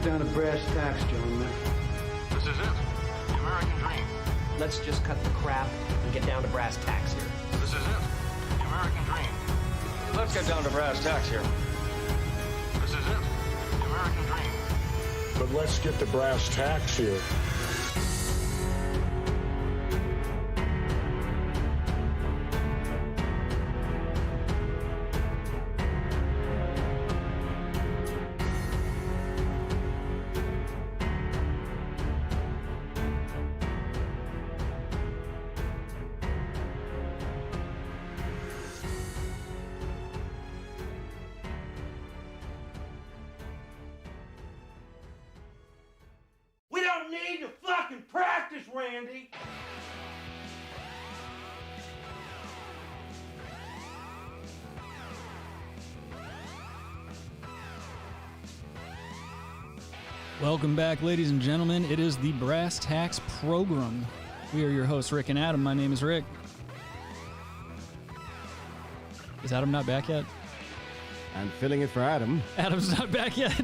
down to brass tacks, gentlemen. This is it. The American dream. Let's just cut the crap and get down to brass tacks here. This is it. The American dream. Let's get down to brass tacks here. This is it. The American dream. But let's get the brass tacks here. Need to fucking practice, Randy! Welcome back, ladies and gentlemen. It is the Brass Tacks program. We are your hosts, Rick and Adam. My name is Rick. Is Adam not back yet? I'm filling it for Adam. Adam's not back yet.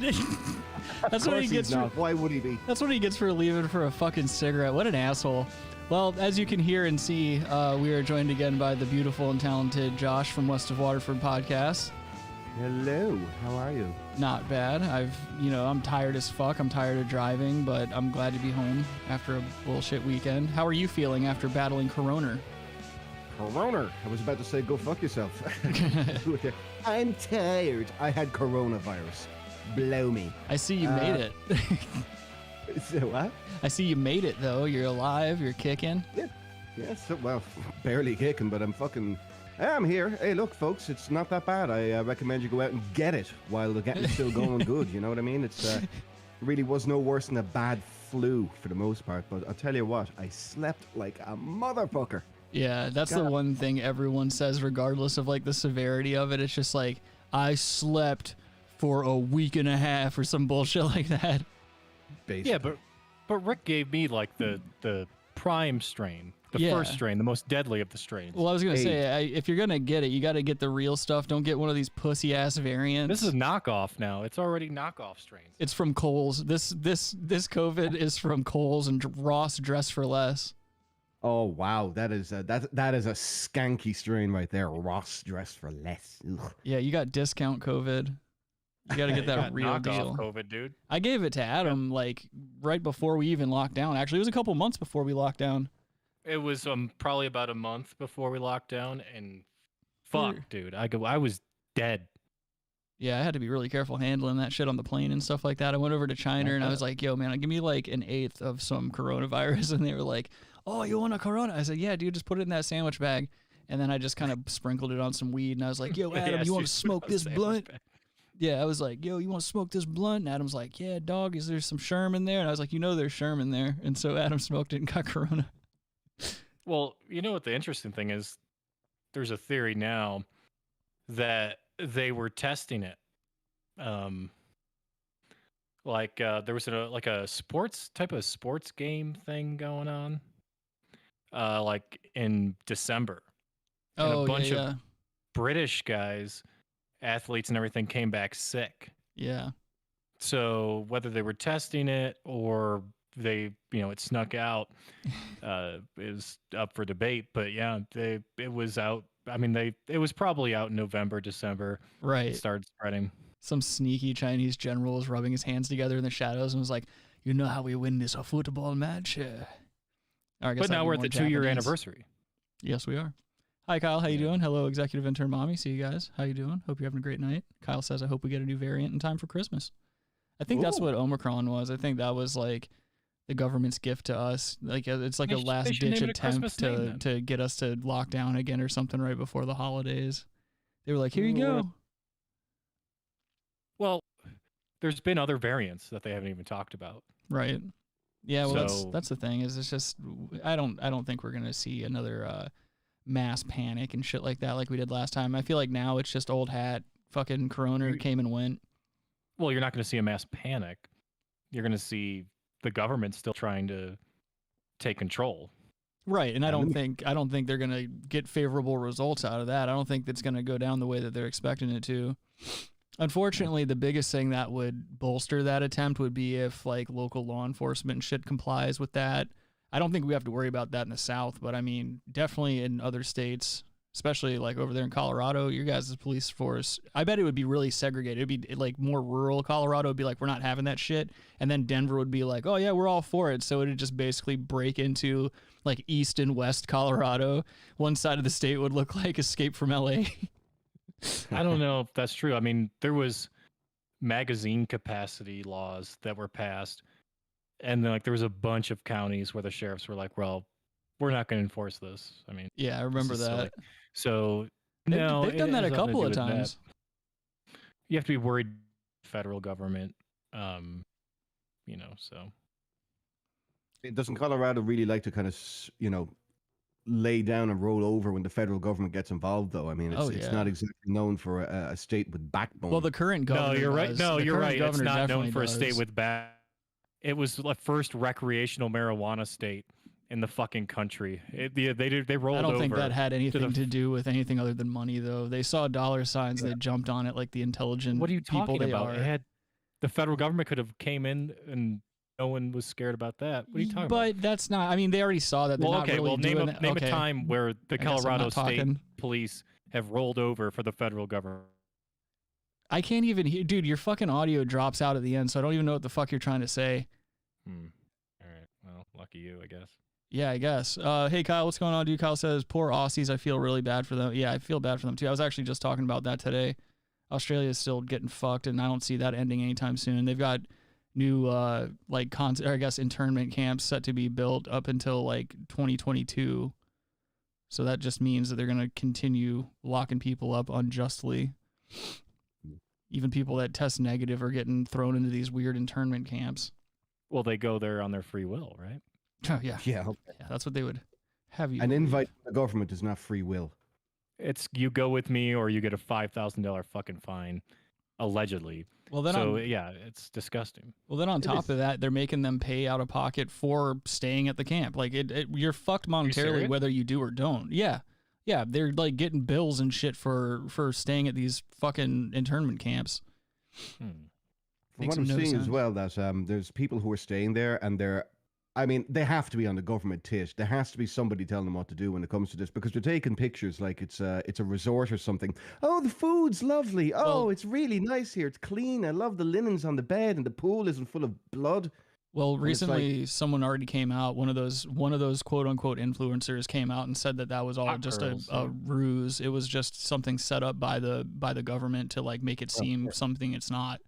That's what he gets. Why would he be? That's what he gets for leaving for a fucking cigarette. What an asshole. Well, as you can hear and see, we are joined again by the beautiful and talented Josh from West of Waterford Podcast. Hello, how are you? Not bad. I'm tired as fuck. I'm tired of driving, but I'm glad to be home after a bullshit weekend. How are you feeling after battling Corona? Corona. I was about to say, go fuck yourself. I'm tired. I had coronavirus. Blow me. I see you made it. So what? I see you made it, though. You're alive. You're kicking. Yeah. Yes. Well, barely kicking, but I'm here. Hey, look, folks, it's not that bad. I recommend you go out and get it while the getting's still going good. You know what I mean? It's really was no worse than a bad flu for the most part. But I'll tell you what, I slept like a motherfucker. Yeah, that's the one thing everyone says, regardless of like the severity of it. It's just like, I slept for a week and a half or some bullshit like that. Basically. Yeah, but Rick gave me like the prime strain, the first strain, the most deadly of the strains. Well, I was gonna say, if you're gonna get it, you got to get the real stuff. Don't get one of these pussy ass variants. This is knockoff now. It's already knockoff strains. It's from Kohl's. This COVID is from Kohl's and Ross Dress for Less. Oh wow, that is a skanky strain right there. Ross Dress for Less. Ugh. Yeah, you got discount COVID. You got to get that real deal. COVID, dude. I gave it to Adam like right before we even locked down. Actually, it was a couple months before we locked down. It was probably about a month before we locked down, and fuck, dude, I was dead. Yeah, I had to be really careful handling that shit on the plane and stuff like that. I went over to China and I was like, yo, man, give me like an eighth of some coronavirus. And they were like, oh, you want a corona? I said, yeah, dude, just put it in that sandwich bag. And then I just kind of sprinkled it on some weed. And I was like, yo, Adam, you want to smoke this blunt? Yeah, I was like, yo, you want to smoke this blunt? And Adam's like, yeah, dog, is there some Sherman there? And I was like, you know there's Sherman there. And so Adam smoked it and got corona. Well, you know what the interesting thing is? There's a theory now that they were testing it. There was a sports game thing going on, like in December. And a bunch of British guys, athletes and everything, came back sick. Yeah. So whether they were testing it or they, it snuck out, is up for debate. But yeah, it was out. I mean, it was probably out in November, December. Right. It started spreading. Some sneaky Chinese general was rubbing his hands together in the shadows and was like, you know how we win this football match? But now we're at the 2-year anniversary. Yes, we are. Hi, Kyle. How you doing? Hello, executive intern mommy. See you guys. How you doing? Hope you're having a great night. Kyle says, I hope we get a new variant in time for Christmas. I think that's what Omicron was. I think that was like the government's gift to us. Like it's like a last ditch attempt to get us to lock down again or something right before the holidays. They were like, here you go. Well, there's been other variants that they haven't even talked about. Right. Yeah, well, that's the thing. Is it's just I don't think we're gonna see another mass panic and shit like that like we did last time. I feel like now it's just old hat. Fucking Corona came and went. Well, you're not going to see a mass panic. You're going to see the government still trying to take control. Right, and I don't think they're going to get favorable results out of that. I don't think that's going to go down the way that they're expecting it to. Unfortunately, the biggest thing that would bolster that attempt would be if like local law enforcement and shit complies with that. I don't think we have to worry about that in the South, but I mean, definitely in other states, especially like over there in Colorado, your guys' police force, I bet it would be really segregated. It'd be like more rural Colorado would be like, we're not having that shit. And then Denver would be like, oh yeah, we're all for it. So it'd just basically break into like East and West Colorado. One side of the state would look like Escape from LA. I don't know if that's true. I mean, there was magazine capacity laws that were passed, and then, like there was a bunch of counties where the sheriffs were like, "Well, we're not going to enforce this." I mean, yeah, I remember that. Silly. So they've it done that a has nothing to couple do of with times. that. You have to be worried, federal government. So Doesn't Colorado really like to kind of, lay down and roll over when the federal government gets involved, though? I mean, it's not exactly known for a state with backbone. Well, the current governor. No, you're right. does. No, The you're current right. It's governor not known definitely for a state does. with back. It was the first recreational marijuana state in the fucking country. They rolled over. I don't think that had anything to do with anything other than money, though. They saw dollar signs, they jumped on it like the intelligent What are you people talking they about? are. The federal government could have came in and no one was scared about that. What are you talking about? But that's not. I mean, they already saw that. They're not really name doing a time where the I guess I'm Colorado not State talking. Police have rolled over for the federal government. I can't even hear, dude. Your fucking audio drops out at the end, so I don't even know what the fuck you're trying to say. All right. Well, lucky you, I guess. Yeah, I guess. Hey, Kyle, what's going on, dude? Kyle says, poor Aussies. I feel really bad for them. Yeah, I feel bad for them too. I was actually just talking about that today. Australia is still getting fucked, and I don't see that ending anytime soon. They've got new internment camps set to be built up until like 2022. So that just means that they're going to continue locking people up unjustly. Even people that test negative are getting thrown into these weird internment camps. Well, they go there on their free will, right? Oh, yeah. Yeah. Yeah, that's what they would have you. An invite from the government is not free will. It's you go with me or you get a $5,000 fucking fine, allegedly. Well, then it's disgusting. Well, then on top of that, they're making them pay out of pocket for staying at the camp. Like you're fucked monetarily whether you do or don't. Yeah. Yeah, they're like getting bills and shit for staying at these fucking internment camps. From what I'm seeing as well, that there's people who are staying there and they have to be on the government tit. There has to be somebody telling them what to do when it comes to this, because they're taking pictures like it's a resort or something. Oh, the food's lovely. Oh, it's really nice here. It's clean. I love the linens on the bed, and the pool isn't full of blood. Well, recently someone already came out. One of those quote unquote influencers came out and said that was all just a ruse. It was just something set up by the government to like make it seem something it's not.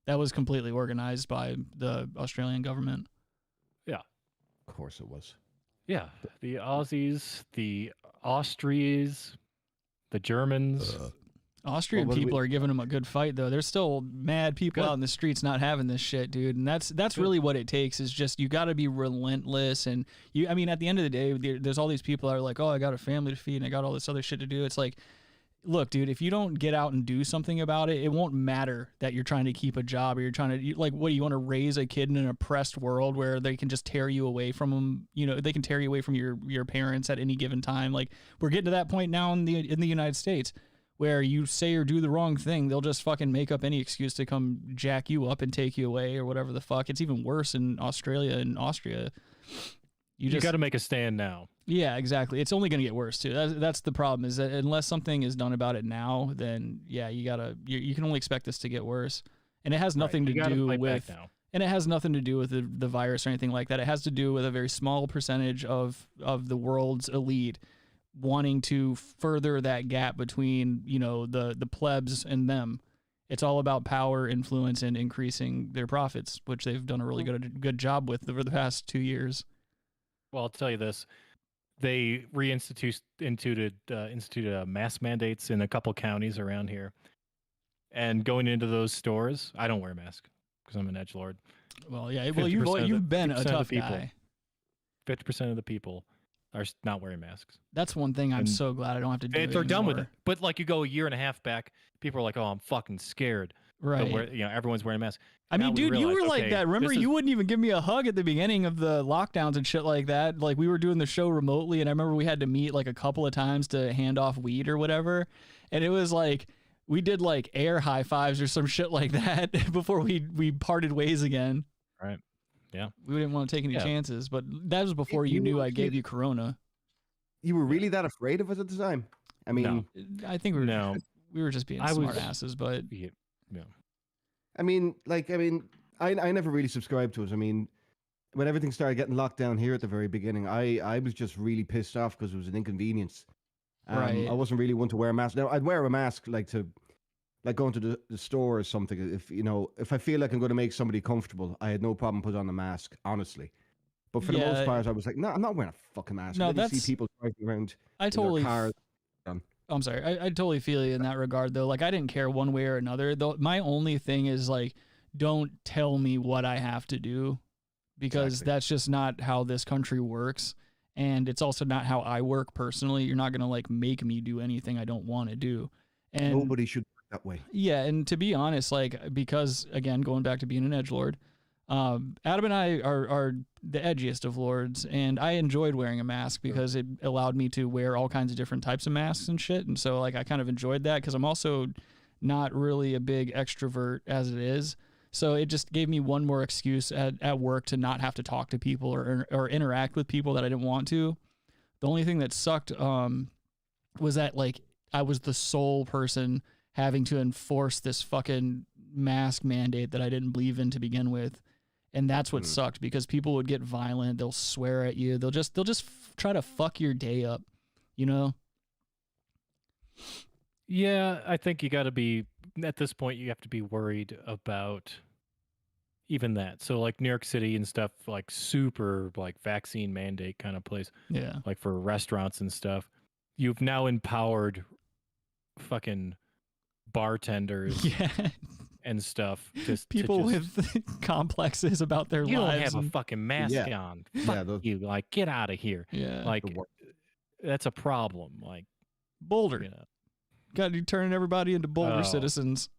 That was completely organized by the Australian government. Yeah. Of course it was. Yeah. The Aussies, the Austrians, the Germans. Austrian people are giving them a good fight, though. There's still mad people out in the streets not having this shit, dude. And that's really what it takes, is just you got to be relentless. And at the end of the day, there's all these people that are like, oh, I got a family to feed and I got all this other shit to do. It's like, look, dude, if you don't get out and do something about it, it won't matter that you're trying to keep a job or you're trying to, like, what do you want to raise a kid in an oppressed world where they can just tear you away from them? They can tear you away from your parents at any given time. Like, we're getting to that point now in the United States where you say or do the wrong thing, they'll just fucking make up any excuse to come jack you up and take you away or whatever the fuck. It's even worse in Australia and Austria. You got to make a stand now. Yeah, exactly. It's only going to get worse too. That's the problem, is that unless something is done about it now, then yeah, you can only expect this to get worse. And it has nothing to do with and it has nothing to do with the virus or anything like that. It has to do with a very small percentage of the world's elite wanting to further that gap between, the plebs and them. It's all about power, influence, and increasing their profits, which they've done a really good job with over the past 2 years. Well, I'll tell you this. They instituted mask mandates in a couple counties around here. And going into those stores, I don't wear a mask because I'm an edgelord. Well, yeah. Well, you've been a tough guy. 50% of the people are not wearing masks. That's one thing I'm so glad I don't have to do. They're done with it. But like you go a year and a half back, people are like, "Oh, I'm fucking scared." Right. Everyone's wearing a mask. I mean, dude, you were like that. Remember, you wouldn't even give me a hug at the beginning of the lockdowns and shit like that. Like, we were doing the show remotely, and I remember we had to meet like a couple of times to hand off weed or whatever. And it was like, we did like air high fives or some shit like that before we parted ways again. Right. Yeah. We didn't want to take any chances, but that was before you knew I gave you corona. You were really that afraid of it at the time? I mean, I think we were just being smart asses, but yeah. I mean, I never really subscribed to it. I mean, when everything started getting locked down here at the very beginning, I was just really pissed off because it was an inconvenience. Right. I wasn't really one to wear a mask. Now, I'd wear a mask like going to the store or something. If I feel like I'm going to make somebody comfortable, I had no problem putting on a mask, honestly. But for the most part, I was like, no, I'm not wearing a fucking mask. No, you see people driving around in their cars. I'm sorry. I totally feel you in that regard, though. Like, I didn't care one way or another. Though my only thing is, like, don't tell me what I have to do, because that's just not how this country works. And it's also not how I work personally. You're not going to, like, make me do anything I don't want to do. And nobody should work that way. Yeah, and to be honest, like, because, again, going back to being an edgelord, Adam and I are the edgiest of lords, and I enjoyed wearing a mask because it allowed me to wear all kinds of different types of masks and shit. And so, like, I kind of enjoyed that because I'm also not really a big extrovert as it is. So it just gave me one more excuse at work to not have to talk to people or interact with people that I didn't want to. The only thing that sucked was that, like, I was the sole person having to enforce this fucking mask mandate that I didn't believe in to begin with. And that's what sucked, because people would get violent. They'll swear at you. They'll just try to fuck your day up, you know? Yeah, I think you got to be, at this point, you have to be worried about even that. So like New York City and stuff, like super like vaccine mandate kind of place. Yeah. Like for restaurants and stuff. You've now empowered fucking bartenders. Yeah. And stuff. Just people with complexes about their lives. You don't have a fucking mask on. Fuck you. Like, get out of here. Yeah. Like, that's a problem. Like, Boulder. Got you turning everybody into Boulder citizens.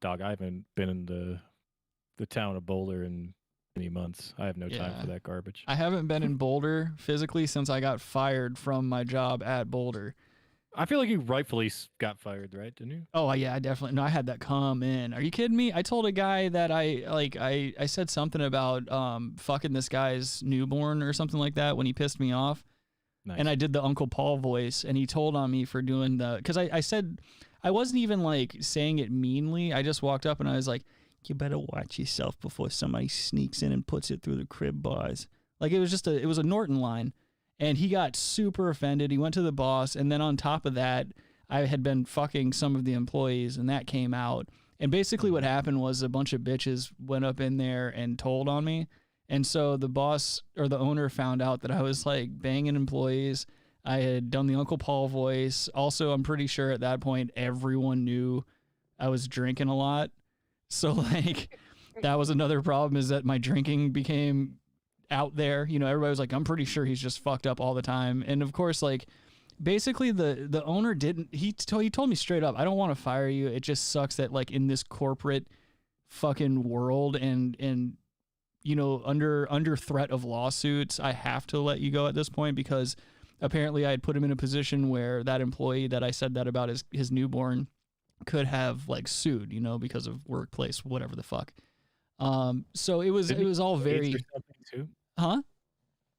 Dog, I haven't been in the town of Boulder in many months. I have no time for that garbage. I haven't been in Boulder physically since I got fired from my job at Boulder. I feel like you rightfully got fired, right? Didn't you? Oh yeah, I definitely. No, I had that come in. Are you kidding me? I told a guy that I said something about fucking this guy's newborn or something like that when he pissed me off. Nice. And I did the Uncle Paul voice, and he told on me for doing because I said, I wasn't even like saying it meanly. I just walked up and I was like, you better watch yourself before somebody sneaks in and puts it through the crib bars. Like it was a Norton line. And he got super offended. He went to the boss. And then on top of that, I had been fucking some of the employees, and that came out. And basically what happened was a bunch of bitches went up in there and told on me. And so the boss or the owner found out that I was like banging employees. I had done the Uncle Paul voice. Also, I'm pretty sure at that point, everyone knew I was drinking a lot. So like that was another problem, is that my drinking became out there. You know, everybody was like, I'm pretty sure he's just fucked up all the time. And of course, like basically the owner didn't, he told me straight up, I don't want to fire you. It just sucks that like in this corporate fucking world and you know, under threat of lawsuits, I have to let you go at this point, because apparently I had put him in a position where that employee that I said that about his newborn could have like sued, you know, because of workplace, whatever the fuck. So it was all very, AIDS or something too? Huh?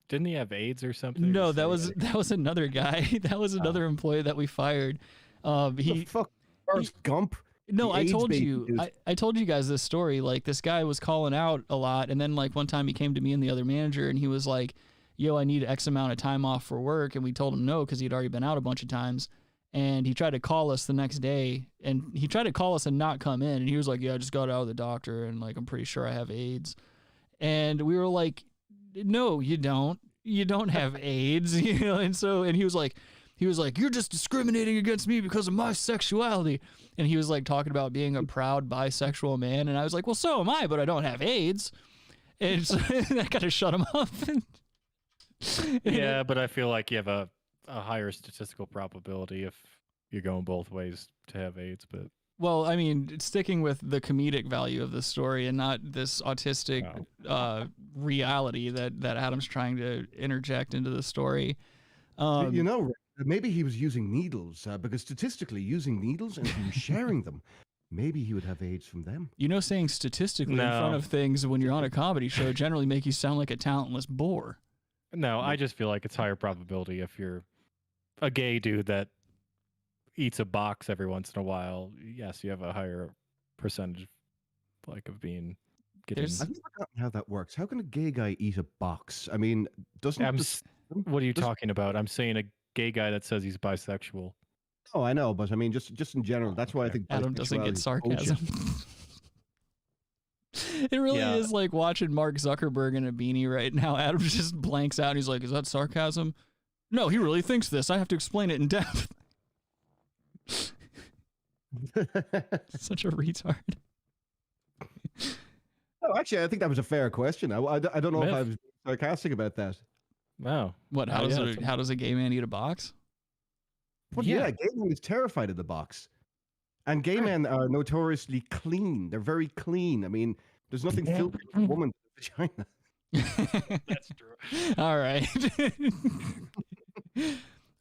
Didn't he have AIDS or something? No, that was another guy. That was another employee that we fired. Gump. No, I told you. I told you guys this story. Like this guy was calling out a lot, and then like one time he came to me and the other manager, and he was like, "Yo, I need X amount of time off for work," and we told him no because he'd already been out a bunch of times. And he tried to call us the next day, and he tried to call us and not come in. And he was like, "Yeah, I just got out of the doctor, and like I'm pretty sure I have AIDS." And we were like, "No, you don't. You don't have AIDS," you know. And he was like, "You're just discriminating against me because of my sexuality." And he was like talking about being a proud bisexual man, and I was like, "Well, so am I, but I don't have AIDS." And so that kind of shut him up. Yeah, but I feel like you have a higher statistical probability if you're going both ways to have AIDS. But well, I mean, sticking with the comedic value of the story and not this autistic reality that Adam's trying to interject into the story. You know, maybe he was using needles because statistically, using needles and if he was sharing them, maybe he would have AIDS from them. You know, saying statistically in front of things when you're on a comedy show generally make you sound like a talentless bore. No, I just feel like it's higher probability if you're a gay dude that eats a box every once in a while. Yes, you have a higher percentage, like, of being getting. I've never forgotten how that works. How can a gay guy eat a box? I mean, what are you talking about? I'm saying a gay guy that says he's bisexual. Oh, I know, but I mean, just in general, that's why I think Adam doesn't get bisexuality is sarcasm. It really is like watching Mark Zuckerberg in a beanie right now. Adam just blanks out. And he's like, "Is that sarcasm?" No, he really thinks this. I have to explain it in depth. Such a retard. Oh, actually, I think that was a fair question. I don't know if I was sarcastic about that. Wow. What? How does a gay man eat a box? Well, yeah, gay man is terrified of the box. And gay men are notoriously clean. They're very clean. I mean, there's nothing filthy for a woman's vagina. That's true. All right.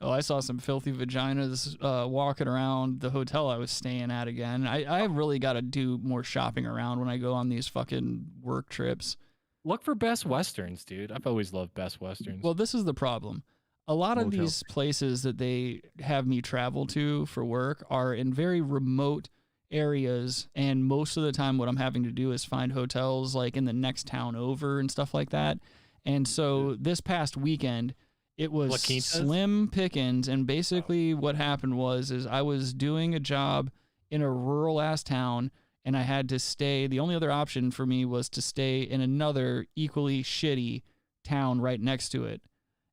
Oh, I saw some filthy vaginas walking around the hotel I was staying at again. I really got to do more shopping around when I go on these fucking work trips. Look for Best Westerns, dude. I've always loved Best Westerns. Well, this is the problem. A lot of these places that they have me travel to for work are in very remote areas, and most of the time what I'm having to do is find hotels like in the next town over and stuff like that. And so this past weekend, it was slim pickings, and basically what happened was I was doing a job in a rural-ass town, and I had to stay. The only other option for me was to stay in another equally shitty town right next to it.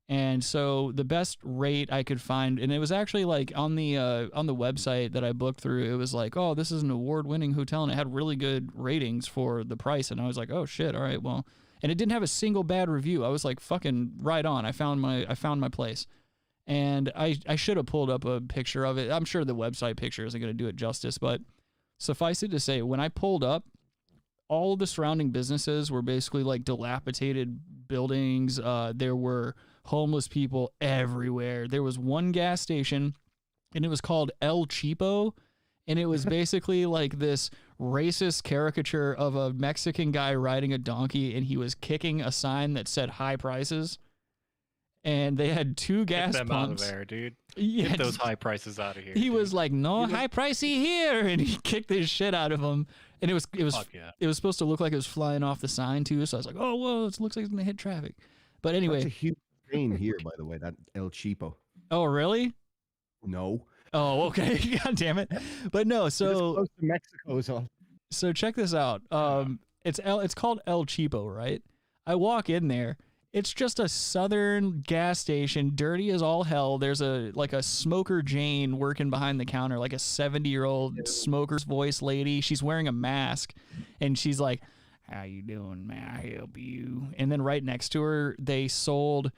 And so the best rate I could find, and it was actually like on the website that I booked through, it was like, oh, this is an award-winning hotel, and it had really good ratings for the price. And I was like, oh shit, all right, well, and it didn't have a single bad review. I was like, fucking right on. I found my place, and I should have pulled up a picture of it. I'm sure the website picture isn't going to do it justice, but suffice it to say, when I pulled up, all of the surrounding businesses were basically like dilapidated buildings. There were homeless people everywhere. There was one gas station, and it was called El Cheapo, and it was basically like this racist caricature of a Mexican guy riding a donkey, and he was kicking a sign that said high prices. And they had two gas pumps. Get them out of there, dude. Get those high prices out of here. He was like, "No high pricey here," and he kicked the shit out of him. And it was supposed to look like it was flying off the sign too. So I was like, "Oh, whoa! It looks like it's gonna hit traffic." But anyway, that's a huge train here, by the way. That El Cheapo. Oh, really? No. Oh, okay. God damn it! But no. So close to Mexico is all. So check this out. It's called El Cheapo, right? I walk in there. It's just a southern gas station, dirty as all hell. There's a smoker Jane working behind the counter, like a 70-year-old smoker's voice lady. She's wearing a mask, and she's like, "How you doing? May I help you?" And then right next to her, they sold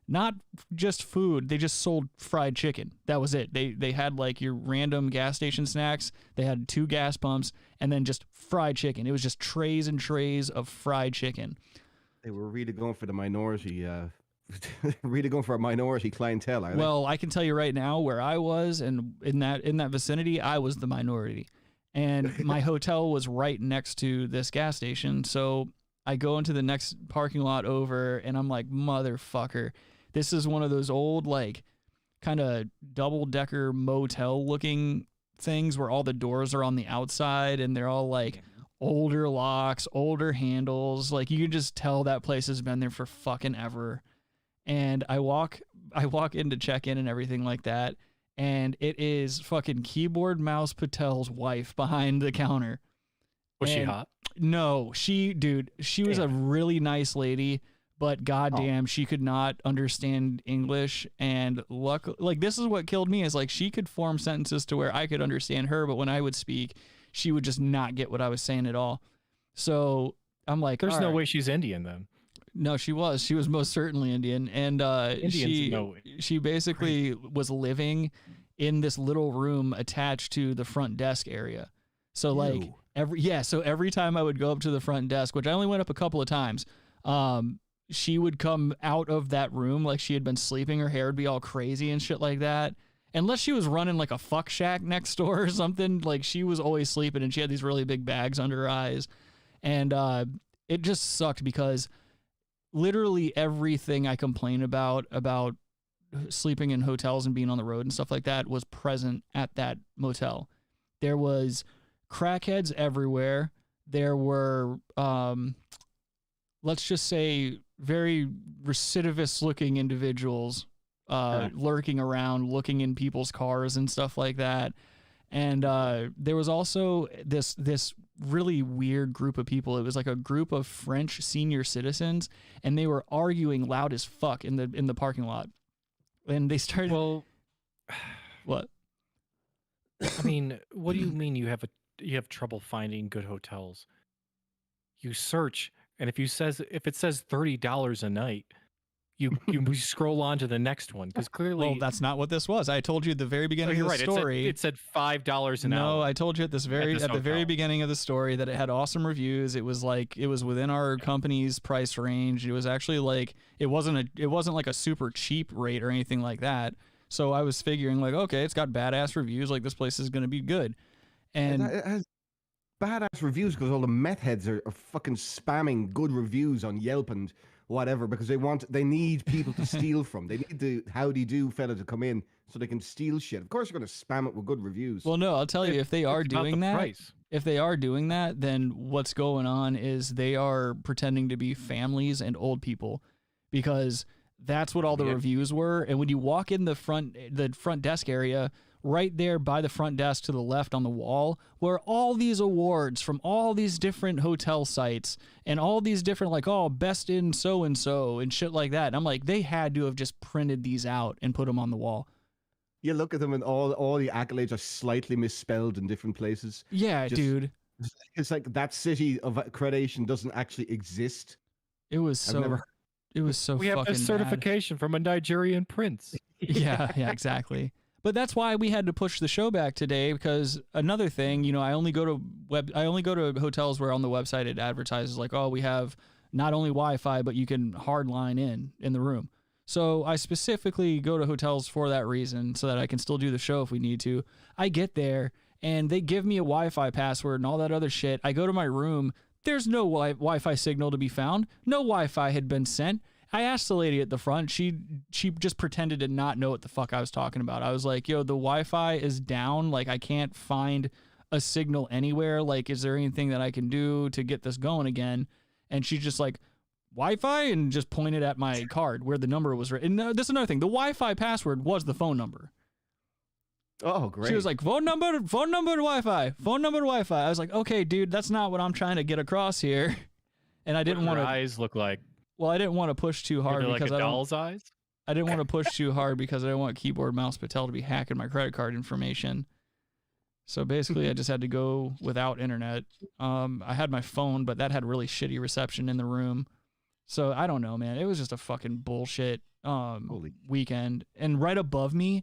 not just food, they just sold fried chicken. That was it. They had like your random gas station snacks. They had 2 gas pumps, and then just fried chicken. It was just trays and trays of fried chicken. They were really going for the minority, really going for a minority clientele. Well, I can tell you right now where I was, and in that vicinity, I was the minority. And my hotel was right next to this gas station. So I go into the next parking lot over, and I'm like, motherfucker, this is one of those old, like, kind of double-decker motel-looking things where all the doors are on the outside, and they're all like older locks, older handles. Like, you can just tell that place has been there for fucking ever. And I walk in to check in and everything like that, and it is fucking Keyboard Mouse Patel's wife behind the counter. Was she hot? No, she was a really nice lady, but goddamn, she could not understand English. And this is what killed me, is like, she could form sentences to where I could understand her, but when I would speak, she would just not get what I was saying at all. So I'm like, there's no way she's Indian then. No, she was most certainly Indian. And she basically was living in this little room attached to the front desk area. So every time I would go up to the front desk, which I only went up a couple of times, she would come out of that room like she had been sleeping. Her hair would be all crazy and shit like that. Unless she was running like a fuck shack next door or something, like she was always sleeping and she had these really big bags under her eyes. And it just sucked because literally everything I complain about sleeping in hotels and being on the road and stuff like that was present at that motel. There was crackheads everywhere. There were, let's just say, very recidivist looking individuals lurking around, looking in people's cars and stuff like that. And there was also this really weird group of people. It was like a group of French senior citizens, and they were arguing loud as fuck in the parking lot. And they started. Well, what? I mean, what do you mean you have trouble finding good hotels? You search, and if it says $30 a night, you scroll on to the next one because clearly. Well, that's not what this was. I told you at the very beginning of the story. It said $5 an hour. No, I told you at the very beginning of the story that it had awesome reviews. It was within our company's price range. It was actually like it wasn't like a super cheap rate or anything like that. So I was figuring like, okay, it's got badass reviews. Like this place is going to be good. And it has badass reviews because all the meth heads are fucking spamming good reviews on Yelp and whatever because they need people to steal from. They need the howdy do fella to come in so they can steal shit. Of course, you're going to spam it with good reviews. Well, no, I'll tell you, if they are doing that, then what's going on is they are pretending to be families and old people because that's what all the reviews were. And when you walk in the front desk area, right there by the front desk to the left on the wall were all these awards from all these different hotel sites and all these different like, oh, best in so-and-so and shit like that. And I'm like, they had to have just printed these out and put them on the wall. You look at them and all the accolades are slightly misspelled in different places. Yeah, dude. It's like that city of accreditation doesn't actually exist. It was so we have a certification from a Nigerian prince. Yeah, exactly. But that's why we had to push the show back today because another thing, I only go to hotels where on the website it advertises like, oh, we have not only Wi-Fi, but you can hard line in the room. So I specifically go to hotels for that reason so that I can still do the show if we need to. I get there and they give me a Wi-Fi password and all that other shit. I go to my room. There's no Wi-Fi signal to be found. No Wi-Fi had been sent. I asked the lady at the front. She just pretended to not know what the fuck I was talking about. I was like, yo, the Wi-Fi is down. Like, I can't find a signal anywhere. Like, is there anything that I can do to get this going again? And she's just like, Wi-Fi? And just pointed at my card where the number was written. And this is another thing. The Wi-Fi password was the phone number. Oh, great. She was like, phone number to Wi-Fi. Phone number to Wi-Fi. I was like, okay, dude, that's not what I'm trying to get across here. And I didn't want to. Eyes look like. Well, I didn't want to push too hard because like a doll's eyes. I didn't want to push too hard because I didn't want Keyboard Mouse Patel to be hacking my credit card information. So basically, I just had to go without internet. I had my phone, but that had really shitty reception in the room. So I don't know, man. It was just a fucking bullshit weekend. And right above me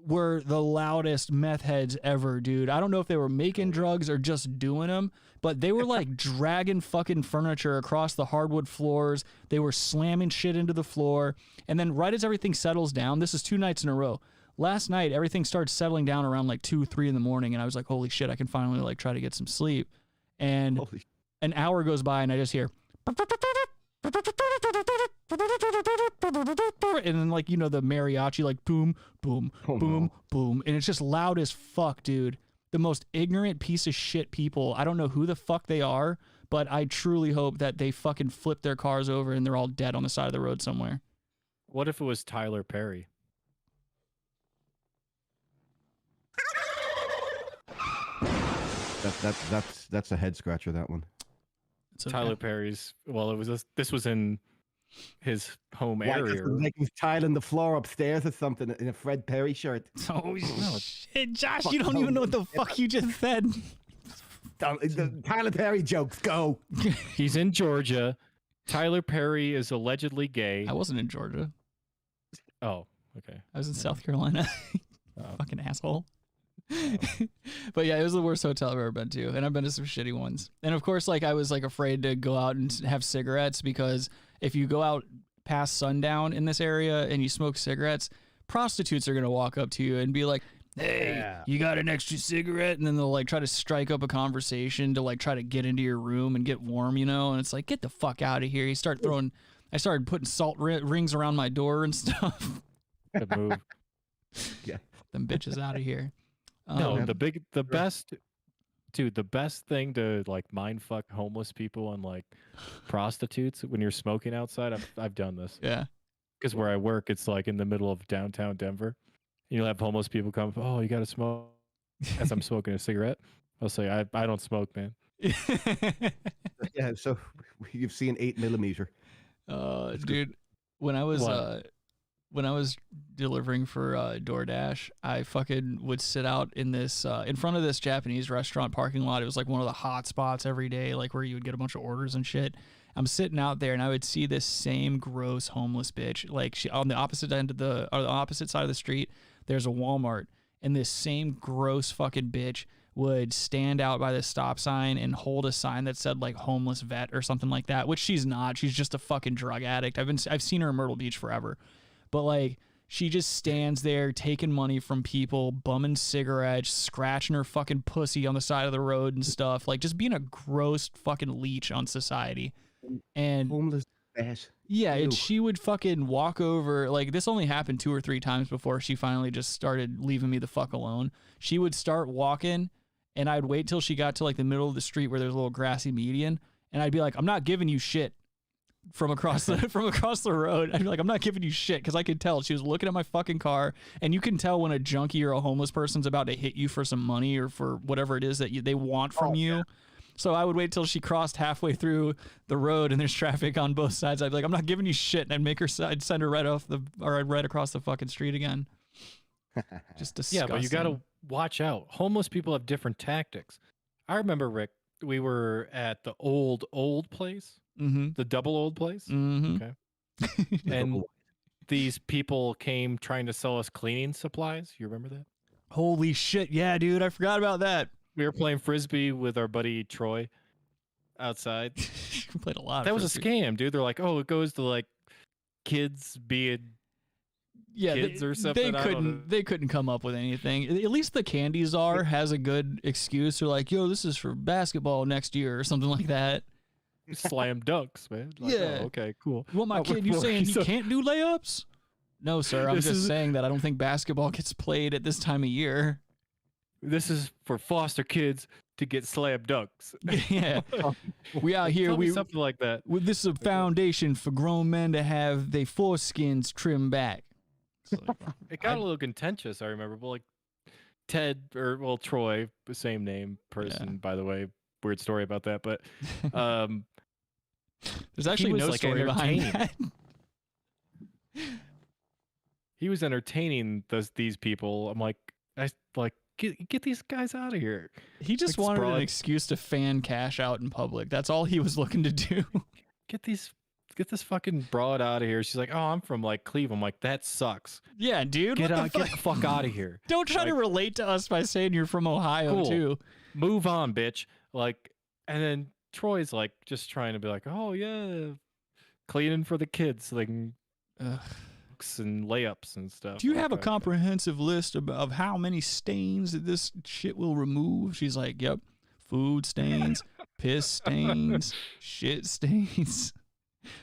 were the loudest meth heads ever, dude. I don't know if they were making drugs or just doing them, but they were like dragging fucking furniture across the hardwood floors. They were slamming shit into the floor. And then right as everything settles down, this is 2 nights in a row. Last night, everything started settling down around like 2, 3 in the morning. And I was like, holy shit, I can finally like try to get some sleep. And an hour goes by and I just hear and then like, the mariachi, like boom, boom, boom, boom. And it's just loud as fuck, dude. The most ignorant piece of shit people. I don't know who the fuck they are, but I truly hope that they fucking flip their cars over and they're all dead on the side of the road somewhere. What if it was Tyler Perry? That's a head scratcher, that one. Tyler Perry's. Well, this was in his home area. Like he was tiling the floor upstairs or something in a Fred Perry shirt. Oh shit, Josh! You don't even know what the fuck you just said. Tyler Perry jokes, go. He's in Georgia. Tyler Perry is allegedly gay. I wasn't in Georgia. Oh, okay. I was in South Carolina. Fucking asshole. But yeah, it was the worst hotel I've ever been to, and I've been to some shitty ones. And of course, like I was like afraid to go out and have cigarettes because if you go out past sundown in this area and you smoke cigarettes, prostitutes are gonna walk up to you and be like, "Hey, you got an extra cigarette?" And then they'll like try to strike up a conversation to like try to get into your room and get warm, you know. And it's like, get the fuck out of here. I started putting salt rings around my door and stuff. Good move. Yeah. Them bitches out of here. No, the best thing to like mind fuck homeless people and like prostitutes when you're smoking outside. I've done this. Yeah. Because where I work, it's like in the middle of downtown Denver. You'll have homeless people come, "Oh, you got to smoke." As I'm smoking a cigarette, I'll say, I don't smoke, man. Yeah, so you've seen 8mm. Dude, when I was delivering for DoorDash, I fucking would sit out in this in front of this Japanese restaurant parking lot. It was like one of the hot spots every day, like where you would get a bunch of orders and shit. I'm sitting out there and I would see this same gross homeless bitch. Like she on the opposite end of the opposite side of the street, there's a Walmart, and this same gross fucking bitch would stand out by the stop sign and hold a sign that said like homeless vet or something like that, which she's not. She's just a fucking drug addict. I've seen her in Myrtle Beach forever. But like she just stands there taking money from people, bumming cigarettes, scratching her fucking pussy on the side of the road and stuff, like just being a gross fucking leech on society. And Homeless ass. yeah, Ew. and she would fucking walk over. Like this only happened 2 or 3 times before she finally just started leaving me the fuck alone. She would start walking, and I'd wait till she got to like the middle of the street where there's a little grassy median, and I'd be like, "I'm not giving you shit." From across the road, I'd be like, "I'm not giving you shit," because I could tell she was looking at my fucking car, and you can tell when a junkie or a homeless person's about to hit you for some money or for whatever it is that they want from you. Yeah. So I would wait till she crossed halfway through the road and there's traffic on both sides. I'd be like, "I'm not giving you shit," and I'd send her right across the fucking street again. Just disgusting. Yeah, but you gotta watch out. Homeless people have different tactics. I remember, Rick, we were at the old place. Mm-hmm. The double old place. Mm-hmm. Okay. And these people came trying to sell us cleaning supplies. You remember that? Holy shit. Yeah, dude. I forgot about that. We were playing Frisbee with our buddy Troy outside. We played a lot. That was a scam, dude. They're like, "Oh, it goes to like kids being kids or something." They couldn't come up with anything. At least the Candy Czar has a good excuse. They're like, "Yo, this is for basketball next year," or something like that. Slam dunks, man. Like, yeah. Oh, okay, cool. You want my kid? You saying he can't do layups? No, sir. I'm just saying that I don't think basketball gets played at this time of year. This is for foster kids to get slam dunks. Yeah. We out here. Something like that. This is a foundation for grown men to have their foreskins trimmed back. It got a little contentious, I remember. But like Troy, the same name person, by the way. Weird story about that, but there's actually no story behind that. He was entertaining these people. I'm like, get these guys out of here. He just wanted an excuse to fan cash out in public. That's all he was looking to do. Get this fucking broad out of here. She's like, "Oh, I'm from like Cleveland." I'm like, "That sucks." Yeah, dude. Get the fuck out of here. Don't try to relate to us by saying you're from Ohio too. Move on, bitch. Like, and then Troy's like just trying to be like, "Oh yeah, cleaning for the kids, so they can and layups and stuff." Do you have a comprehensive list of how many stains that this shit will remove? She's like, "Yep, food stains, piss stains, shit stains."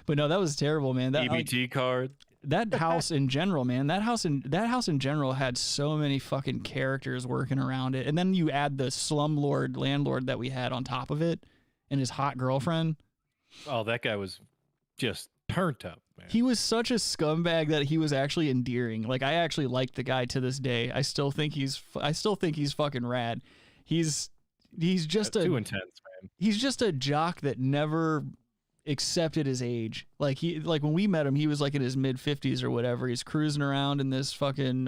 But no, that was terrible, man. That EBT card. That house in general, man. That house in general had so many fucking characters working around it, and then you add the slumlord landlord that we had on top of it, and his hot girlfriend. Oh, that guy was just turned up, man. He was such a scumbag that he was actually endearing. Like I actually like the guy to this day. I still think he's fucking rad. He's just too intense, man. He's just a jock that never accepted his age. Like when we met him, he was like in his mid-50s or whatever. He's cruising around in this fucking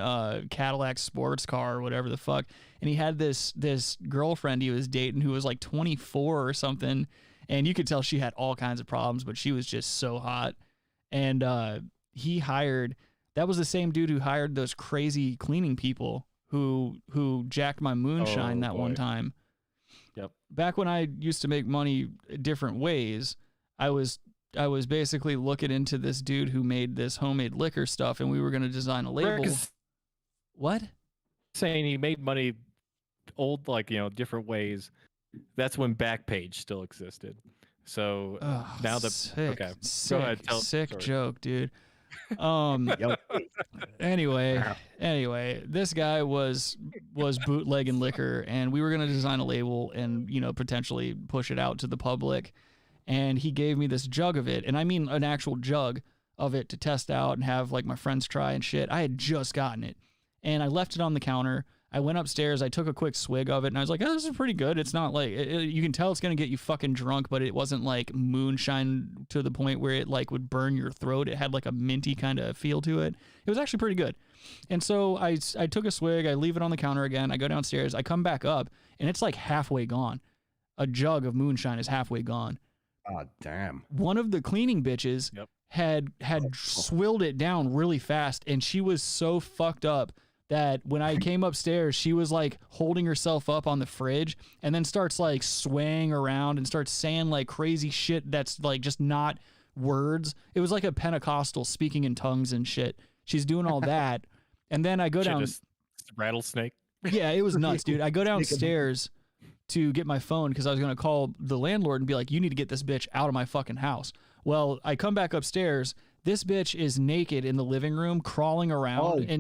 Cadillac sports car or whatever the fuck. And he had this girlfriend he was dating who was like 24 or something. And you could tell she had all kinds of problems, but she was just so hot. And that was the same dude who hired those crazy cleaning people who jacked my moonshine that one time. Yep. Back when I used to make money different ways, I was basically looking into this dude who made this homemade liquor stuff, and we were going to design a label. What? Saying he made money old, different ways. That's when Backpage still existed. So now the sick, okay, sick, go ahead. Sick joke, dude. Anyway, this guy was bootlegging liquor, and we were gonna design a label and potentially push it out to the public. And he gave me this jug of it, and I mean an actual jug of it to test out and have like my friends try and shit. I had just gotten it, and I left it on the counter. I went upstairs, I took a quick swig of it, and I was like, oh, this is pretty good. It's not like, you can tell it's going to get you fucking drunk, but it wasn't like moonshine to the point where it like would burn your throat. It had like a minty kind of feel to it. It was actually pretty good. And so I took a swig, I leave it on the counter again, I go downstairs, I come back up, and it's like halfway gone. A jug of moonshine is halfway gone. Oh, damn. One of the cleaning bitches had swilled it down really fast, and she was so fucked up that when I came upstairs, she was like holding herself up on the fridge and then starts like swaying around and starts saying like crazy shit that's like just not words. It was like a Pentecostal speaking in tongues and shit. She's doing all that. And then I go down. Just rattlesnake. Yeah, it was nuts, dude. I go downstairs to get my phone because I was going to call the landlord and be like, you need to get this bitch out of my fucking house. Well, I come back upstairs. This bitch is naked in the living room, crawling around.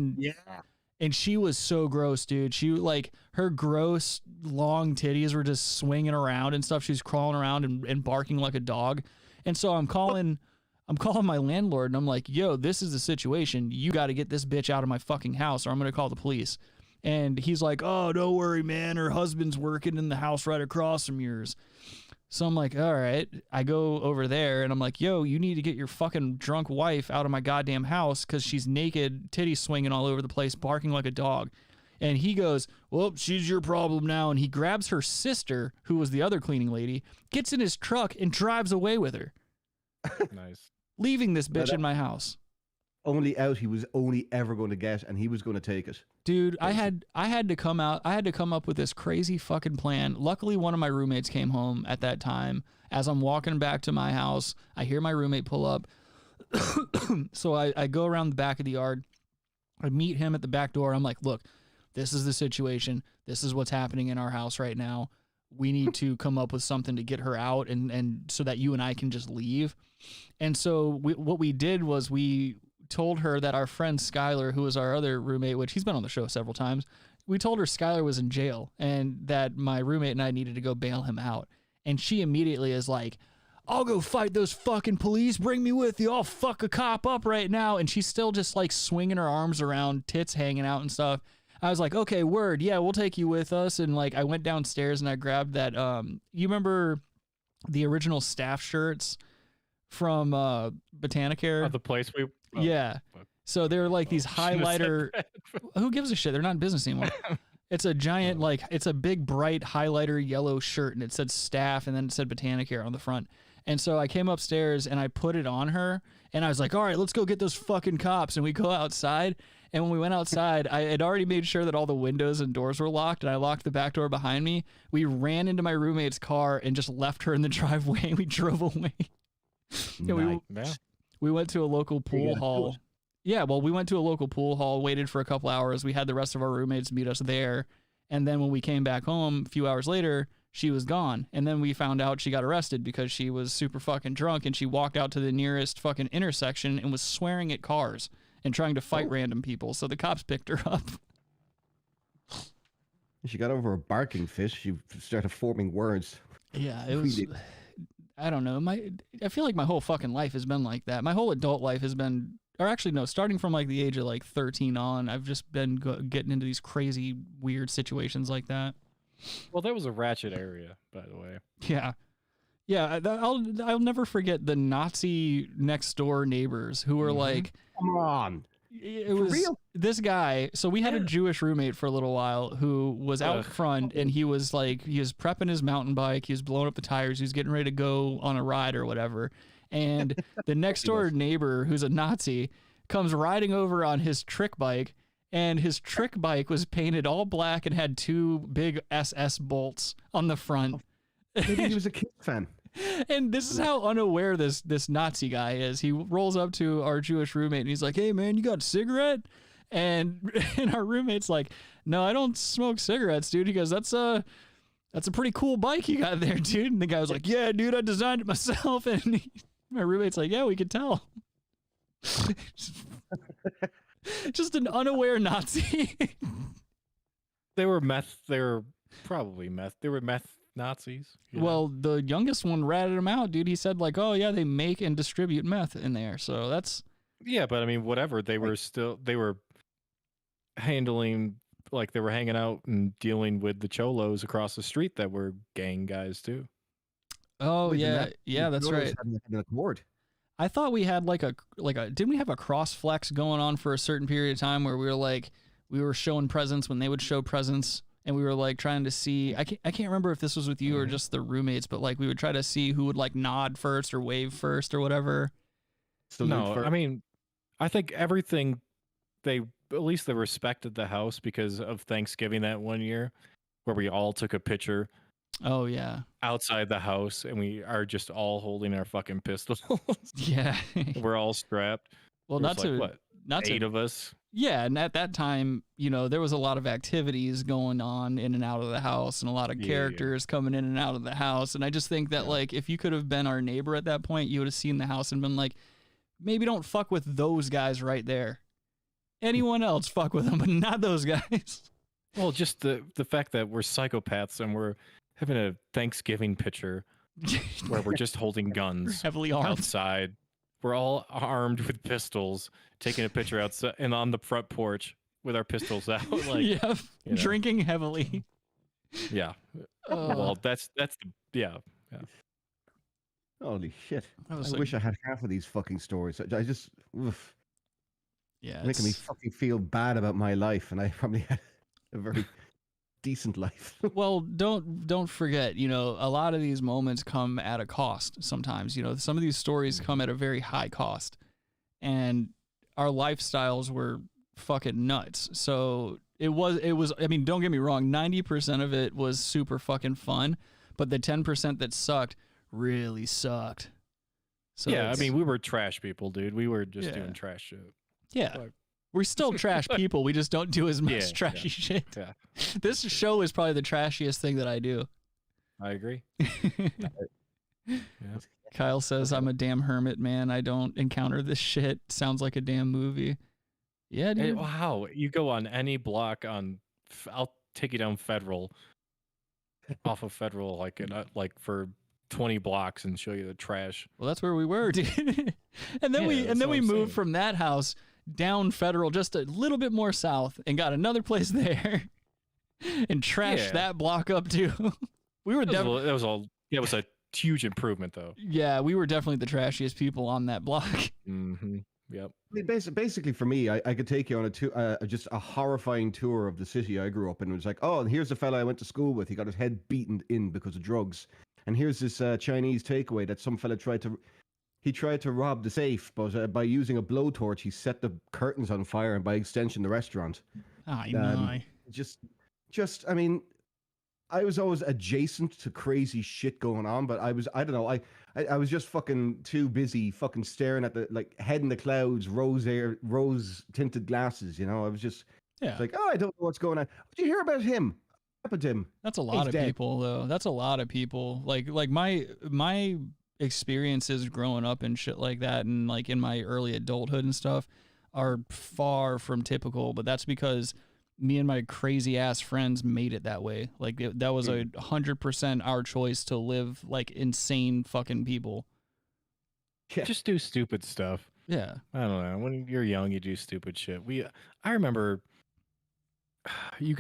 And she was so gross, dude. She like her gross long titties were just swinging around and stuff. She was crawling around and barking like a dog. And so I'm calling my landlord and I'm like, yo, this is the situation. You got to get this bitch out of my fucking house or I'm going to call the police. And he's like, oh, don't worry, man. Her husband's working in the house right across from yours. So I'm like, all right. I go over there and I'm like, yo, you need to get your fucking drunk wife out of my goddamn house because she's naked, titties swinging all over the place, barking like a dog. And he goes, well, she's your problem now. And he grabs her sister, who was the other cleaning lady, gets in his truck and drives away with her. Nice. Leaving this bitch in my house. Only out he was only ever going to get, and he was going to take it. Dude, I had to come up with this crazy fucking plan. Luckily, one of my roommates came home at that time. As I'm walking back to my house, I hear my roommate pull up. So I go around the back of the yard. I meet him at the back door. I'm like, look, this is the situation. This is what's happening in our house right now. We need to come up with something to get her out and so that you and I can just leave. And so what we did was we told her that our friend Skylar, who was our other roommate, which he's been on the show several times, we told her Skylar was in jail and that my roommate and I needed to go bail him out. And she immediately is like, I'll go fight those fucking police. Bring me with you. I'll fuck a cop up right now. And she's still just like swinging her arms around, tits hanging out and stuff. I was like, okay, word. Yeah, we'll take you with us. And like, I went downstairs and I grabbed that. You remember the original staff shirts from Botanicare? Oh, the place we... Oh, yeah. fuck. So they're like these highlighter. Who gives a shit? They're not in business anymore. It's a giant, like, it's a big, bright highlighter yellow shirt, and it said staff, and then it said Botanicare on the front. And so I came upstairs, and I put it on her, and I was like, all right, let's go get those fucking cops. And we go outside, and when we went outside, I had already made sure that all the windows and doors were locked, and I locked the back door behind me. We ran into my roommate's car and just left her in the driveway, and we drove away. We went to a local pool hall. Yeah, well, we went to a local pool hall, waited for a couple hours. We had the rest of our roommates meet us there. And then when we came back home a few hours later, she was gone. And then we found out she got arrested because she was super fucking drunk and she walked out to the nearest fucking intersection and was swearing at cars and trying to fight random people. So the cops picked her up. She got over a barking fit. She started forming words. Yeah, it was... I don't know. I feel like my whole fucking life has been like that. My whole adult life has been, or actually no, starting from like the age of like 13 on, I've just been getting into these crazy, weird situations like that. Well, that was a ratchet area, by the way. Yeah. Yeah, I'll never forget the Nazi next door neighbors who were like, come on. It was real? This guy. So we had a Jewish roommate for a little while who was out front, and he was prepping his mountain bike. He was blowing up the tires. He was getting ready to go on a ride or whatever. And the next door neighbor, who's a Nazi, comes riding over on his trick bike and his trick bike was painted all black and had 2 big SS bolts on the front. Maybe he was a Kiss fan. And this is how unaware this Nazi guy is. He rolls up to our Jewish roommate and he's like, "Hey man, you got a cigarette?" And our roommate's like, "No, I don't smoke cigarettes, dude." He goes, That's a pretty cool bike you got there, dude." And the guy was like, "Yeah, dude, I designed it myself." And my roommate's like, "Yeah, we could tell." Just an unaware Nazi. They were probably meth. They were meth Nazis. Well, the youngest one ratted him out, dude. He said like, "Oh yeah, they make and distribute meth in there." So that's... Yeah, but I mean, whatever. They were handling, like they were hanging out and dealing with the cholos across the street that were gang guys too. Oh yeah, that's right. I thought we had like a didn't we have a cross flex going on for a certain period of time where we were showing presents when they would show presents, and we were like trying to see, I can't remember if this was with you or just the roommates, but like we would try to see who would like nod first or wave first or whatever. I mean, I think everything at least they respected the house because of Thanksgiving that one year where we all took a picture. Oh yeah. Outside the house, and we are just all holding our fucking pistols. Yeah. We're all strapped. Well, not eight of us. Yeah, and at that time, there was a lot of activities going on in and out of the house, and a lot of characters coming in and out of the house. And I just think that like if you could have been our neighbor at that point, you would have seen the house and been like, maybe don't fuck with those guys right there. Anyone else fuck with them, but not those guys. Well, just the fact that we're psychopaths and we're having a Thanksgiving picture where we're just holding guns heavily armed outside. We're all armed with pistols, taking a picture outside and on the front porch with our pistols out. Like, yeah, drinking heavily. Yeah. Well, that's yeah. Holy shit! I like, wish I had half of these fucking stories. I just, oof. Yeah, making me fucking feel bad about my life, and I probably had a very decent life. Well, don't forget, a lot of these moments come at a cost sometimes. Some of these stories come at a very high cost, and our lifestyles were fucking nuts. So it was, I mean, don't get me wrong, 90% of it was super fucking fun, but the 10% that sucked really sucked. So yeah, I mean, we were trash people, dude. We were just doing trash shit. Yeah. We're still trash people. We just don't do as much trashy shit. Yeah. This show is probably the trashiest thing that I do. I agree. Kyle says, "I'm a damn hermit, man. I don't encounter this shit. Sounds like a damn movie." Yeah, dude. Hey, wow. You go on any block I'll take you down Federal, off of Federal, like for 20 blocks and show you the trash. Well, that's where we were, dude. and then we moved from that house down Federal just a little bit more south and got another place there and trashed that block up too. We were definitely it was a huge improvement though. Yeah, we were definitely the trashiest people on that block. Mm-hmm. Yep. I mean, basically for me, I could take you on just a horrifying tour of the city I grew up in. It was like, oh, and here's the fella I went to school with. He got his head beaten in because of drugs. And here's this Chinese takeaway that some fella tried to rob the safe, but by using a blowtorch, he set the curtains on fire, and by extension, the restaurant. I know. I mean, I was always adjacent to crazy shit going on, but I don't know, I was just fucking too busy fucking staring at the head in the clouds, rose tinted glasses. I was just like, oh, I don't know what's going on. Did you hear about him? What happened to him? That's a lot of people, though. That's a lot of people. Like my experiences growing up and shit like that, and like in my early adulthood and stuff, are far from typical. But that's because me and my crazy ass friends made it that way. Like that was 100% our choice to live like insane fucking people. Yeah. Just do stupid stuff. Yeah. I don't know. When you're young, you do stupid shit. I remember you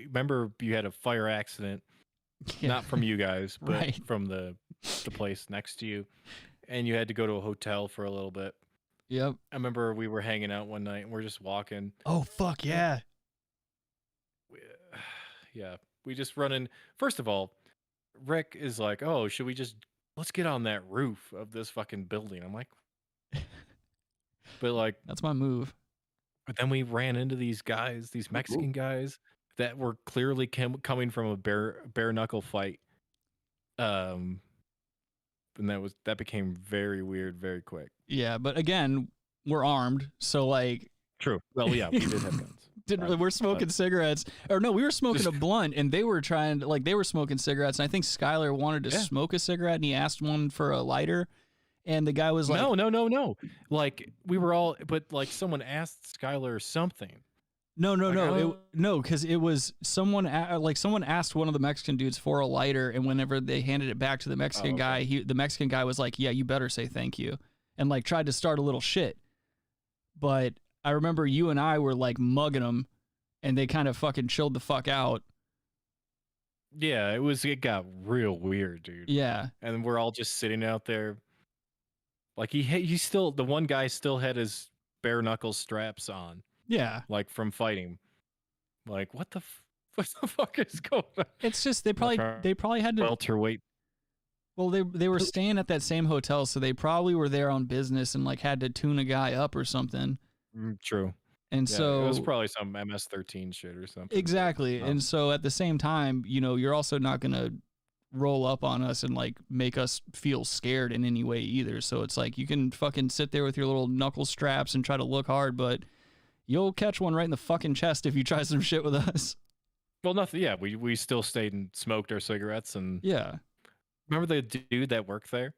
remember you had a fire accident, not from you guys, but from the place next to you, and you had to go to a hotel for a little bit. Yep. I remember we were hanging out one night and we're just walking. Oh, fuck yeah. Yeah. We just run in. First of all, Rick is like, oh, let's get on that roof of this fucking building. I'm like, but like, that's my move. But then we ran into these guys, these Mexican guys that were clearly coming from a bare knuckle fight. And that became very weird very quick. Yeah, but again, we're armed, so like. True. Well, yeah, we did have guns. We're smoking cigarettes, or no, we were smoking a blunt, and they were they were smoking cigarettes, and I think Skylar wanted to smoke a cigarette, and he asked one for a lighter, and the guy was like, no, like we were all, but like someone asked Skylar something. No, because it was someone asked one of the Mexican dudes for a lighter, and whenever they handed it back to the Mexican guy, the Mexican guy was like, yeah, you better say thank you, and like tried to start a little shit, but I remember you and I were like mugging them, and they kind of fucking chilled the fuck out. Yeah, it got real weird, dude. Yeah. And we're all just sitting out there. Like he still, the one guy still had his bare knuckle straps on. Yeah. Like from fighting. Like what the fuck is going on? It's just they probably had to welterweight. Well, they were staying at that same hotel, so they probably were there on business and like had to tune a guy up or something. True. And so it was probably some MS-13 shit or something. Exactly. And so at the same time, you're also not going to roll up on us and like make us feel scared in any way either. So it's like you can fucking sit there with your little knuckle straps and try to look hard, but you'll catch one right in the fucking chest if you try some shit with us. Well, nothing. Yeah, we still stayed and smoked our cigarettes and. Yeah. Remember the dude that worked there?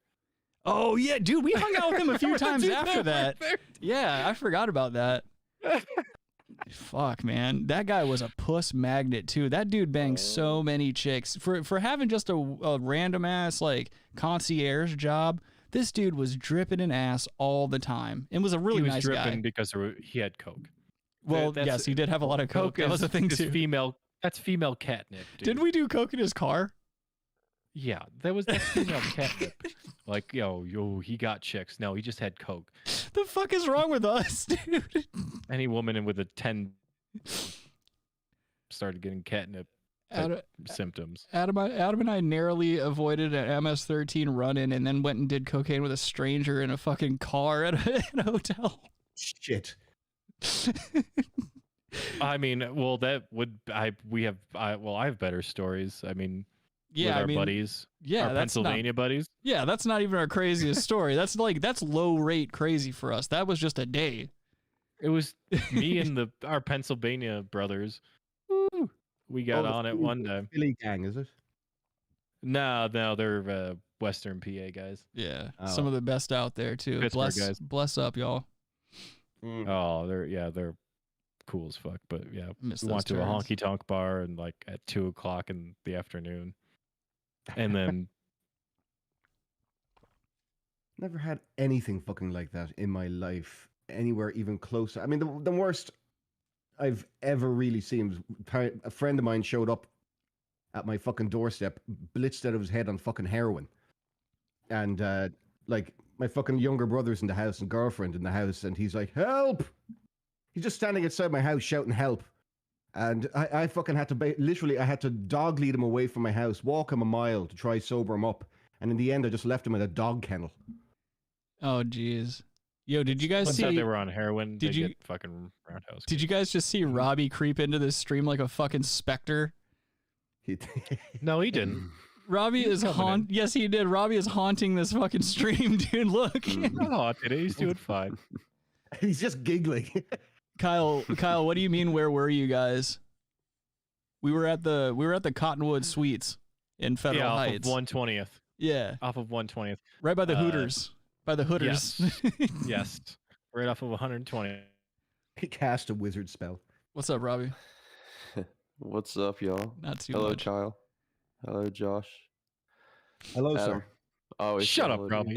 Oh yeah, dude, we hung out with him a few times after that. Yeah, I forgot about that. Fuck, man, that guy was a puss magnet too. That dude banged so many chicks for having just a random ass like concierge job. This dude was dripping in ass all the time. It was a really nice guy. He was dripping because he had coke. Well, yes, he did have a lot of coke. That was a thing too. That's female catnip. Dude. Did we do coke in his car? Yeah, that's female catnip. Like, yo, he got chicks. No, he just had coke. The fuck is wrong with us, dude? Any woman with a 10 started getting catnip symptoms. Adam and I narrowly avoided an MS-13 run-in and then went and did cocaine with a stranger in a fucking car at a hotel. Shit. I mean, well, I have better stories. I mean. Yeah, with our buddies. Yeah, our Pennsylvania buddies. Yeah, that's not even our craziest story. That's low rate crazy for us. That was just a day. It was me and our Pennsylvania brothers. Woo, we got on it one day. Philly gang, is it? No, they're Western PA guys. Yeah, some of the best out there too. Bless up, y'all. Oh, they're cool as fuck. But yeah, we went to a honky tonk bar and like at 2:00 in the afternoon. And then never had anything fucking like that in my life anywhere even close. I mean, the worst I've ever really seen was a friend of mine showed up at my fucking doorstep, blitzed out of his head on fucking heroin. And like my fucking younger brother's in the house and girlfriend in the house, and he's like, help! He's just standing outside my house shouting help. And I fucking had to, literally, I had to dog lead him away from my house, walk him a mile to try sober him up. And in the end, I just left him in a dog kennel. Oh, jeez. Yo, did you guys see? They were on heroin. Did you get fucking roundhouse? Did you guys just see Robbie creep into this stream like a fucking specter? No, he didn't. Robbie is Yes, he did. Robbie is haunting this fucking stream, dude. Look. Oh, today he's doing fine. He's just giggling. Kyle, what do you mean? Where were you guys? We were at the Cottonwood Suites in Federal Heights. Off of 120th. Yeah. Off of 120th. Right by the Hooters. By the Hooters. Yes. Yes. Right off of 120th. He cast a wizard spell. What's up, Robbie? What's up, y'all? Not too Hello, much. Kyle. Hello, Josh. Hello, Adam. sir. Oh, shut up, Robbie.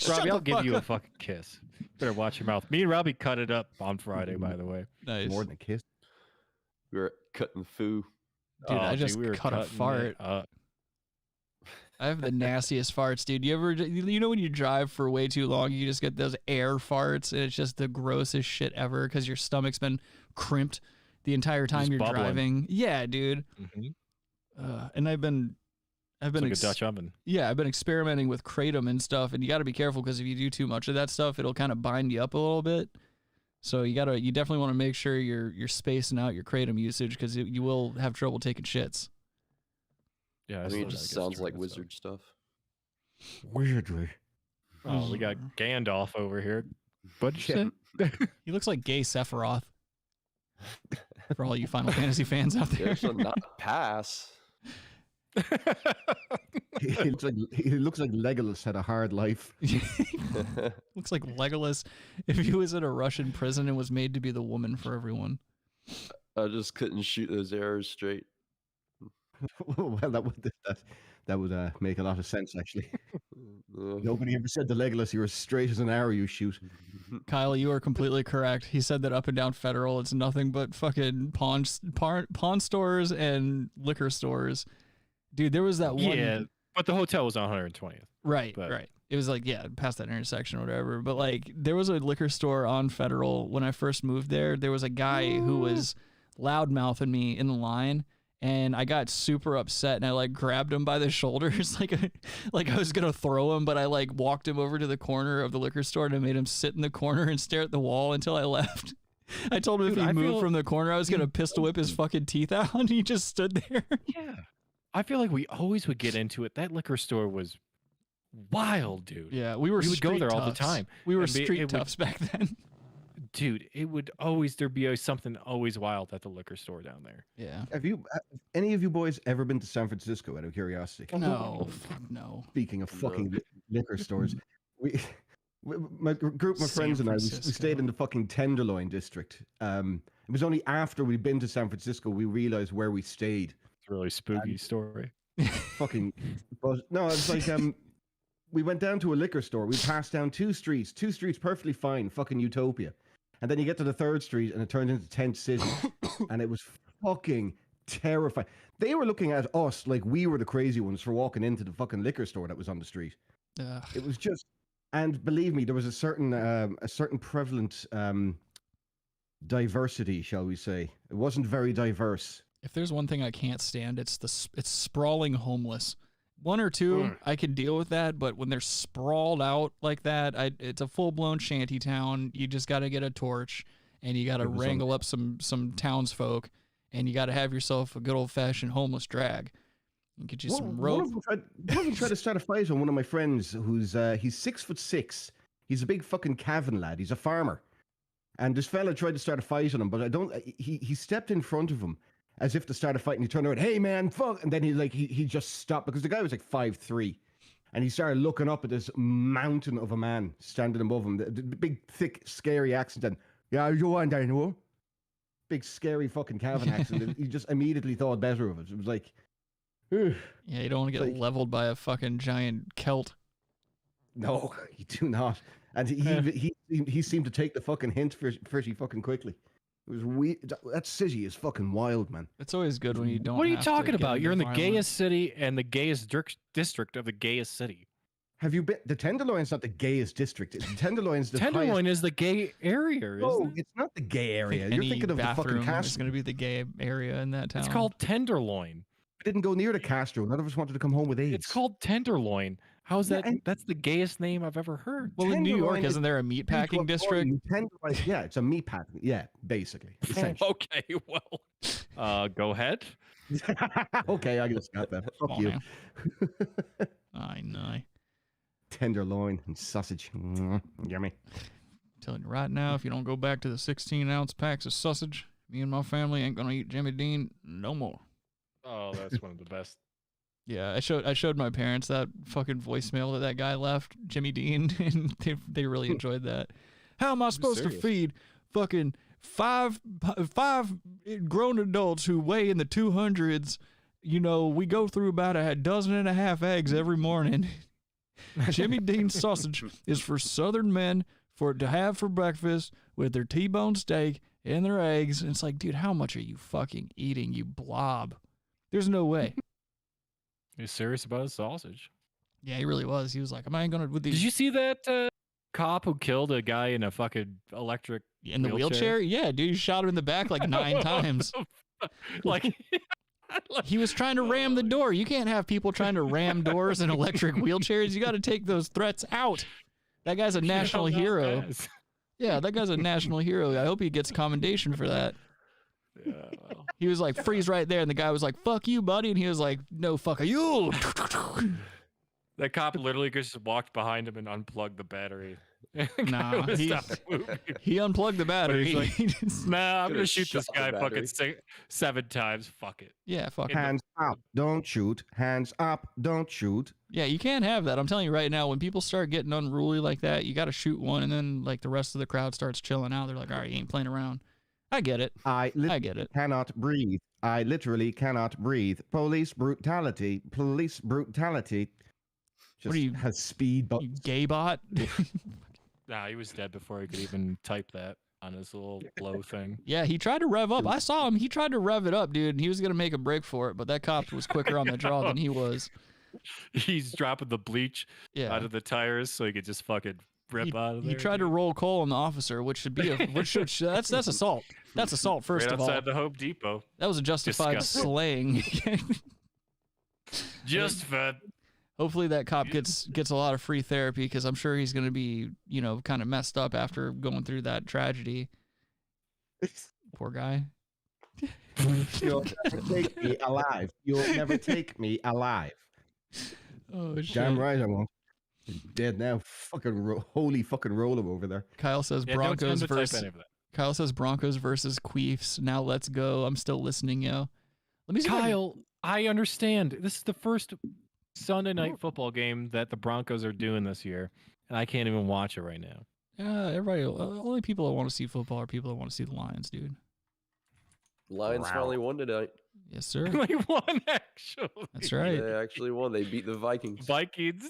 Robbie, I'll give you a fucking kiss. Better watch your mouth. Me and Robbie cut it up on Friday, by the way. Nice. More than a kiss. We were cutting foo. Dude, I just cut a fart. I have the nastiest farts, dude. You know when you drive for way too long, you just get those air farts, and it's just the grossest shit ever because your stomach's been crimped the entire time you're driving. Yeah, dude. Mm-hmm. And I've been like a Dutch oven. Yeah, I've been experimenting with kratom and stuff, and you got to be careful because if you do too much of that stuff, it'll kind of bind you up a little bit. So you definitely want to make sure you're spacing out your kratom usage because you will have trouble taking shits. Yeah, I mean, it just sounds like wizard stuff. Wizardry. Oh, we got Gandalf over here. What'd you say? He looks like gay Sephiroth. For all you Final Fantasy fans out there. There's a not pass. he looks like Legolas had a hard life. Looks like Legolas if he was in a Russian prison and was made to be the woman for everyone. I just couldn't shoot those arrows straight. Well, that would make a lot of sense, actually. Nobody ever said to Legolas, "You're as straight as an arrow you shoot." Kyle, you are completely correct. He said that up and down Federal, it's nothing but fucking pawn stores and liquor stores. Dude, there was that one. Yeah, but the hotel was on 120th. Right. It was like, yeah, past that intersection or whatever. But like, there was a liquor store on Federal when I first moved there. There was a guy who was loudmouthing me in the line. And I got super upset, and I like grabbed him by the shoulders, like I was gonna throw him, but I like walked him over to the corner of the liquor store and I made him sit in the corner and stare at the wall until I left. I told him if he moved from the corner, I was gonna pistol whip his fucking teeth out, and he just stood there. Yeah, I feel like we always would get into it. That liquor store was wild, dude. Yeah, we would go there all the time. We were street toughs back then. Dude, it would there'd be something always wild at the liquor store down there. Yeah. Have any of you boys ever been to San Francisco out of curiosity? No. Speaking of fucking liquor stores, my group of friends and I, we stayed in the fucking Tenderloin district. It was only after we'd been to San Francisco we realized where we stayed. It's a really spooky story. Fucking, but no, it's like we went down to a liquor store. We passed down two streets perfectly fine, fucking utopia. And then you get to the third street and it turns into Tent City. And it was fucking terrifying. They were looking at us like we were the crazy ones for walking into the fucking liquor store that was on the street. It was just, and believe me, there was a certain prevalent diversity, shall we say. It wasn't very diverse. If there's one thing I can't stand, it's sprawling homeless. One or two, I can deal with that, but when they're sprawled out like that, it's a full-blown shanty town. You just got to get a torch, and you got to wrangle up some townsfolk, and you got to have yourself a good old-fashioned homeless drag. And get you some rope. One of them tried to start a fight on one of my friends who's he's 6'6". He's a big fucking Cavan lad. He's a farmer. And this fella tried to start a fight on him, but he stepped in front of him as if to start a fight, and he turned around, "Hey man, fuck!" And then he just stopped because the guy was like 5'3", and he started looking up at this mountain of a man standing above him, the big, thick, scary accent. And "Yeah, you want that, no?" Big, scary fucking Cavan accent. He just immediately thought better of it. It was like, ugh. Yeah, you don't want to get leveled by a fucking giant Celt. No, you do not. And he seemed to take the fucking hint pretty fucking quickly. It was weird. That city is fucking wild, man. It's always good when you don't. What are you talking about? You're in the gayest city and the gayest district of the gayest city. Have you been? The Tenderloin's not the gayest district. The Tenderloin's the Tenderloin is the gay area. No, it's not the gay area. You're thinking of the fucking Castro. It's going to be the gay area in that town. It's called Tenderloin. I didn't go near the Castro. None of us wanted to come home with AIDS. It's called Tenderloin. How's that? That's the gayest name I've ever heard. Well, in New York, isn't there a meatpacking district? Yeah, it's a meatpacking. Yeah, basically. Okay, well, go ahead. Okay, I just got that. Fuck you. I know. Tenderloin and sausage. Yummy. I'm telling you right now, if you don't go back to the 16-ounce packs of sausage, me and my family ain't gonna eat Jimmy Dean no more. Oh, that's one of the best. Yeah, I showed my parents that fucking voicemail that guy left, Jimmy Dean, and they really enjoyed that. How am I supposed to feed fucking five grown adults who weigh in the 200s? You know, we go through about a dozen and a half eggs every morning. Jimmy Dean sausage is for Southern men to have for breakfast with their T-bone steak and their eggs. And it's like, dude, how much are you fucking eating, you blob? There's no way. He's serious about his sausage. Yeah, he really was. He was like, "Am I going to with these?" Did you see that cop who killed a guy in a fucking electric in the wheelchair? Yeah, dude, he shot him in the back like 9 times. Like he was trying to ram the door. You can't have people trying to ram doors in electric wheelchairs. You got to take those threats out. That guy's a national hero. Yeah, that guy's a national hero. I hope he gets commendation for that. Yeah, well. He was like, freeze right there, and the guy was like, fuck you, buddy, and he was like, no, fuck you. That cop literally just walked behind him and unplugged the battery. Nah, he unplugged the battery. He's like, nah, I'm gonna shoot this shot the guy battery. fucking 7 times. Fuck it. Yeah, fuck it. Hands up, don't shoot. Hands up, don't shoot. Yeah, you can't have that. I'm telling you right now, when people start getting unruly like that, you got to shoot one, and then like the rest of the crowd starts chilling out. They're like, all right, you ain't playing around. I get it. I get it. Cannot breathe. I literally cannot breathe. Police brutality. Police brutality. Just What are you, has speed you gay bot? Nah, he was dead before he could even type that on his little blow thing. Yeah, he tried to rev up. I saw him. He tried to rev it up, dude, and he was going to make a break for it, but that cop was quicker on the draw than he was. He's dropping the bleach out of the tires so he could just fucking rip out of there. He tried to roll coal on the officer, which should be that's assault. That's assault first right of all. outside the Home Depot. That was a justified Disgusting. slaying. Justified. Hopefully that cop gets a lot of free therapy, because I'm sure he's going to be, kind of messed up after going through that tragedy. Poor guy. You'll never take me alive. You'll never take me alive. Oh, shit. Damn right I won't. He's dead now. Fucking holy fucking roll him over there. Kyle says Broncos versus Queefs. Now let's go. I'm still listening, yo. Let me see. Kyle, I understand. This is the first Sunday night football game that the Broncos are doing this year, and I can't even watch it right now. Everybody, only people that want to see football are people that want to see the Lions, dude. Lions finally won tonight. Yes, sir. They won, actually. That's right. They actually won. They beat the Vikings. Vikings.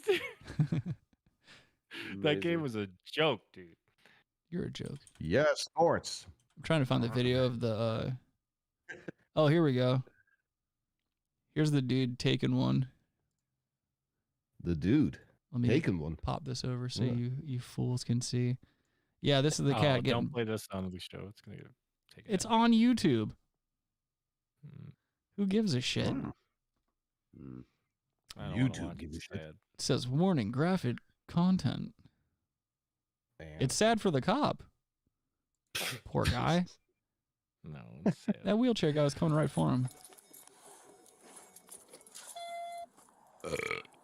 That game was a joke, dude. You're a joke. Yes, sports. I'm trying to find the video of the. Oh, here we go. Here's the dude taking one. The dude Let me taking one. Pop this over so you fools can see. Yeah, this is the cat getting. Don't play this on the show. It's gonna get taken. It's on YouTube. Who gives a shit? YouTube gives a shit. It says warning, graphic content. Damn. It's sad for the cop. Poor guy. No, it's sad. That wheelchair guy was coming right for him.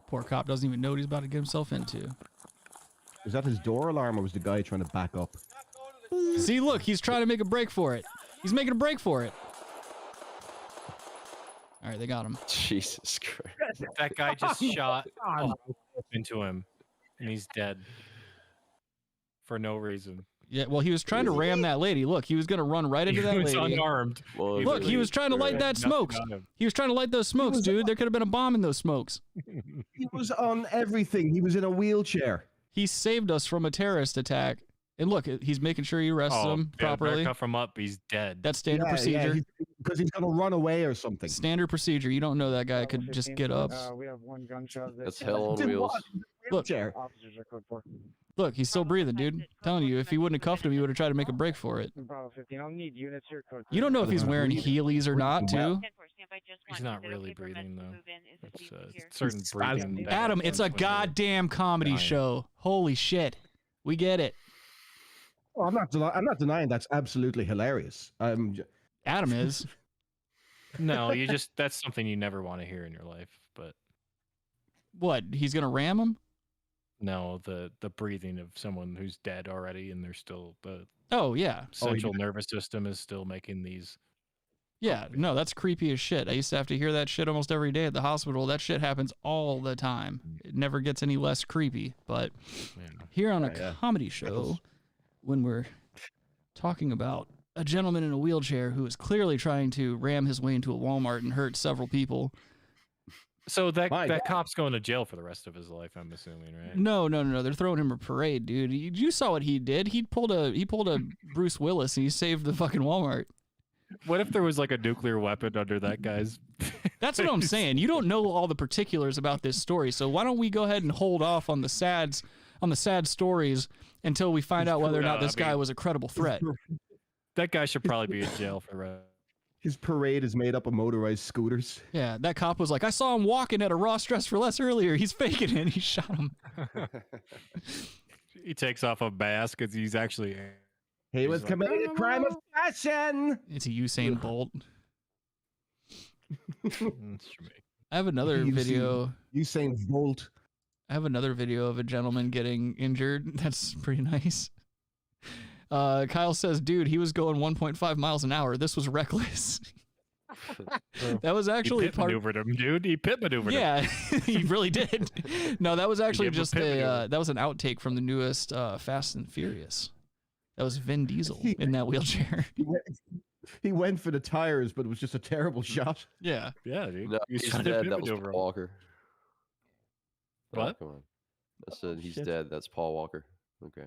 Poor cop doesn't even know what he's about to get himself into. Was that his door alarm, or was the guy trying to back up? See, look, he's trying to make a break for it. He's making a break for it. All right, they got him. Jesus Christ. That guy just shot into him, and he's dead for no reason. Yeah, well, he was trying to ram that lady. Look, he was going to run right into that lady. He was unarmed. Well, Look, he was trying to light that smokes. He was trying to light those smokes, dude. There could have been a bomb in those smokes. He was on everything. He was in a wheelchair. He saved us from a terrorist attack. And look, he's making sure he arrests him properly. Cuff him up. He's dead. That's standard procedure. Because he's going to run away or something. Standard procedure. You don't know that guy could just get up. We have one gunshot. That's hell on wheels. Look, Officers are code 4. look, he's still breathing, dude. Telling you, if he wouldn't have cuffed him, he would have tried to make a break for it. Bravo 15. I'll need units here. Code You don't know if he's wearing Heelys or not, too. He's not really breathing, though. It's certain breathing. Adam, it's a goddamn comedy show. Holy shit. We get it. Oh, I'm not denying that's absolutely hilarious. Adam is. No, that's something you never want to hear in your life. But what? He's gonna ram him? No, the breathing of someone who's dead already, and they're still the central nervous system is still making these. Yeah, no, that's creepy as shit. I used to have to hear that shit almost every day at the hospital. That shit happens all the time. It never gets any less creepy. But here on a comedy show, when we're talking about a gentleman in a wheelchair who is clearly trying to ram his way into a Walmart and hurt several people. So that cop's going to jail for the rest of his life, I'm assuming, right? No. They're throwing him a parade, dude. You saw what he did. He pulled a Bruce Willis and he saved the fucking Walmart. What if there was like a nuclear weapon under that guy's? That's what I'm saying. You don't know all the particulars about this story, so why don't we go ahead and hold off on the sad stories until we find out whether or not this guy was a credible threat. That guy should probably be in jail for that. His parade is made up of motorized scooters. Yeah, that cop was like, I saw him walking at a Ross Dress for Less earlier. He's faking it. He shot him. He takes off a mask because he's actually. He was committing a crime of passion. It's a Usain Bolt. That's for me. I have another video. Usain Bolt. I have another video of a gentleman getting injured. That's pretty nice. Kyle says, dude, he was going 1.5 miles an hour. This was reckless. That was actually maneuvered him, dude. He pit maneuvered him. Yeah, he really did. No, that was actually just that was an outtake from the newest Fast and Furious. That was Vin Diesel in that wheelchair. He went for the tires, but it was just a terrible shot. Yeah. Yeah, dude. No, he's dead. That was Paul Walker. What? Oh, come on. I said he's dead. That's Paul Walker. Okay.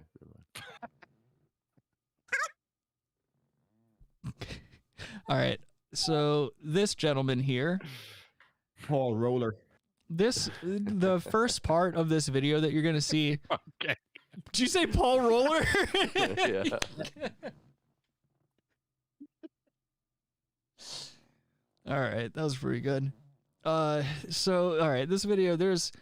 All right. So this gentleman here, Paul Roller. The first part of this video that you're gonna see. Okay. Did you say Paul Roller? Yeah. All right, that was pretty good. So all right, this video, this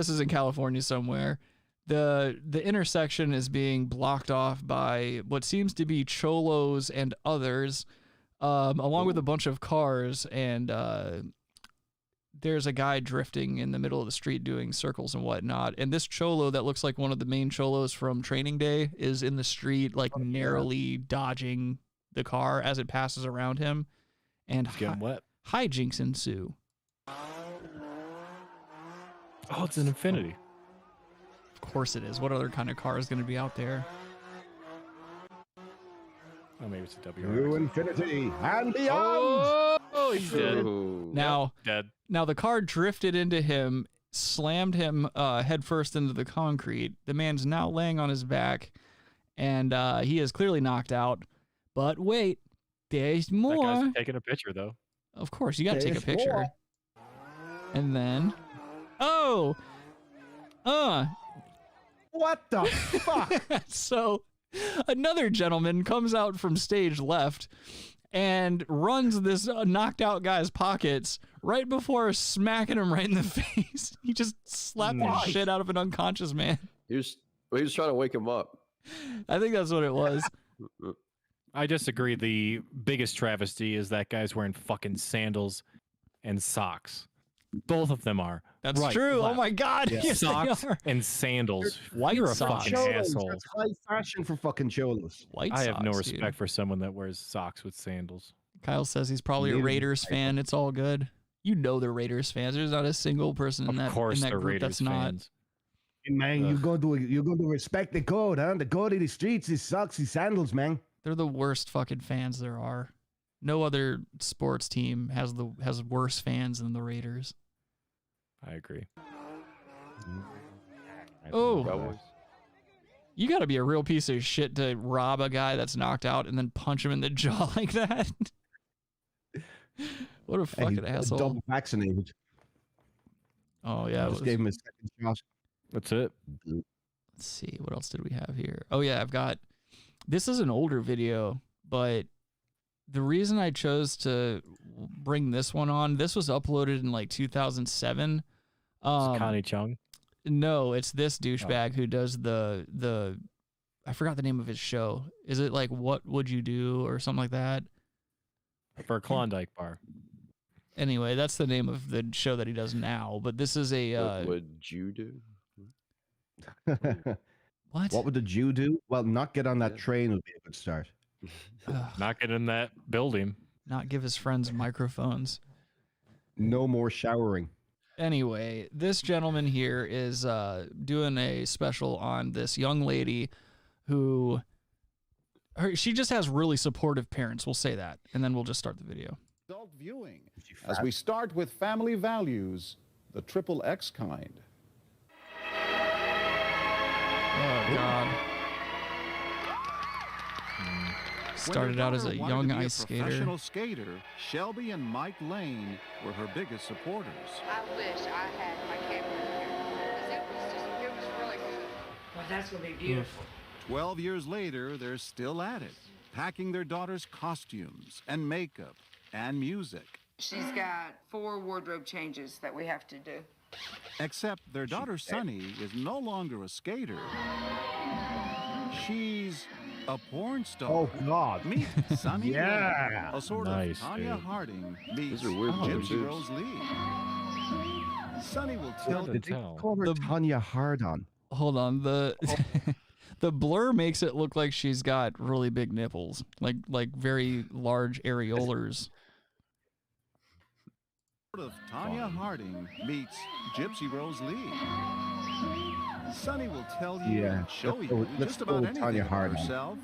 is in California somewhere. The intersection is being blocked off by what seems to be cholos and others, along with a bunch of cars, and there's a guy drifting in the middle of the street doing circles and whatnot. And this cholo that looks like one of the main cholos from Training Day is in the street, like narrowly dodging the car as it passes around him, and getting wet. Hijinks ensue. Oh, it's an Infinity. Of course it is. What other kind of car is going to be out there? Oh, maybe it's a New Infinity and beyond. Oh, he's dead. Now, dead. Now the car drifted into him, slammed him headfirst into the concrete. The man's now laying on his back, and he is clearly knocked out. But wait, there's more. That guy's taking a picture, though. Of course, you got to take a There's picture. more. And then, what the fuck? So another gentleman comes out from stage left and runs this knocked out guy's pockets right before smacking him right in the face. He just slapped the shit out of an unconscious man. He was trying to wake him up. I think that's what it was. I disagree. The biggest travesty is that guy's wearing fucking sandals and socks. Both of them are. That's right, true. left. Oh my God. Yeah. Yes, Socks they are. and sandals. White You're a socks. fucking Cholos, asshole. that's high fashion for fucking cholos. White I have no socks, respect dude. for someone that wears socks with sandals. Kyle says he's probably a Dude. Raiders fan. It's all good. You know they're Raiders fans. There's not a single person in Of that, course, in that they're group Raiders that's not. fans. Hey, man, you're going to respect the code, huh? The code of the streets is socks and sandals, man. They're the worst fucking fans there are. No other sports team has worse fans than the Raiders. I agree. Oh, you got to be a real piece of shit to rob a guy that's knocked out and then punch him in the jaw like that. What a fucking He's asshole. double vaccinated. Oh, yeah. Just gave him a second shot. That's it. Let's see. What else did we have here? Oh, yeah. This is an older video, but the reason I chose to bring this one on, this was uploaded in like 2007. Connie Chung? No, it's this douchebag who does the I forgot the name of his show. Is it like What Would You Do or something like that? For a Klondike bar. Anyway, that's the name of the show that he does now. But this is a What would you do? What? What would the Jew do? Well, not get on that train would be a good start. Not get in that building. Not give his friends microphones. No more showering. Anyway, this gentleman here is doing a special on this young lady who she just has really supportive parents. We'll say that, and then we'll just start the video. Adult viewing, as we start with family values, the triple X kind. Oh God! Started out as a young ice skater. Professional skater, Shelby and Mike Lane were her biggest supporters. I wish I had my camera here because it was really good. Well, that's gonna be beautiful. 12 years later, they're still at it, packing their daughter's costumes and makeup and music. She's got 4 wardrobe changes that we have to do. Except their daughter Sunny is no longer a skater. She's a porn star. Oh God! Meet Sunny. Yeah. A sort Nice, of Tanya dude. Harding meets Those are weird Gypsy boobs. Rose Lee. Sunny will tell Did they call her Tanya Hardon? Hold on, the the blur makes it look like she's got really big nipples, like very large areolars. Of Tanya Harding meets Gypsy Rose Lee. Sunny will tell you and show you just about anything about herself,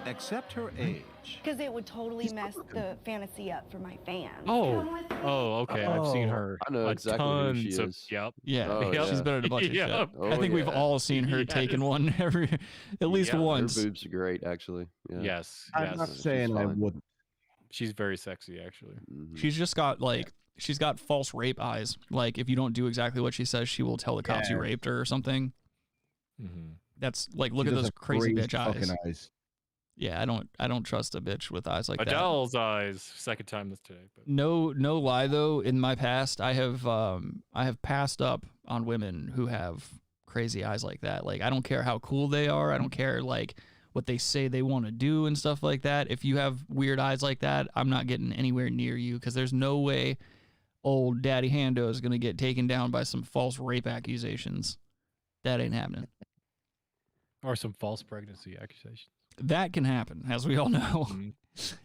except her age. Because it would totally mess the fantasy up for my fans. Oh, okay. I've seen her. I know exactly who she tons of- is. Yep. Yeah, Oh, she's yeah. been in a bunch of Yep. shit. Oh, I think we've yeah. all seen her Yes. taking one at least Yeah, her once. Her boobs are great, actually. Yeah. Yes. I'm not yes. saying I fine. wouldn't. She's very sexy, actually. Mhm. She's just got she's got false rape eyes. Like if you don't do exactly what she says, she will tell the cops you Yeah. raped her or something. Mm-hmm. That's like look She at does those have crazy crazy bitch fucking eyes. eyes. Yeah, I don't trust a bitch with eyes like that. Adele's eyes. Second time this today. But No lie though. In my past, I have passed up on women who have crazy eyes like that. Like I don't care how cool they are. I don't care like what they say they want to do and stuff like that. If you have weird eyes like that, I'm not getting anywhere near you because there's no way old Daddy Hando is gonna get taken down by some false rape accusations. That ain't happening. or some false pregnancy accusations. That can happen, as we all know. Mhm.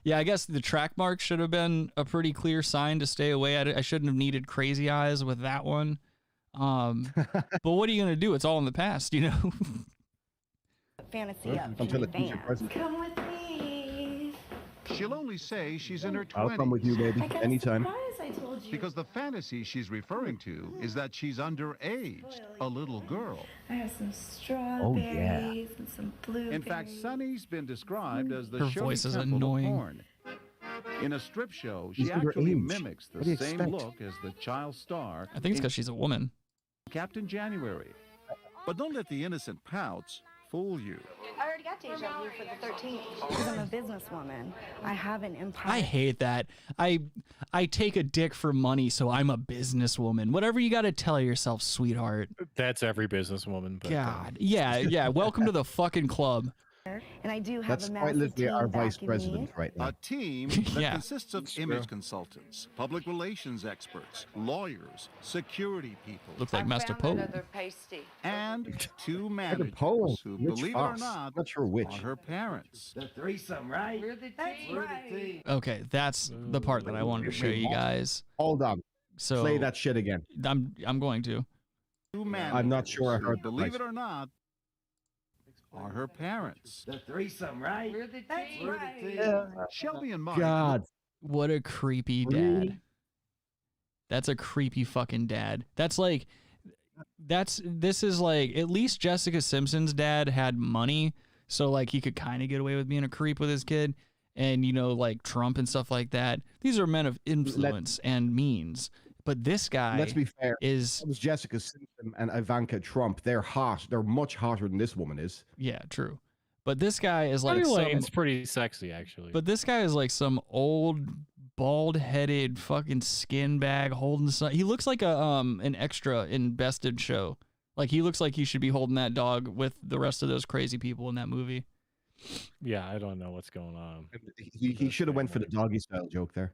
Yeah, I guess the track mark should have been a pretty clear sign to stay away. I shouldn't have needed crazy eyes with that one. But what are you gonna do? It's all in the past, you know. Fantasy up for Until my the future fans. present. Come with me. She'll only say she's in her 20s. I'll come with you, baby, anytime. I told you. Because the fantasy she's referring to is that she's underage, a little girl. I have some strawberries and some blueberries. In fact, Sunny's been described as the Her Shirley voice is Temple annoying. of porn. In a strip show, She's she underage. actually mimics What do the you same expect? look as the child star I think it's in because she's a woman. Captain January. But don't let the innocent pouts fool you. I already got deja vu for the 13th. Because I'm a businesswoman. I have an empire. I hate that. I take a dick for money, so I'm a businesswoman. Whatever you got to tell yourself, sweetheart. That's every businesswoman. But, God, yeah. Welcome to the fucking club. And I do have That's a quite massive literally team our vice backing president me. right now. A team that Yeah. consists of image consultants, public relations experts, lawyers, security people, Looks like Master found Poe. another pasty. and two Like a pole. managers who, Which believe it or fox? not, Not sure which. are her parents. The threesome, right? We're the That's team. right. Okay, that's the part that I wanted to show you guys. Hold on. So Play that shit again. I'm going to. Two managers I'm not sure I who, heard the believe price. it or not, are her parents. The threesome, right? We're the That's team. right. Shelby and Mike. God. What a creepy Really? dad. That's a creepy fucking dad. This is like, at least Jessica Simpson's dad had money, so like he could kind of get away with being a creep with his kid. And you know, like Trump and stuff like that. These are men of influence and means. But this guy Let's be fair. is It was Jessica Simpson and Ivanka Trump. They're hot. They're much hotter than this woman is. yeah, true. But this guy is like Tory some, Lane's pretty sexy, actually. but this guy is like some old bald-headed fucking skin bag holding some. He looks like an extra in Best in Show. Like he looks like he should be holding that dog with the rest of those crazy people in that movie. yeah, I don't know what's going on. He should have went for the doggy style joke there.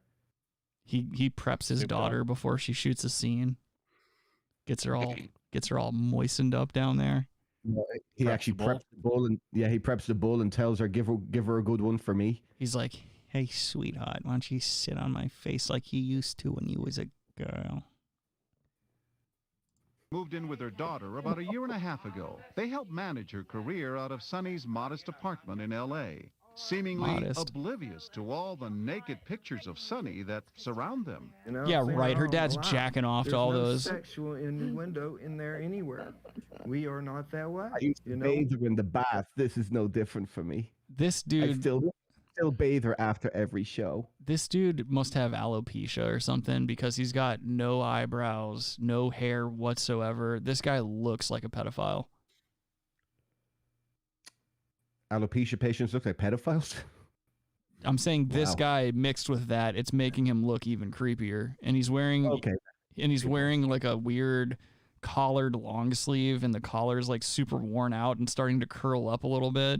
He preps his Super daughter before she shoots a scene. Gets her all moistened up down there. He Preps actually the bull. preps the bull and he preps the bull and tells her give her a good one for me. He's like, "Hey, sweetheart, why don't you sit on my face like you used to when you was a girl?" Moved in with her daughter about a year and a half ago. They helped manage her career out of Sunny's modest apartment in L.A., seemingly Modest. oblivious to all the naked pictures of Sunny that surround them. You know, Yeah, saying right. Her all dad's the lie. jacking off to There's all no those. sexual innuendo in there anywhere. We are not that way. I used to You know, bathe her in the bath. This is no different for me. This I dude, still bathe her after every show. this dude must have alopecia or something because he's got no eyebrows, no hair whatsoever. This guy looks like a pedophile. Alopecia patients look like pedophiles. I'm saying this Wow. guy mixed with that, it's making him look even creepier. And he's wearing Okay. and he's wearing like a weird collared long sleeve, and the collar's like super worn out and starting to curl up a little bit.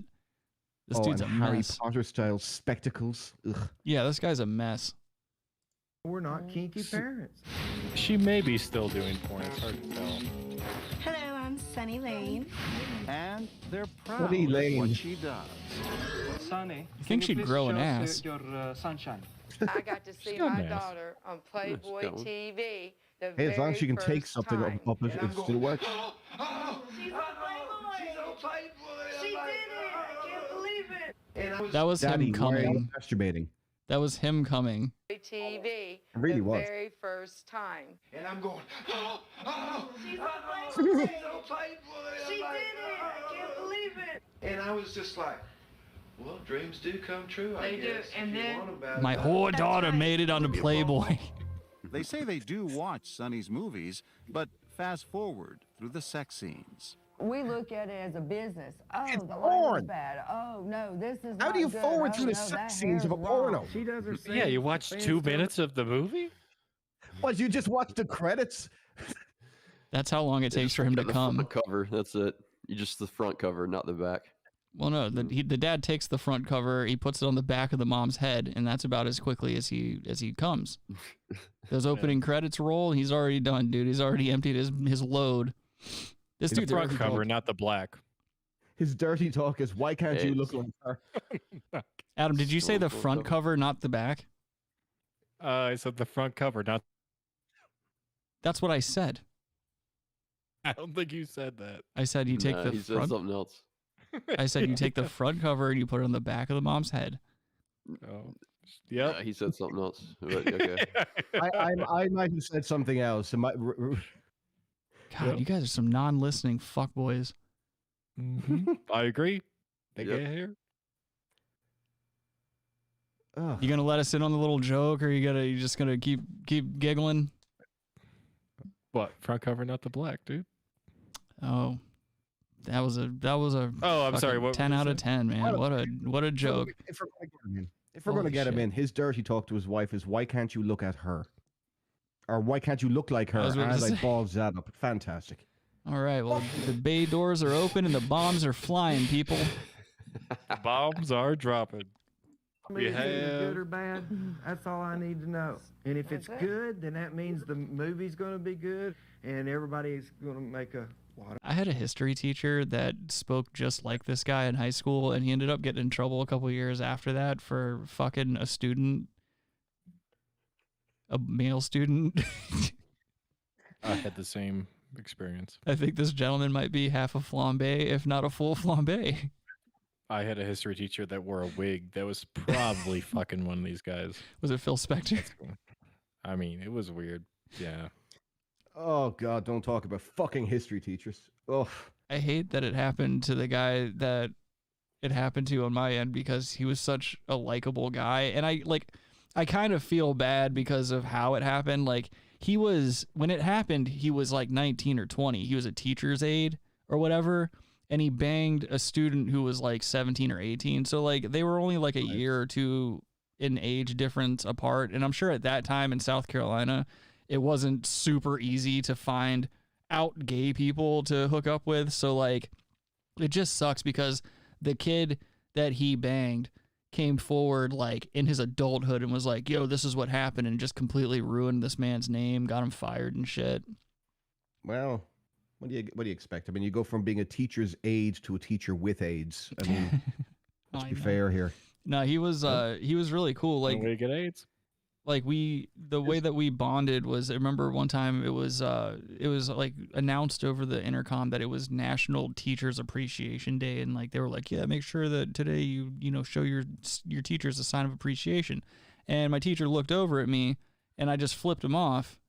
This dude's a Harry mess. Potter style spectacles. Ugh. Yeah, this guy's a mess. We're not kinky parents. She may be still doing porn. It's hard to tell. Hello, I'm Sunny Lane. And they're proud Sunny of Lane. what she does. Sunny, I think she'd grow an ass. Your sunshine. I got to see got my an ass. daughter on Playboy got one. TV. The Hey, as long as very you can take first something time. up, it still works. She's on Playboy. She did it. I can't believe it. That was Daddy, him why are you coming. masturbating? That was him coming. TV. It really the was. very first time. And I'm going, She's on Playboy. She did it. I can't believe it. and I was just like, well, dreams do come true, I They do, guess. and if you then- want 'em bad My enough. whore daughter made it onto Playboy. They say they do watch Sonny's movies, but fast forward through the sex scenes. We look at it as a business. Oh, It's the porn. lighting's bad. Oh, no, this is How not do you good. forward Oh, through the no, sex that scenes of a hair's porno? wrong. She does her Yeah, you scenes, watched the 2 fans minutes of the movie? What, you just watch the credits? That's how long it takes for him to The come. front cover. That's it. You just the front cover, not the back. Well, no, the dad takes the front cover, he puts it on the back of the mom's head, and that's about as quickly as he comes. Those opening credits roll, he's already done, dude. He's already emptied his load. This The dude's front dirty cover, talk. not the black. His dirty talk is, why can't you look like her? Adam, did you say the front cover, not the back? I said the front cover, not. That's what I said. I don't think you said that. I said you take Nah, the he said front. something else. I said you take the front cover and you put it on the back of the mom's head. Oh, yep. Nah, he said something else. But, okay. I might have said something else. God, you guys are some non-listening fuckboys. I agree. Big Yep. hair. You gonna let us in on the little joke, or you just gonna keep giggling? What? Front cover, not the black, dude. Oh, that was a Oh, I'm sorry, fucking what 10 was out of that? 10, man. What a joke. If we're gonna get him in, if we're gonna Holy get him shit. in, his dirty talk to his wife is, why can't you look at her? Or why can't you look like her? I was about And to I say. balls that up. Fantastic. All right, well, the bay doors are open and the bombs are flying, people. The bombs are dropping. Movie is good or bad, that's all I need to know. And if it's good, then that means the movie's going to be good, and everybody's going to make a lot. I had a history teacher that spoke just like this guy in high school, and he ended up getting in trouble a couple years after that for fucking a student, a male student. I had the same experience. I think this gentleman might be half a flambe, if not a full flambe. I had a history teacher that wore a wig that was probably fucking one of these guys. Was it Phil Spector? I mean, it was weird. Yeah. Oh God, don't talk about fucking history teachers. Oh, I hate that it happened to the guy that it happened to on my end, because he was such a likable guy. And I kind of feel bad because of how it happened. Like, when it happened, he was like 19 or 20. He was a teacher's aide or whatever. And he banged a student who was like 17 or 18. So like they were only like a year or two in age difference apart. And I'm sure at that time in South Carolina, it wasn't super easy to find out gay people to hook up with. So like it just sucks because the kid that he banged came forward like in his adulthood and was like, yo, this is what happened, and just completely ruined this man's name, got him fired and shit. well, what do you expect? I mean, you go from being a teacher's aide to a teacher with AIDS. I mean, let's be fair here. No, he was really cool. Like, we get AIDS. Like the way that we bonded was, I remember one time it was like announced over the intercom that it was National Teachers Appreciation Day, and like they were like, yeah, make sure that today you show your teachers a sign of appreciation. And my teacher looked over at me, and I just flipped him off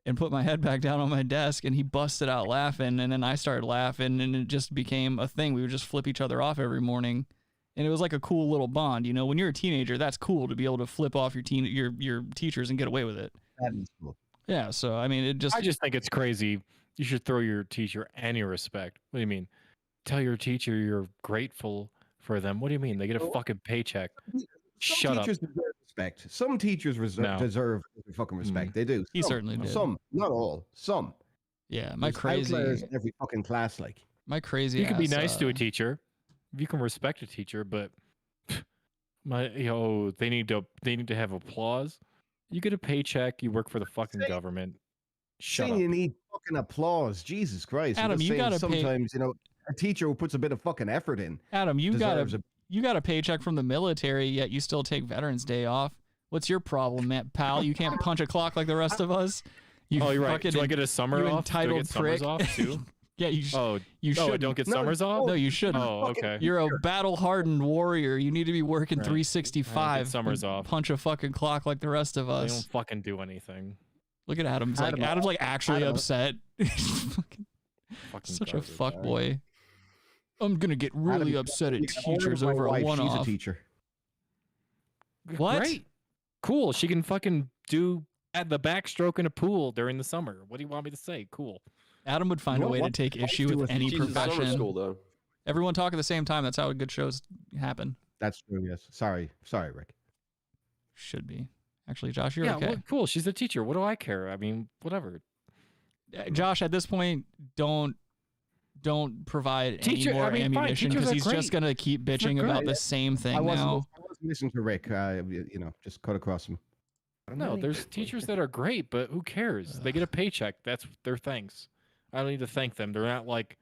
and put my head back down on my desk, and he busted out laughing, and then I started laughing, and it just became a thing. We would just flip each other off every morning. And it was like a cool little bond, when you're a teenager, that's cool to be able to flip off your teachers and get away with it. That is cool. Yeah, so I mean, I just think it's crazy. You should throw your teacher any respect. What do you mean? Tell your teacher you're grateful for them. What do you mean? They get a fucking paycheck. Shut up. Teachers deserve respect. Some teachers deserve fucking respect. They do. He Some. certainly did. Some, not all. Some. Yeah, my There's crazy. outliers in every fucking class, like. My crazy. You can be ass, nice to a teacher. You can respect a teacher, but they need to have applause. You get a paycheck. You work for the fucking government. Shut up. You need fucking applause. Jesus Christ. Adam, you gotta sometimes, a teacher who puts a bit of fucking effort in. Adam, you got a paycheck from the military, yet you still take Veterans Day off. What's your problem, Matt, pal? You can't punch a clock like the rest of us. You're right. Do I get a summer off? Entitled prick. Summers off too? Yeah, you should. I don't get summers off? No, you shouldn't. Oh, okay. You're a battle-hardened warrior. You need to be working 365. Summers off. Punch a fucking clock like the rest of us. They don't fucking do anything. Look at Adam's like actually upset. Such a fuck boy. I'm gonna get really upset at teachers over a one-off. She's a teacher. What? Great. Cool. She can fucking do the backstroke in a pool during the summer. What do you want me to say? Cool. Adam would find a way to take issue with any profession. School, though. Everyone talk at the same time. That's how good shows happen. That's true, yes. Sorry, Rick. Should be. Actually, Josh, you're okay. Well, cool. She's a teacher. What do I care? I mean, whatever. Josh, at this point, don't provide any more ammunition because he's just going to keep bitching about the same thing now. I wasn't listening to Rick. Just cut across him. No, there's teachers that are great, but who cares? They get a paycheck. That's their thanks. I don't need to thank them. They're not like,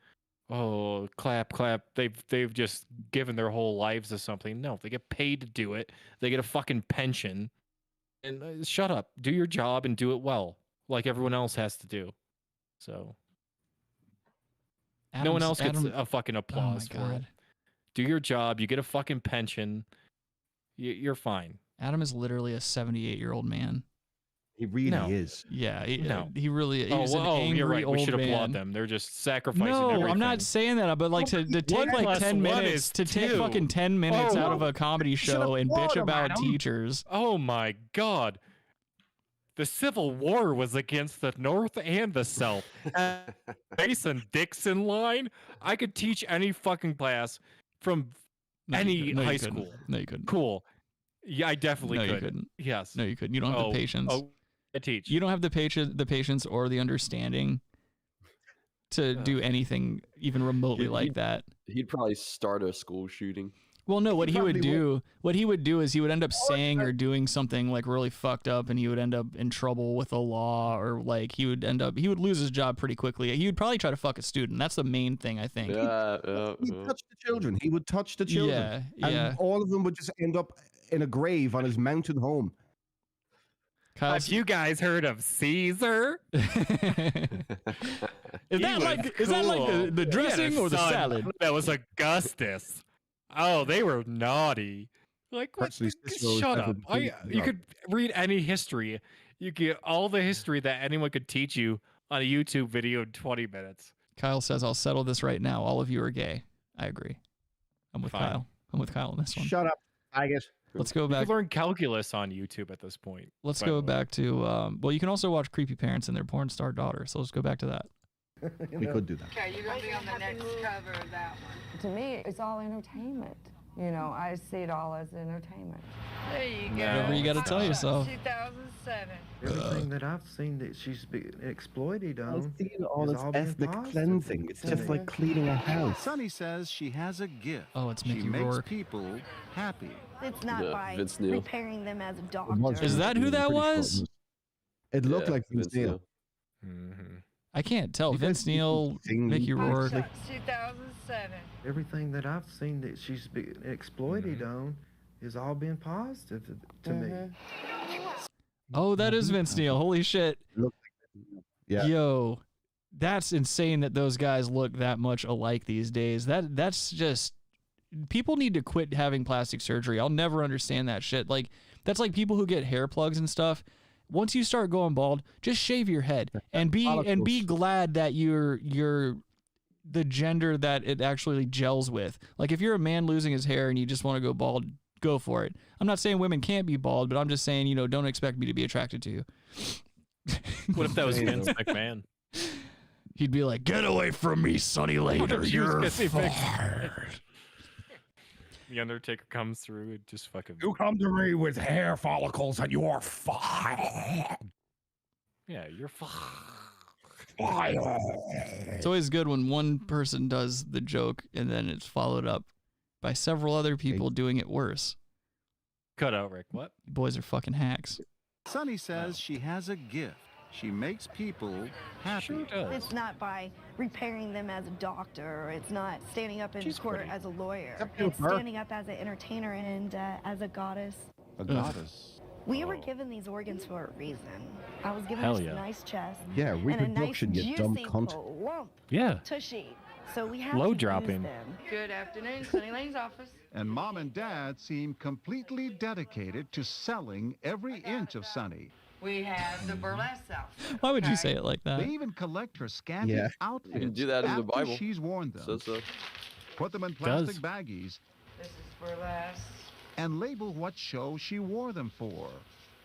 oh, clap, clap. They've just given their whole lives to something. No, they get paid to do it. They get a fucking pension. And shut up. Do your job and do it well, like everyone else has to do. So no one else gets a fucking applause for it. Do your job. You get a fucking pension. You're fine. Adam is literally a 78-year-old man. He really is. Yeah, he really is. An angry you're right. old We should man. applaud them. They're just sacrificing everything. I'm not saying that, but like to take like 10 minutes to take fucking 10 minutes out of a comedy show and bitch about teachers. Oh my God. The Civil War was against the North and the South. Mason-Dixon line. I could teach any fucking class from any high school. No, you couldn't. Cool. Yeah, I definitely could. No, you couldn't. Yes. No, you couldn't. You don't have the patience. I teach. You don't have the patience or the understanding to do anything even remotely like that. He'd probably start a school shooting. Well, no, what he would do is he would end up saying or doing something like really fucked up, and he would end up in trouble with the law, or like he would lose his job pretty quickly. He would probably try to fuck a student. That's the main thing, I think. He'd touch the children. He would touch the children. Yeah. And all of them would just end up in a grave on his mountain home. Have you guys heard of Caesar? Is that like the dressing or the salad? That was Augustus. Oh, they were naughty. Like, what? Shut up. You could read any history. You get all the history that anyone could teach you on a YouTube video in 20 minutes. Kyle says, I'll settle this right now. All of you are gay. I agree. I'm with Kyle. I'm with Kyle on this one. Shut up, I guess. Let's go back. You can learn calculus on YouTube at this point. Let's go back to, well, you can also watch creepy parents and their porn star daughter. So let's go back to that. We could do that. Okay, you're going to be on the next cover of that one. To me, it's all entertainment. I see it all as entertainment. There you go. Whatever you got to tell yourself. 2007. Everything that I've seen that she's been exploited on. I see all this ethnic cleansing. It's just like cleaning a house. Sonny says she has a gift. Oh, it's Mickey She makes Rourke. people happy. It's not by preparing them as a doctor. Is that who that was? It looked like Vince Neil. I can't tell. Vince Neil, Mickey Rourke. 2007. Everything that I've seen that she's been exploited on has all been positive to me. Oh, that is Vince Neil. Holy shit. Yeah. Yo, that's insane that those guys look that much alike these days. That's just, people need to quit having plastic surgery. I'll never understand that shit. Like, that's like people who get hair plugs and stuff. Once you start going bald, just shave your head and be glad that you're the gender that it actually gels with. Like, if you're a man losing his hair and you just want to go bald, go for it. I'm not saying women can't be bald, but I'm just saying, don't expect me to be attracted to you. What if that was Vince McMahon? He'd be like, "Get away from me, Sonny Later. You're fired." The Undertaker comes through and just fucking... You come to me with hair follicles and you're fired. Yeah, you're fired. Fire. It's always good when one person does the joke and then it's followed up by several other people doing it worse. Cut out, Rick. What? You boys are fucking hacks. Sunny says she has a gift. She makes people happy. It's not by repairing them as a doctor. It's not standing up in court as a lawyer. It's standing up as an entertainer and as a goddess. A goddess. We were given these organs for a reason. I was given Hell this yeah. nice chest. Yeah, and reproduction, a nice, you dumb juicy cunt. Plump Yeah. tushy. So we have Low to dropping. use them. Good afternoon, Sunny Lane's office. And Mom and Dad seem completely dedicated to selling every inch of Sunny. We have the burlesque outfit. Why would you say it like that? They even collect her scanty You outfits can do that in the after Bible. she's worn them. Says so. Put them in Does. plastic baggies This is burlesque. and label what show she wore them for.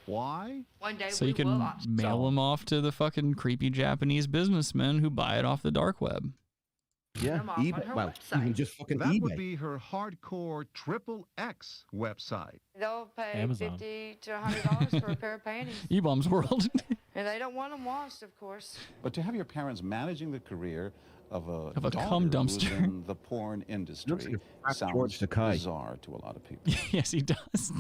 Why? One day So we you can will mail them off to the fucking creepy Japanese businessmen who buy it off the dark web. Yeah, them off on eBay. her Well, website. even just fucking That would eBay. be her hardcore XXX website. They'll pay Amazon. $50 to $100 for a pair of panties. E-Bombs World. And they don't want them washed, of course. But to have your parents managing the career of a Of a daughter cum who's dumpster. in the porn Looks industry like a fat George sounds Takei. bizarre to a lot of people. Yes, he does.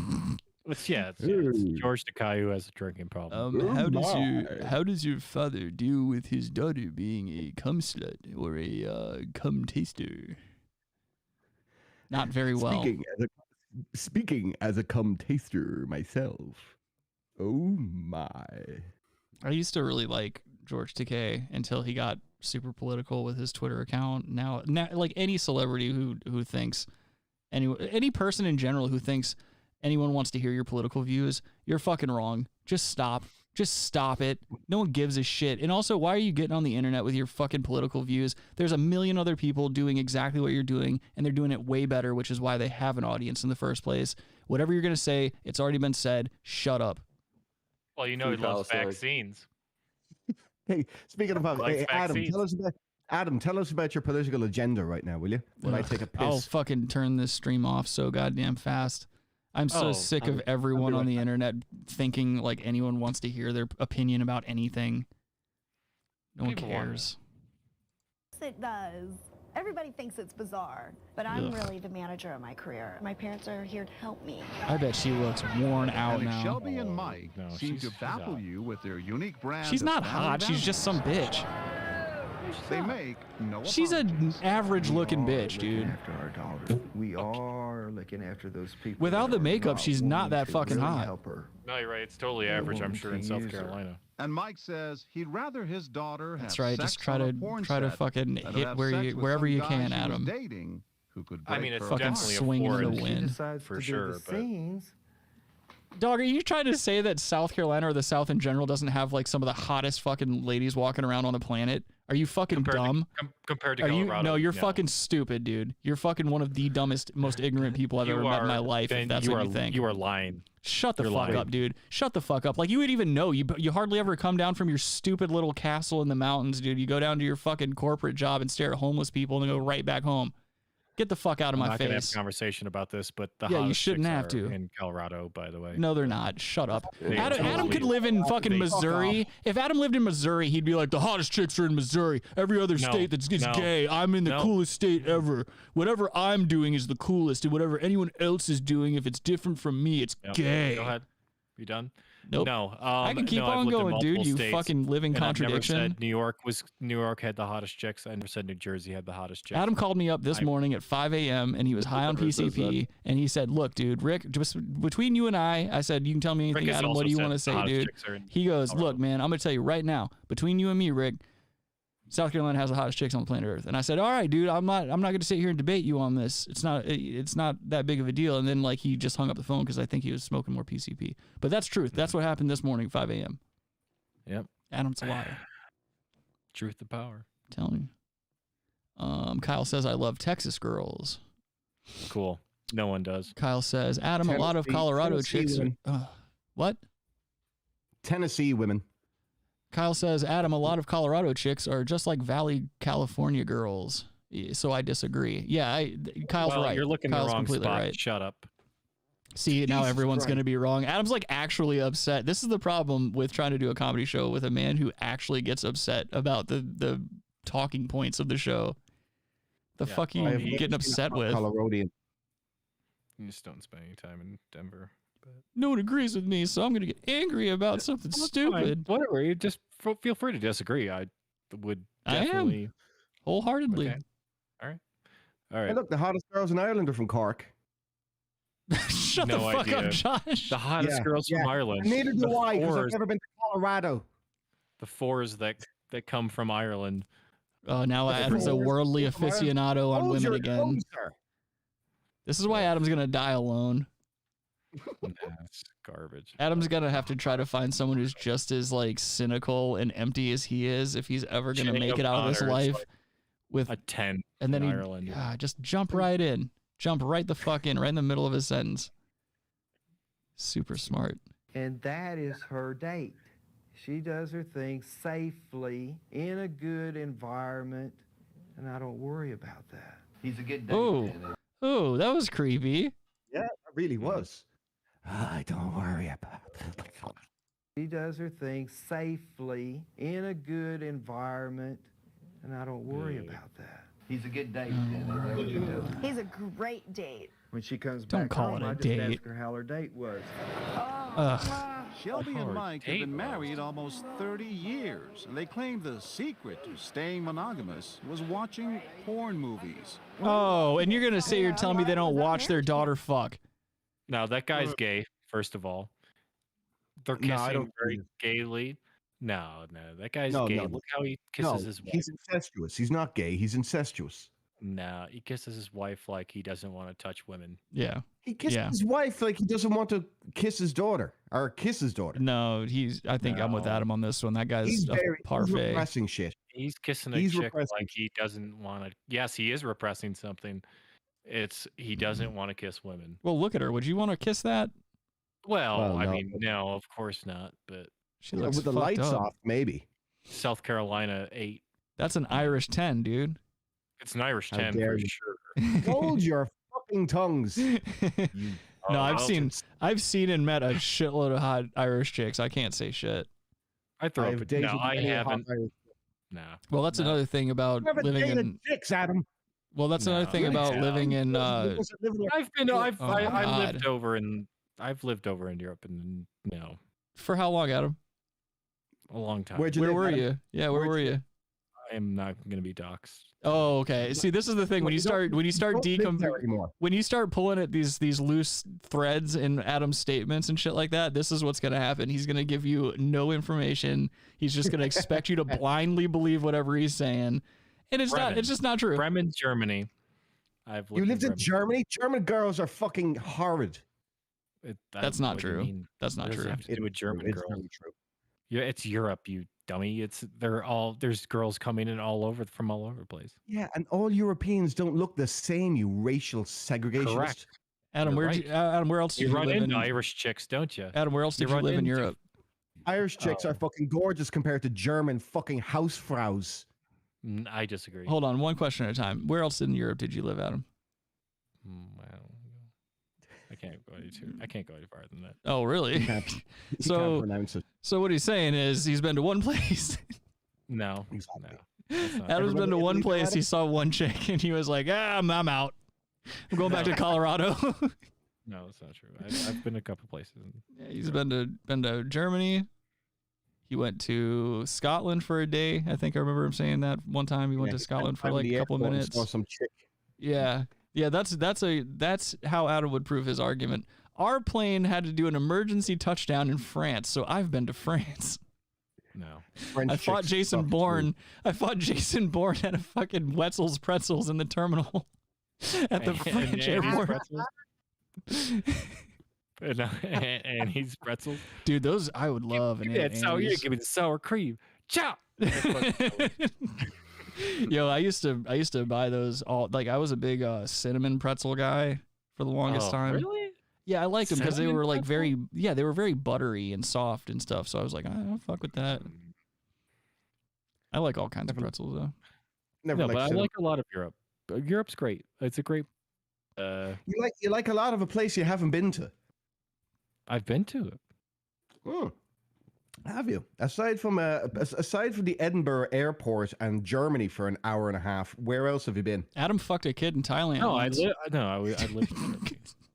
It's it's George Takei who has a drinking problem. How does your father deal with his daughter being a cum slut or a cum taster? Not very well. Speaking as a cum taster myself. Oh my. I used to really like George Takei until he got super political with his Twitter account. Now like any celebrity who thinks any person in general who thinks anyone wants to hear your political views, you're fucking wrong. Just stop. Just stop it. No one gives a shit. And also, why are you getting on the internet with your fucking political views? There's a million other people doing exactly what you're doing, and they're doing it way better, which is why they have an audience in the first place. Whatever you're going to say, it's already been said. Shut up. Well, you know he loves vaccines. Hey, speaking of Likes hey, Adam, vaccines. tell us about your political agenda right now, will you? When I take a piss. I'll fucking turn this stream off so goddamn fast. I'm so sick of everyone on the internet thinking like anyone wants to hear their opinion about anything. No one cares. It does. Everybody thinks it's bizarre, but I'm really the manager of my career. My parents are here to help me. I bet she looks worn out And now. Shelby and Mike seem to baffle you with their unique brand. She's of not family hot. She's just some bitch. They make no She's an average-looking bitch, dude. After our daughter. We are looking after those people. Without the makeup, she's not that fucking really hot. help her. No, you're right. It's totally average, I'm sure, in South Carolina. And Mike says he'd rather his daughter have That's right. sex Just try on a to porn fucking set than hit have where sex you with wherever some you guy can, she was Adam. dating who could I mean, break it's her Fucking heart. swing in the She wind. decides For to sure, do the but- scenes. Dog, are you trying to say that South Carolina or the South in general doesn't have like some of the hottest fucking ladies walking around on the planet? Are you fucking dumb? Compared to Are you? Colorado. No, you're yeah. fucking stupid, dude. You're fucking one of the dumbest, most ignorant people I've ever met in my life. If that's what you think. You are lying. Shut the You're fuck lying. up, dude. Shut the fuck up. Like, you would even know. You hardly ever come down from your stupid little castle in the mountains, dude. You go down to your fucking corporate job and stare at homeless people and then go right back home. Get the fuck out of I'm my not gonna have face. a conversation about this, but the Yeah, you hottest shouldn't chicks have are to. in Colorado, by the way. No, they're not. Shut up. They Adam totally- could live in fucking they- Missouri. If Adam lived in Missouri, he'd be like, the hottest chicks are in Missouri. Every other No, state that's no, gay, I'm in the no. coolest state ever. Whatever I'm doing is the coolest, and whatever anyone else is doing, if it's different from me, it's Yep. gay. Go ahead. You done? Nope. No. I can keep no, I've on lived in going, dude. multiple You states, fucking living and I've contradiction. never said New York had the hottest chicks. I never said New Jersey had the hottest chicks. Adam called me up this morning at 5 a.m. and he was high on Never says PCP, and he said, look, dude, Rick, just between you and I said, you can tell me anything, Rick has Adam. What also do you said want to the say, hottest dude? chicks are in He goes, Colorado. look, man, I'm going to tell you right now, between you and me, Rick, South Carolina has the hottest chicks on planet Earth. And I said, all right, dude, I'm not going to sit here and debate you on this. It's not that big of a deal. And then like he just hung up the phone because I think he was smoking more PCP. But that's truth. That's what happened this morning, 5 a.m. Yep. Adam's a liar. Truth to power. Telling you. Kyle says, I love Texas girls. Cool. No one does. Kyle says, Adam, a lot of Colorado chicks. What? Tennessee women. Kyle says, Adam, a lot of Colorado chicks are just like Valley, California girls. So I disagree. Yeah, Kyle's well, right. You're looking Kyle's in the wrong completely spot. right. Shut up. See, now everyone's going to be wrong. Adam's like actually upset. This is the problem with trying to do a comedy show with a man who actually gets upset about the talking points of the show. The fuck are you getting upset with? Coloradian. You just don't spend any time in Denver. But... No one agrees with me, so I'm going to get angry about something stupid. Fine. Whatever. You just feel free to disagree. I would definitely. I am. Wholeheartedly. Okay. All right. Hey, look, the hottest girls in Ireland are from Cork. Shut the fuck up, Josh. The hottest girls from Ireland. And neither do I, because I've never been to Colorado. The fours that come from Ireland. Oh, now Adam's a worldly aficionado on women again. This is why Adam's going to die alone. That's garbage. Adam's going to have to try to find someone who's just as like cynical and empty as he is if he's ever going to make it out of this life with a 10 and then in Ireland. Just jump right in. Jump right the fuck in, right in the middle of his sentence. Super smart. And that is her date. She does her thing safely in a good environment, and I don't worry about that. He's a good date. Oh, that was creepy. Yeah, it really was. I don't worry about it. She does her thing safely in a good environment, and I don't worry about that. He's a good date. He's a great date. When she comes Don't back call home, it a I just date. ask her how her date was. Shelby and Mike have been married almost 30 years, and they claim the secret to staying monogamous was watching porn movies. Oh, and you're going to say you're telling me they don't watch their daughter fuck. No, that guy's gay, first of all. They're kissing very gaily. No, that guy's gay. Look how he kisses his wife. He's incestuous. He's not gay. He's incestuous. No, he kisses his wife like he doesn't want to touch women. Yeah. He kisses his wife like he doesn't want to kiss his daughter or kiss his daughter. No, I think I'm with Adam on this one. That guy's He's parfait. He's repressing shit. He's kissing a chick like he doesn't want to. Yes, he is repressing something. He doesn't want to kiss women. Well, look at her. Would you want to kiss that? Well, I mean, no, of course not. But she looks with the lights off, maybe. South Carolina 8. That's an Irish 10, dude. It's an Irish 10 for sure. Hold your fucking tongues. No, I've seen and met a shitload of hot Irish chicks. I can't say shit. I throw up. No, I haven't. No. Well, that's another thing about living in chicks, Adam. Well, that's another thing about living in. I've lived over in Europe, and no. For how long, Adam? A long time. Where were you? Yeah, where were you? I am not going to be doxxed. Oh, okay. See, this is the thing when you start pulling at these loose threads in Adam's statements and shit like that. This is what's going to happen. He's going to give you no information. He's just going to expect you to blindly believe whatever he's saying, and it's not. It's just not true. Bremen, Germany. You lived in Germany. German girls are fucking horrid. That's not true. That's not true. Have to do with German girls. Really true. Yeah, it's Europe, you dummy. There's girls coming in from all over the place. Yeah, and all Europeans don't look the same, you racial segregationist. Correct. Adam, where else do you run live into Irish chicks, don't you? Adam, where else did you live in Europe? Irish chicks are fucking gorgeous compared to German fucking housefraus. I disagree. Hold on, one question at a time. Where else in Europe did you live, Adam? I can't go any farther than that. Oh, really? So what he's saying is he's been to one place. No. Adam's been to one place. He saw one chick, and he was like, I'm out. I'm going back to Colorado. No, that's not true. I've been to a couple places. Yeah, he's been to Germany. He went to Scotland for a day. I think I remember him saying that one time. He went to Scotland for like a couple of minutes. Saw some chick. Yeah. Yeah, that's how Adam would prove his argument. Our plane had to do an emergency touchdown in France, so I've been to France. No. I fought Jason Bourne at a fucking Wetzel's Pretzels in the terminal at the French airport. And he's pretzels. Dude, those I would love. Give me the sour cream. Chop. Yo, I used to buy those all. Like, I was a big cinnamon pretzel guy for the longest time. Really? Yeah, I liked them because they were like they were very buttery and soft and stuff. So I was like, I'll fuck with that. I like all kinds of pretzels though. But I like a lot of Europe. Europe's great. It's a great. You like a lot of a place you haven't been to. I've been to it. Oh, have you? Aside from the Edinburgh airport and Germany for an hour and a half, where else have you been? Adam fucked a kid in Thailand. No, once. I lived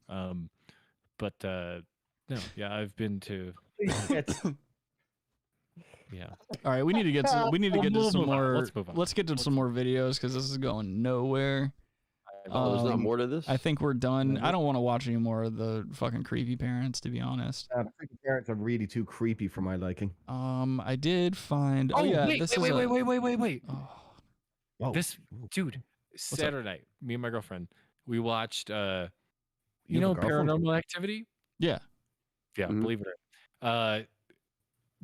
there. But no, yeah, I've been to. Yeah. All right, we need to get to some more. Let's move on. Let's get to some more videos because this is going nowhere. There's not more to this. I think we're done. I don't want to watch any more of the fucking creepy parents, to be honest. Creepy parents are really too creepy for my liking. I did find. Wait. Whoa. This dude, Saturday night, me and my girlfriend, we watched. You have know, a girlfriend? Paranormal Activity. Yeah. Yeah, believe it or not.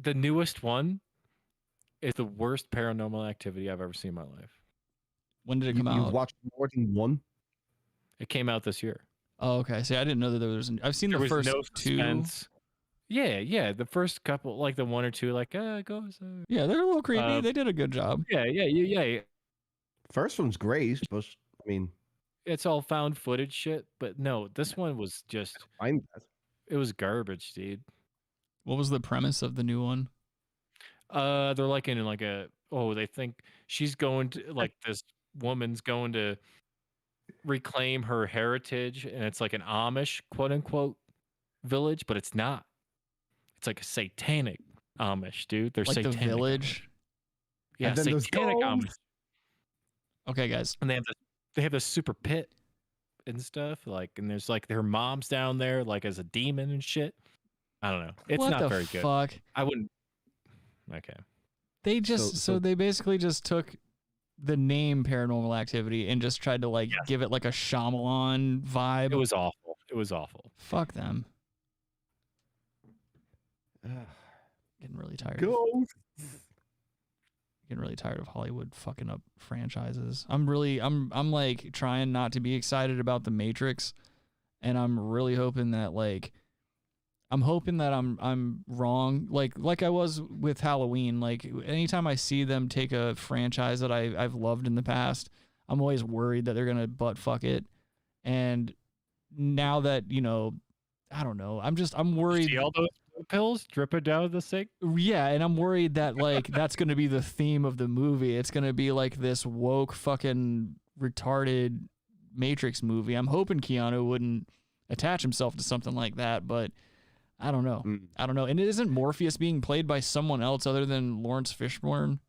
The newest one is the worst Paranormal Activity I've ever seen in my life. When did it come out? You've watched more than one? It came out this year. Oh, okay. See, I didn't know that there was. I've seen the first no two. Suspense. Yeah. The first couple, like the one or two, like goes. Yeah, they're a little creepy. They did a good job. Yeah. First one's great, but I mean, it's all found footage shit. But no, this one was just. It was garbage, dude. What was the premise of the new one? They're like in like they think she's going to like this woman's going to reclaim her heritage, and it's like an Amish quote unquote village, but it's not. It's like a satanic Amish, dude. They're like satanic. The village. Yeah, satanic Amish. Okay, guys. And they have this super pit and stuff, like, and there's like their mom's down there, like as a demon and shit. I don't know. It's What not the very good. fuck? I wouldn't. Okay. They just they basically just took the name Paranormal Activity and just tried to like give it like a Shyamalan vibe. It was awful. Fuck them. Getting really tired. Getting really tired of Hollywood fucking up franchises. I'm like trying not to be excited about The Matrix, and I'm really hoping that I'm wrong. Like I was with Halloween. Like anytime I see them take a franchise that I've loved in the past, I'm always worried that they're gonna butt fuck it. And now that, you know, I don't know. I'm worried. See all those pills dripping down the sink? Yeah, and I'm worried that like that's gonna be the theme of the movie. It's gonna be like this woke fucking retarded Matrix movie. I'm hoping Keanu wouldn't attach himself to something like that, but I don't know. I don't know. And it isn't Morpheus being played by someone else other than Lawrence Fishburne?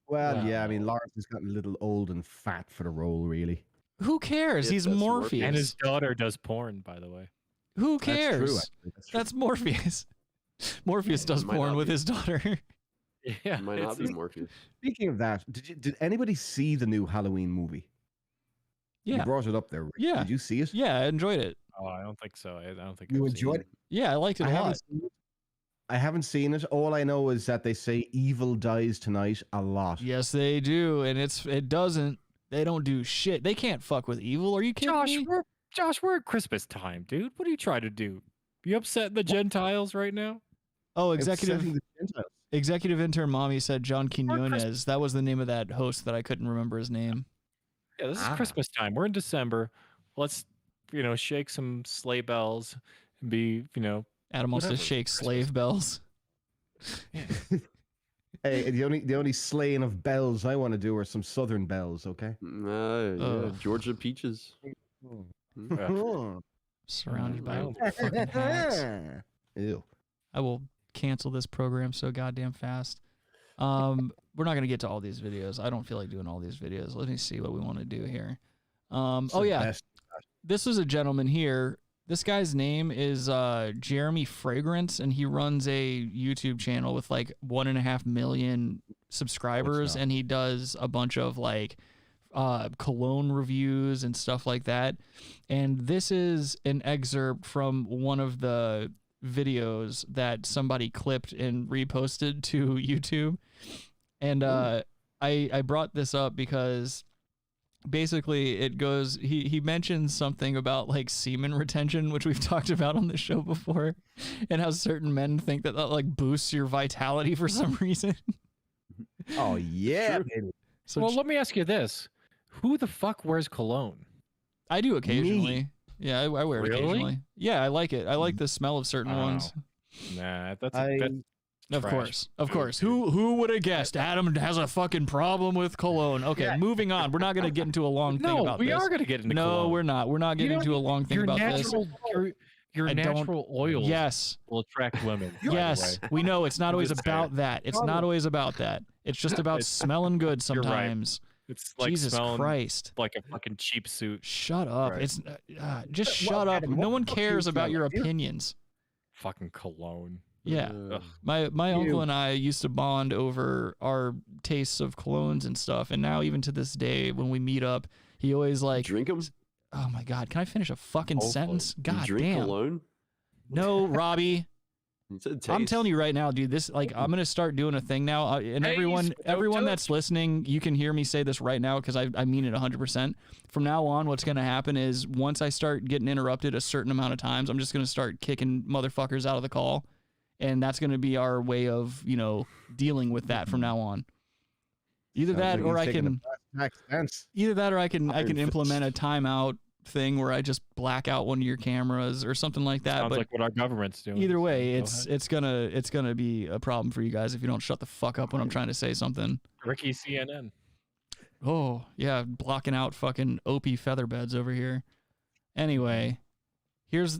Well, yeah, I mean, Lawrence has gotten a little old and fat for the role, really. Who cares? He's Morpheus. And his daughter does porn, by the way. Who cares? That's true. That's Morpheus. Morpheus does porn with his daughter. Yeah, it might not be Morpheus. Speaking of that, did anybody see the new Halloween movie? Yeah. You brought it up there, Rick. Yeah. Did you see it? Yeah, I enjoyed it. Oh, I don't think so. I don't think You I've enjoyed seen it? Yeah, I liked it a lot. I haven't seen it. All I know is that they say evil dies tonight a lot. Yes, they do, and it doesn't. They don't do shit. They can't fuck with evil. Are you kidding me? Josh, we're at Christmas time, dude. What are you trying to do? You upsetting the Gentiles right now? Oh, executive intern mommy said John Quinones. That was the name of that host that I couldn't remember his name. Yeah, this is Christmas time. We're in December. Let's, shake some sleigh bells and be, Adam wants to shake slave bells. Hey, the only slaying of bells I want to do are some Southern bells, okay? Yeah, Georgia peaches. Surrounded by fucking hacks. Ew. I will cancel this program so goddamn fast. We're not gonna get to all these videos. I don't feel like doing all these videos. Let me see what we want to do here. This is a gentleman here. This guy's name is Jeremy Fragrance, and he runs a YouTube channel with like 1.5 million subscribers, and he does a bunch of like cologne reviews and stuff like that. And this is an excerpt from one of the videos that somebody clipped and reposted to YouTube. And I brought this up because basically it goes, he mentions something about like semen retention, which we've talked about on the show before, and how certain men think that like boosts your vitality for some reason. Oh yeah. So let me ask you this. Who the fuck wears cologne? I do occasionally. Yeah, I wear it occasionally. Yeah, I like it. I like the smell of certain ones. Nah, that's Of course. Who would have guessed Adam has a fucking problem with cologne? Okay, moving on. We're not going to get into a long thing about this. No, we are going to get into No, cologne. we're not. We're not getting into a long thing about this. Your natural oils will attract women. Yes, we know it's not always about that. It's not always about that. It's just about smelling good sometimes. It's like Jesus smelling Christ. like a fucking cheap suit. Shut up. Right. It's just shut up. No one cares about your opinions. Fucking cologne. Yeah. My uncle and I used to bond over our tastes of colognes and stuff, and now even to this day when we meet up, he always like drink them. Oh my God, can I finish a fucking sentence? God drink damn. cologne? No, Robbie. I'm telling you right now, dude, this I'm going to start doing a thing now, and everyone that's listening, you can hear me say this right now because I mean it 100%. From now on, what's going to happen is once I start getting interrupted a certain amount of times, I'm just going to start kicking motherfuckers out of the call, and that's going to be our way of, dealing with that from now on. Either that or I can implement a timeout thing where I just black out one of your cameras or something like that. Sounds like what our government's doing. Either way, it's gonna be a problem for you guys if you don't shut the fuck up when I'm trying to say something. Ricky CNN. Oh yeah, blocking out fucking Opie featherbeds over here. Anyway, here's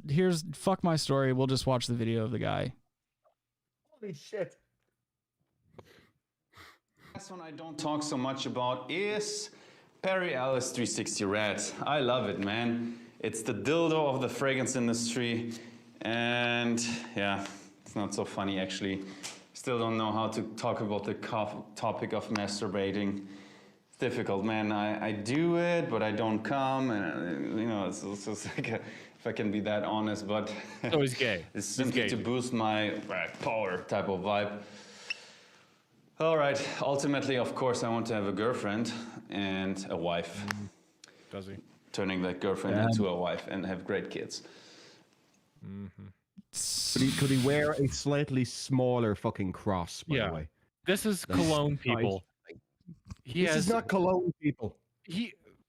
fuck my story. We'll just watch the video of the guy. Holy shit. Last one I don't talk so much about is Perry Ellis 360 Red. I love it, man. It's the dildo of the fragrance industry. And yeah, it's not so funny actually. Still don't know how to talk about the topic of masturbating. It's difficult, man. I do it, but I don't come. And it's like if I can be that honest, but so he's gay. It's simply to boost my power type of vibe. All right, ultimately, of course, I want to have a girlfriend and a wife. Does he? Turning that girlfriend into a wife and have great kids. Could he wear a slightly smaller fucking cross, by the way? This is cologne people. This is not cologne people.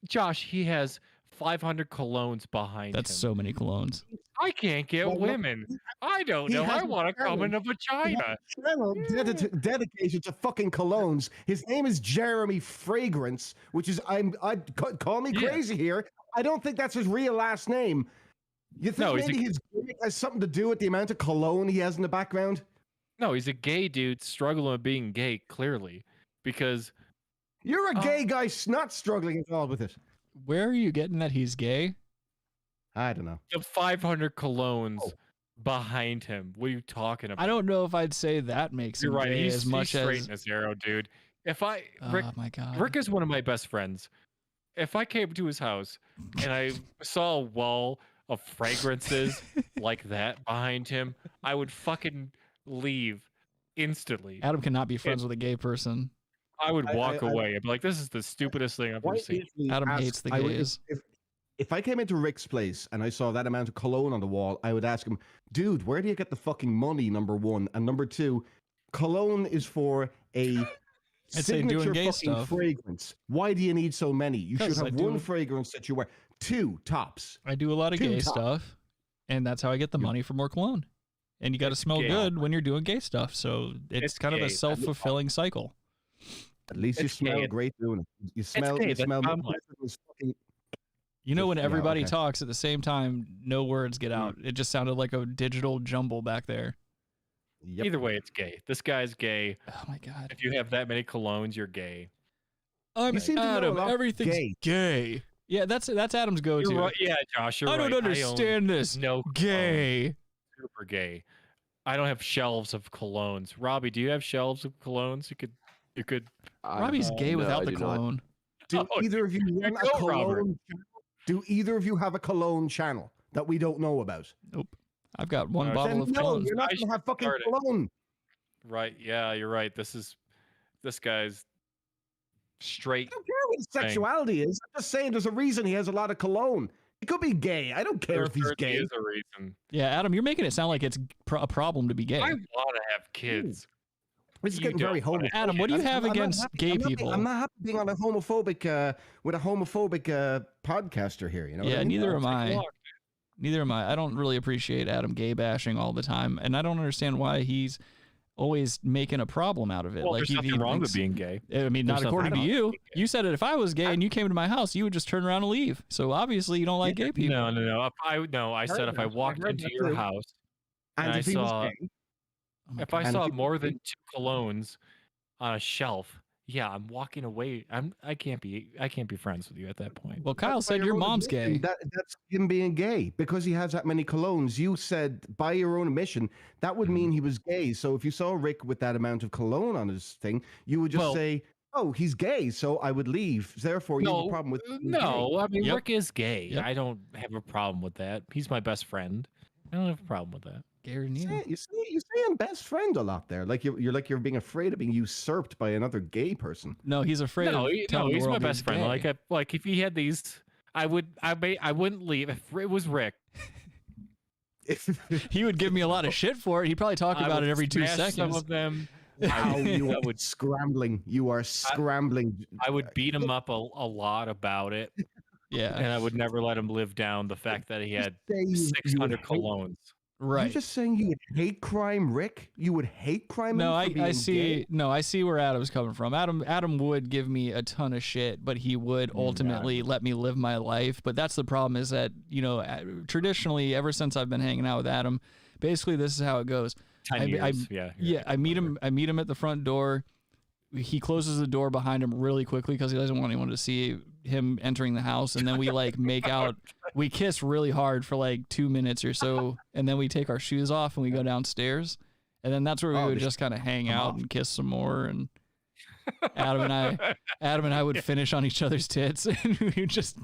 Josh, he has 500 colognes behind him. That's so many colognes. I can't get women. I don't know. I want to come in a vagina. Channel dedicated to fucking colognes. His name is Jeremy Fragrance, which is call me crazy here. I don't think that's his real last name. You think maybe his gimmick has something to do with the amount of cologne he has in the background? No, he's a gay dude struggling with being gay, clearly, because you're a gay guy not struggling at all with it. Where are you getting that he's gay? I don't know. The 500 colognes behind him. What are you talking about? I don't know if I'd say that makes him gay He's as much straight as in his arrow, dude. Rick, oh my God. Rick is one of my best friends. If I came to his house and I saw a wall of fragrances like that behind him, I would fucking leave instantly. Adam cannot be friends with a gay person. I would walk away. I'd be like, this is the stupidest thing I've ever seen. Adam hates the gays. If I came into Rick's place and I saw that amount of cologne on the wall, I would ask him, dude, where do you get the fucking money, number one? And number two, cologne is for a signature fucking fragrance. Why do you need so many? You should have one fragrance that you wear. Two, tops. I do a lot of gay stuff, and that's how I get the money for more cologne. And you got to smell good when you're doing gay stuff, so it's kind of a self-fulfilling cycle. At least you smell great doing it. You smell. You know, when everybody talks at the same time, no words get out. It just sounded like a digital jumble back there. Yep. Either way, it's gay. This guy's gay. Oh my God. If you have that many colognes, you're gay. I'm Adam. Everything's gay. Yeah, that's Adam's go-to. Right. Yeah, Josh, you're I don't understand this. No, gay. Super gay. I don't have shelves of colognes. Robbie, do you have shelves of colognes? You could. Robbie's gay without the cologne. Do either of you run a cologne? Do either of you have a cologne channel that we don't know about? Nope. I've got one bottle of cologne. You're not gonna have fucking cologne. Right? Yeah, you're right. This guy's straight. I don't care what his sexuality is. I'm just saying there's a reason he has a lot of cologne. He could be gay. I don't care if he's gay. There's a reason. Yeah, Adam, you're making it sound like it's a problem to be gay. I want to have kids. This is getting very homophobic. Adam, what do you have against gay people? I'm not happy being on a homophobic with a homophobic podcaster here. You know? Yeah, neither am I. Neither am I. I don't really appreciate Adam gay bashing all the time, and I don't understand why he's always making a problem out of it. Well, like there's nothing wrong with being gay. I mean, not according to you. You said that if I was gay and you came to my house, you would just turn around and leave. So obviously you don't like gay people. No. I said if I walked into your house and I saw, if I saw more than 2 colognes on a shelf, yeah, I'm walking away. I can't be friends with you at that point. Well, Kyle said your mom's gay. That's him being gay because he has that many colognes. You said by your own admission that would mean he was gay. So if you saw Rick with that amount of cologne on his thing, you would just say, "Oh, he's gay," so I would leave. Therefore, you have a problem with No, I mean Rick is gay. Yep. I don't have a problem with that. He's my best friend. I don't have a problem with that. Gary Neal. You're saying best friend a lot there. Like you're being afraid of being usurped by another gay person. No, he's afraid. He's my best friend. Like if he had these, I wouldn't leave if it was Rick. He would give me a lot of shit for it. He'd probably talk about it every 2 seconds. Some of them. Wow, you are scrambling. You are scrambling. I would beat him up a lot about it. Yeah, and I would never let him live down the fact that he had 600 colognes. Right. You're just saying you would hate crime, Rick? You would hate crime? No, I see. Gay? No, I see where Adam's coming from. Adam would give me a ton of shit, but he would ultimately let me live my life. But that's the problem is that, traditionally, ever since I've been hanging out with Adam, basically this is how it goes. 10 years. I meet him at the front door. He closes the door behind him really quickly because he doesn't want anyone to see him entering the house. And then we make out, we kiss really hard for like 2 minutes or so. And then we take our shoes off and we go downstairs. And then that's where we would just kind of hang out and kiss some more. And Adam and I would finish on each other's tits and we would just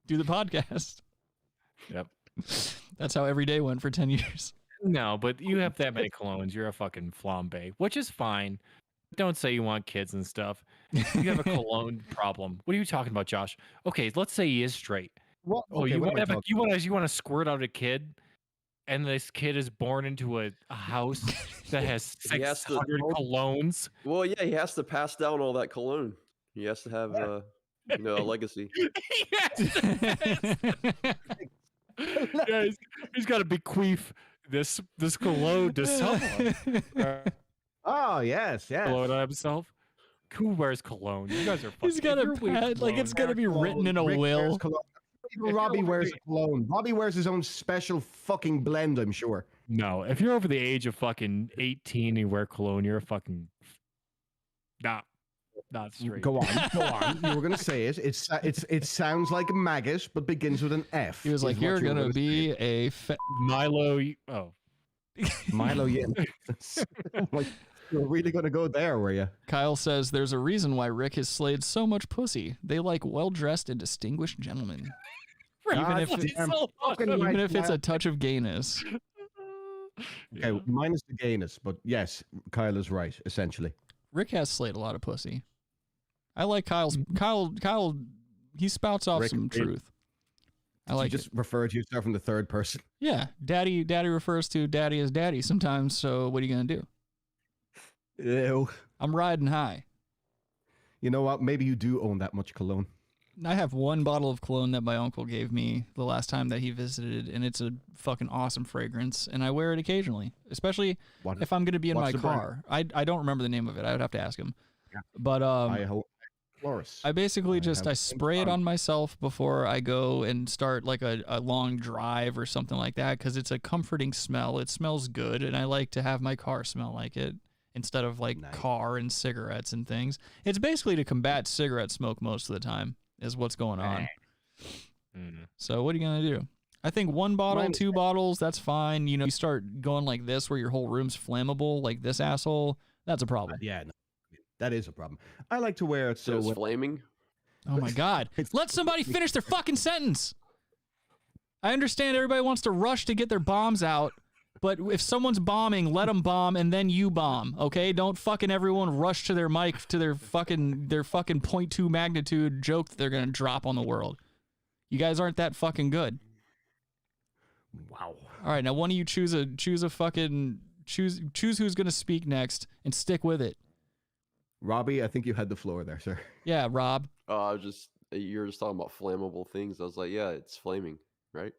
do the podcast. Yep. That's how every day went for 10 years. No, but you have that many colognes. You're a fucking flambe, which is fine. Don't say you want kids and stuff. You have a cologne problem. What are you talking about, Josh? Okay, let's say he is straight. What? Okay, you want to squirt out a kid, and this kid is born into a house that has 600 colognes. Well, yeah, he has to pass down all that cologne. He has to have a legacy. Yeah, he's got to bequeath this cologne to someone. Oh, yes. Cologne on himself. Who wears cologne? You guys are fucking... He's got a pad, like it's going to be written in a will. Robbie wears cologne. Robbie wears his own special fucking blend, I'm sure. No, if you're over the age of fucking 18 and you wear cologne, you're a fucking... Not straight. Go on. You were going to say it. It sounds like a maggot, but begins with an F. He was like, you're going to be a... Milo... Oh. Milo, yeah. Like, you're really going to go there, were you? Kyle says there's a reason why Rick has slayed so much pussy. They like well-dressed and distinguished gentlemen. Even if it's a touch of gayness. Okay, minus the gayness, but yes, Kyle is right, essentially. Rick has slayed a lot of pussy. I like Kyle, he spouts off some truth. I like you just refer to yourself in the third person. Yeah, daddy refers to daddy as daddy sometimes, so what are you going to do? Ew. I'm riding high. You know what? Maybe you do own that much cologne. I have one bottle of cologne that my uncle gave me the last time that he visited, and it's a fucking awesome fragrance, and I wear it occasionally, especially if I'm going to be in my car. I don't remember the name of it. I would have to ask him. Yeah. But I basically I spray it on myself before I go and start like a long drive or something like that because it's a comforting smell. It smells good, and I like to have my car smell like it instead of like car and cigarettes and things. It's basically to combat cigarette smoke most of the time is what's going on. So what are you going to do? I think 1 bottle, 2 bottles, that's fine. You start going like this where your whole room's flammable, like this asshole, that's a problem. Yeah, no, that is a problem. I like to wear it so it's flaming. Oh my God. Let somebody finish their fucking sentence. I understand everybody wants to rush to get their bombs out, but if someone's bombing, let them bomb and then you bomb, okay? Don't fucking everyone rush to their mic to their fucking 0.2 magnitude joke that they're going to drop on the world. You guys aren't that fucking good. Wow. All right, now one of you choose who's going to speak next and stick with it. Robbie, I think you had the floor there, sir. Yeah, Rob. You were just talking about flammable things. I was like, yeah, it's flaming, right?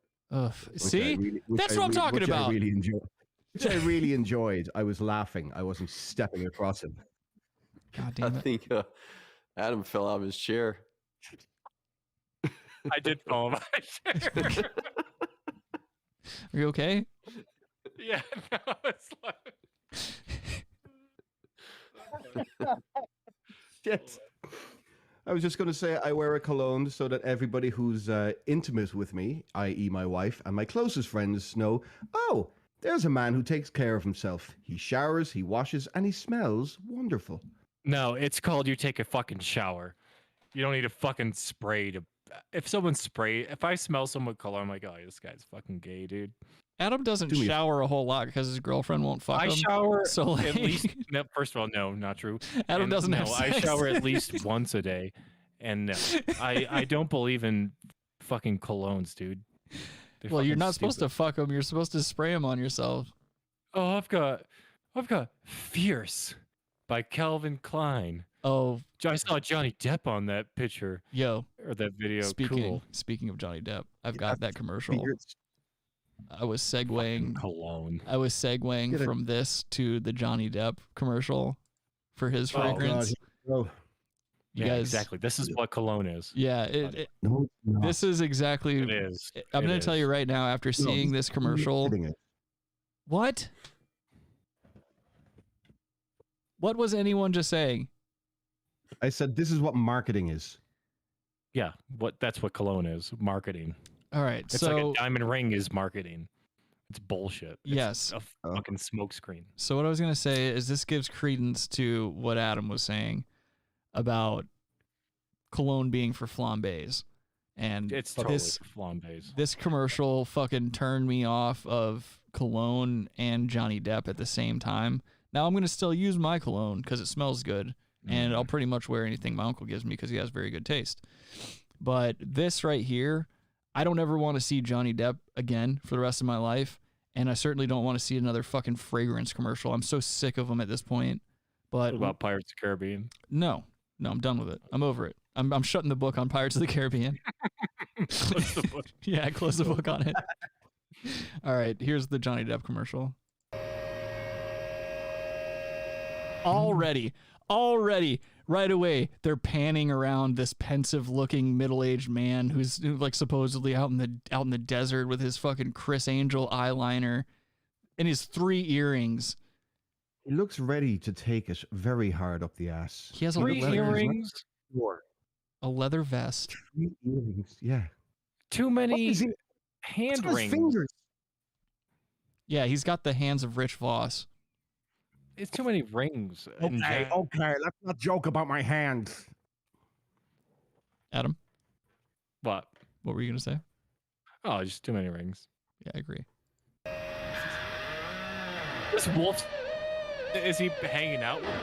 See? That's what I'm talking about. Which I really enjoyed. I was laughing. I wasn't stepping across him. God damn it. I think Adam fell out of his chair. I did fall out of my chair. Are you okay? Yeah, no, it's like... Shit. I was just going to say I wear a cologne so that everybody who's intimate with me, i.e. my wife and my closest friends, know, oh, there's a man who takes care of himself. He showers, he washes, and he smells wonderful. No, it's called you take a fucking shower. You don't need a fucking spray to... If I smell someone with cologne, I'm like, oh, this guy's fucking gay, dude. Adam doesn't shower a whole lot because his girlfriend won't fuck him. I shower so at least... No, first of all, no, not true. Adam doesn't have sex. I shower at least once a day. And no, I don't believe in fucking colognes, dude. Well, you're not supposed to fuck them. You're supposed to spray them on yourself. Oh, I've got Fierce by Calvin Klein. Oh, I saw Johnny Depp on that picture. Yo, or that video. Speaking of Johnny Depp, I've got that commercial. I was segueing cologne. I was segueing from this to the Johnny Depp commercial for his fragrance. You guys, exactly. This is what cologne is. Yeah, this is exactly. It is. I'm going to tell you right now. After seeing this commercial, what was anyone just saying? I said this is what marketing is. Yeah, that's what cologne is. Marketing. All right, it's like a diamond ring is marketing. It's bullshit. Yes, it's a fucking smokescreen. So what I was going to say is this gives credence to what Adam was saying about cologne being for flambés, and it's totally for flambés. This commercial fucking turned me off of cologne and Johnny Depp at the same time. Now I'm gonna still use my cologne because it smells good, and I'll pretty much wear anything my uncle gives me because he has very good taste. But this right here, I don't ever want to see Johnny Depp again for the rest of my life, and I certainly don't want to see another fucking fragrance commercial. I'm so sick of them at this point. But what about Pirates of the Caribbean? No, I'm done with it. I'm over it. I'm shutting the book on Pirates of the Caribbean. Close the book. Yeah, close the book on it. All right, here's the Johnny Depp commercial. Already, right away, they're panning around this pensive-looking middle-aged man who's like supposedly out in the desert with his fucking Chris Angel eyeliner and his 3 earrings. He looks ready to take it very hard up the ass. He has a 3 earrings. A leather vest. 3 earrings, yeah. Too many hand rings. Fingers. Yeah, he's got the hands of Rich Voss. It's too many rings. Okay, let's not joke about my hands. Adam? What were you going to say? Oh, just too many rings. Yeah, I agree. This wolf, is he hanging out with him?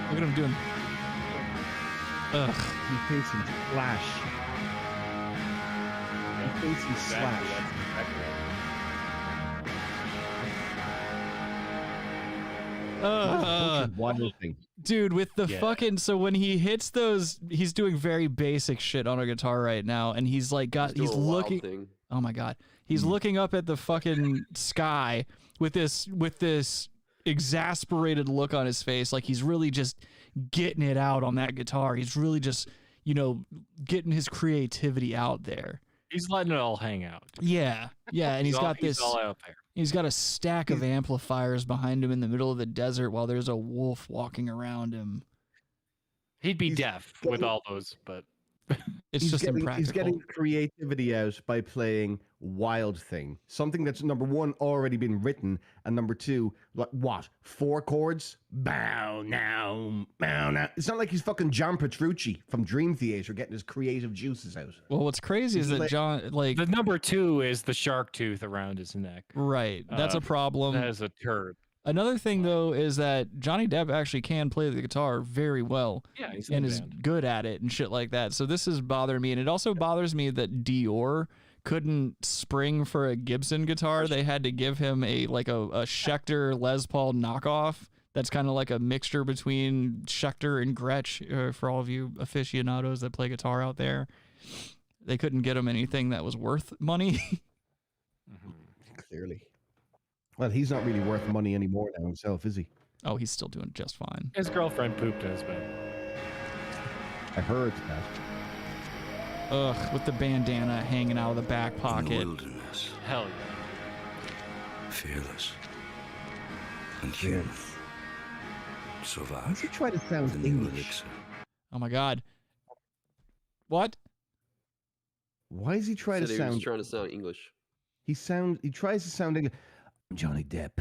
Look at him doing. Ugh. He thinks he's Slash. He thinks he's Slash. Wild thing. Dude, with the fucking, so when he hits those, he's doing very basic shit on a guitar right now, and he's like he's looking. Oh my god, he's looking up at the fucking sky with this exasperated look on his face, like he's really just getting it out on that guitar. He's really just, getting his creativity out there. He's letting it all hang out. Yeah, and he's got all out there. He's got a stack of amplifiers behind him in the middle of the desert while there's a wolf walking around him. He'd be deaf with all those, but it's just impractical. He's getting creativity out by playing Wild Thing, something that's number 1 already been written, and number 2, like what? 4 chords? Bow now, bow now. It's not like he's fucking John Petrucci from Dream Theater getting his creative juices out. Well, what's crazy is that John, the number 2 is the shark tooth around his neck. Right, that's a problem. That is a turd. Another thing, though, is that Johnny Depp actually can play the guitar very well. Yeah, he's and is good at it and shit like that. So this is bothering me. And it also bothers me that Dior couldn't spring for a Gibson guitar. They had to give him a Schecter Les Paul knockoff. That's kind of like a mixture between Schecter and Gretsch, for all of you aficionados that play guitar out there. they couldn't get him anything that was worth money. Clearly. Well, he's not really worth money anymore now himself, is he? Oh, he's still doing just fine. His girlfriend pooped in his bed. I heard that. Ugh, with the bandana hanging out of the back pocket. In the wilderness, Hell yeah. fearless and human. Sauvage. Why does he try to sound The new English? elixir. Oh my God. What? Why does he try to He was sound? trying to sound English. He tries to sound English. I'm Johnny Depp.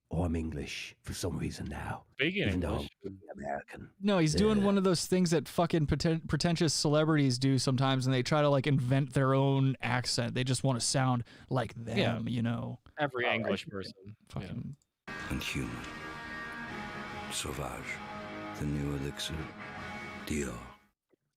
Oh, I'm English for some reason now. Speaking Even though English. I'm American. No, he's doing one of those things that fucking pretentious celebrities do sometimes, and they try to like invent their own accent. They just want to sound like them, you know. Every English person. Fucking. And human. Sauvage. The new elixir. Dior.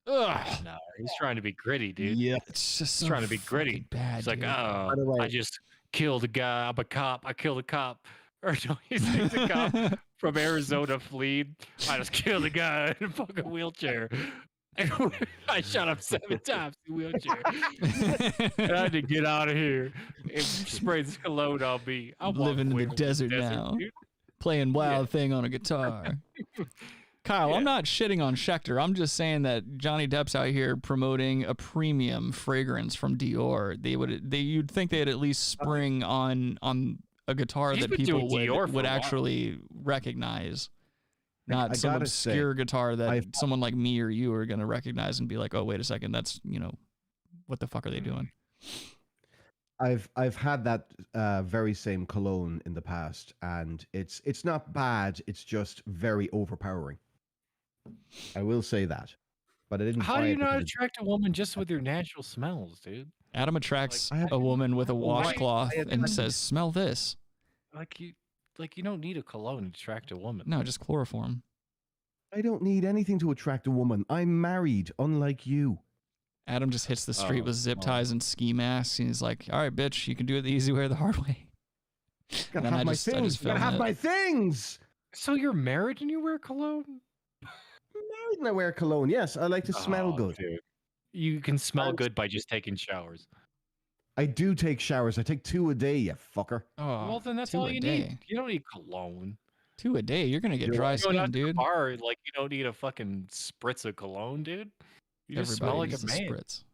Ugh. No, he's trying to be gritty, dude. Yeah. It's just He's so trying to be gritty. fucking bad, It's like, dude. oh, By the way- I just killed a guy. I'm a cop. I killed a cop. Or no, he's like the cop from Arizona fleeing. I just killed a guy in a fucking wheelchair. I shot him 7 times in a wheelchair. And I had to get out of here and spray this cologne on me. I'm living in the desert now. dude. Playing Wild Thing on a guitar. Kyle, I'm not shitting on Schecter. I'm just saying that Johnny Depp's out here promoting a premium fragrance from Dior. You'd think they'd at least spring on a guitar He's that been people doing Dior for would a while. actually recognize. Not I some gotta say, obscure guitar that someone like me or you are going to recognize and be like, oh, wait a second, that's, what the fuck are they doing? I've had that very same cologne in the past, and it's not bad. It's just very overpowering. I will say that, but I didn't. How buy do you it not because attract a woman just with your natural smells, dude? Adam attracts a woman with a washcloth I and says, smell this. Like you don't need a cologne to attract a woman. No, just chloroform. I don't need anything to attract a woman. I'm married, unlike you. Adam just hits the street Oh, with zip ties and ski masks, and he's like, all right, bitch, you can do it the easy way or the hard way. Gotta And have I my just- I things. just Gotta filmed have it. my things. So you're married and you wear cologne? I'm married and I wear cologne. Yes, I like to smell Oh, good. dude. You can smell good by just taking showers. I do take showers. I take 2 a day, you fucker. Oh, Well, then that's 2 all a you day. need. You don't need cologne. 2 a day. You're going to get dry Going out skin, to the dude. bar, like you don't need a fucking spritz of cologne, dude. You just smell Everybody like a needs man. spritz.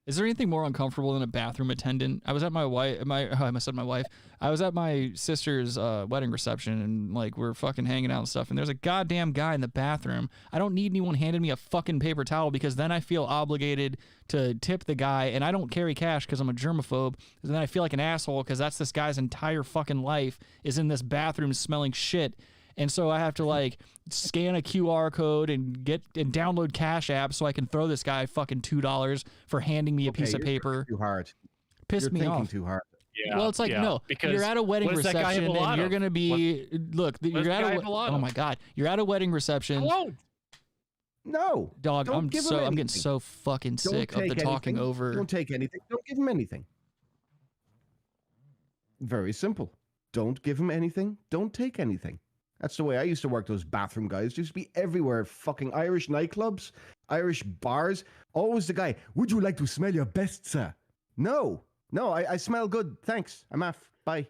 Is there anything more uncomfortable than a bathroom attendant? I was at my wife. I must said my wife. I was at my sister's wedding reception, and like we're fucking hanging out and stuff. And there's a goddamn guy in the bathroom. I don't need anyone handing me a fucking paper towel because then I feel obligated to tip the guy, and I don't carry cash because I'm a germaphobe. And then I feel like an asshole because that's this guy's entire fucking life is in this bathroom smelling shit. And so I have to like scan a QR code and download Cash App so I can throw this guy fucking $2 for handing me a piece of you're paper. too hard. Pissed You're me thinking off. too hard. Yeah, Well, it's like, no, because you're at a wedding what does that guy have reception a lot and you're of? going to be, look, what you're does at the guy a, have a lot oh of? my God, you're at a wedding reception. Cologne. No, Dog, don't I'm give him getting anything. so fucking Don't sick of the take talking anything. over. Don't take anything. Don't give him anything. Very simple. Don't give him anything. Don't take anything. That's the way I used to work those bathroom guys. Used to be everywhere. Fucking Irish nightclubs, Irish bars. Always the guy, would you like to smell your best, sir? No, I smell good. Thanks. I'm off. Bye.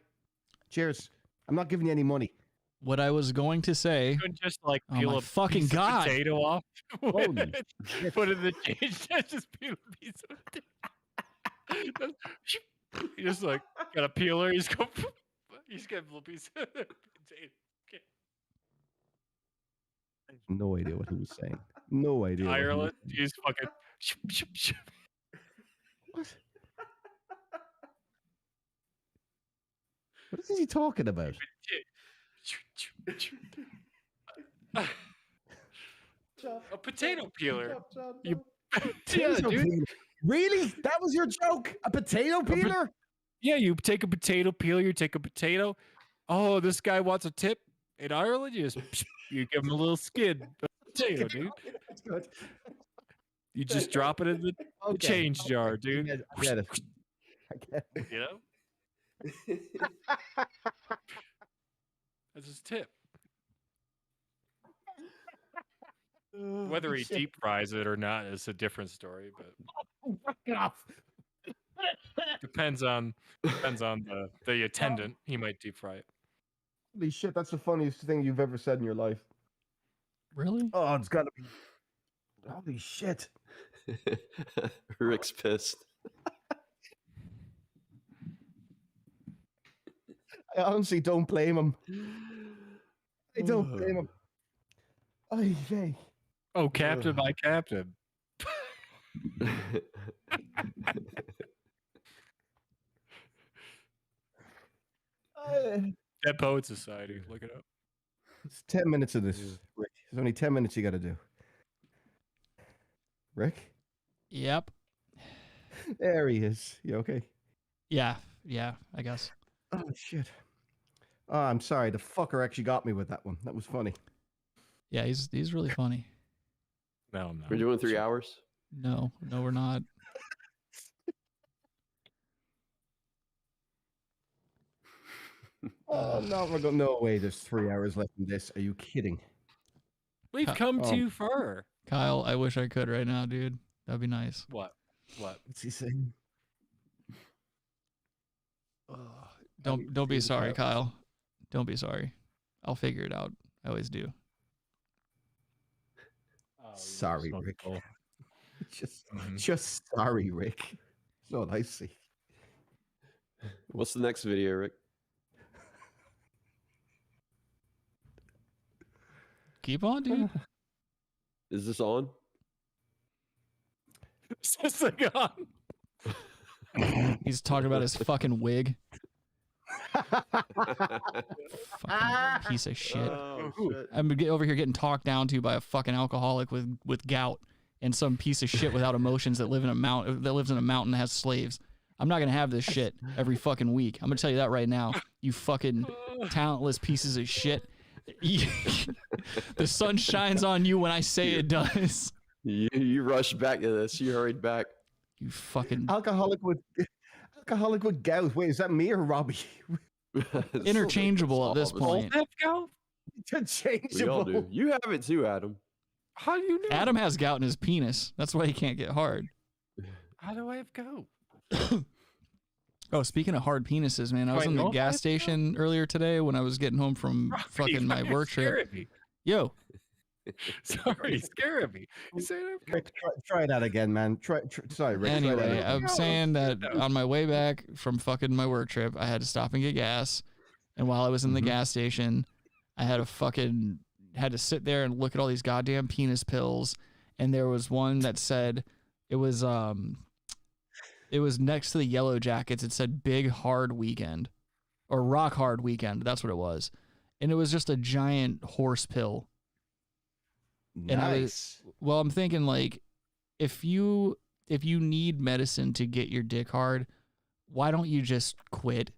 Cheers. I'm not giving you any money. What I was going to say. You couldn't just like Oh peel my a fucking piece God. of potato off. Holy Put it in the change. Just peel a piece of potato. You just like got a peeler. You just go. You just get a little piece of potato. Okay. No idea what he was saying. No idea. what he was Ireland. saying. You just fucking. What is he talking about? A potato peeler. You, Potato dude. peeler. Really? That was your joke? A potato peeler? Yeah, you take a potato peeler. You take a potato. Oh, this guy wants a tip. In Ireland, you give him a little skid of potato, dude. That's good. You just drop it in the Okay. change jar, dude. I get it. I get it. You know? That's his tip. Whether he deep fries it or not is a different story, but Get off. Depends on the attendant. He might deep fry it. Holy shit, that's the funniest thing you've ever said in your life. Really? Oh, it's gotta be. Holy shit. Rick's pissed. I honestly don't blame him. I don't blame him. Ay, vey. Oh, captain by captain. Dead Poet Society. Look it up. It's 10 minutes of this, Rick. There's only 10 minutes you got to do. Rick? Yep. There he is. You okay? Yeah, I guess. Oh, shit. Oh, I'm sorry. The fucker actually got me with that one. That was funny. Yeah, he's really funny. No, I'm not. We're doing 3 hours? No, we're not. Oh, no, we're going. No way. There's 3 hours left in this. Are you kidding? We've come too far. Kyle, I wish I could right now, dude. That'd be nice. What? What's he saying? Don't be sorry, Kyle. Don't be sorry. I'll figure it out. I always do. Sorry, Rick. Just sorry, Rick. So I see. What's the next video, Rick? Keep on, dude. Is this on? Is this thing on? He's talking about his fucking wig. Fucking piece of shit. Oh, shit. I'm over here getting talked down to by a fucking alcoholic with gout and some piece of shit without emotions that lives in a mountain and has slaves. I'm not gonna have this shit every fucking week. I'm gonna tell you that right now. You fucking talentless pieces of shit. The sun shines on you when I say it does. You rushed back to this. You hurried back. You fucking alcoholic with gout. Wait, is that me or Robbie? Interchangeable at this point. Interchangeable. We all do. You have it too, Adam. How do you know? Adam has gout in his penis. That's why he can't get hard. How do I have gout? Oh, speaking of hard penises, man, I was in the gas station earlier today when I was getting home from fucking my work trip. Yo. Sorry, scaring me. Rick, try that again, man. Sorry, Rick. Anyway, I'm saying that on my way back from fucking my work trip, I had to stop and get gas. And while I was in the gas station, I had to sit there and look at all these goddamn penis pills. And there was one that said it was next to the Yellow Jackets. It said Big Hard Weekend or Rock Hard Weekend. That's what it was. And it was just a giant horse pill. Nice. I'm thinking like, if you need medicine to get your dick hard, why don't you just quit?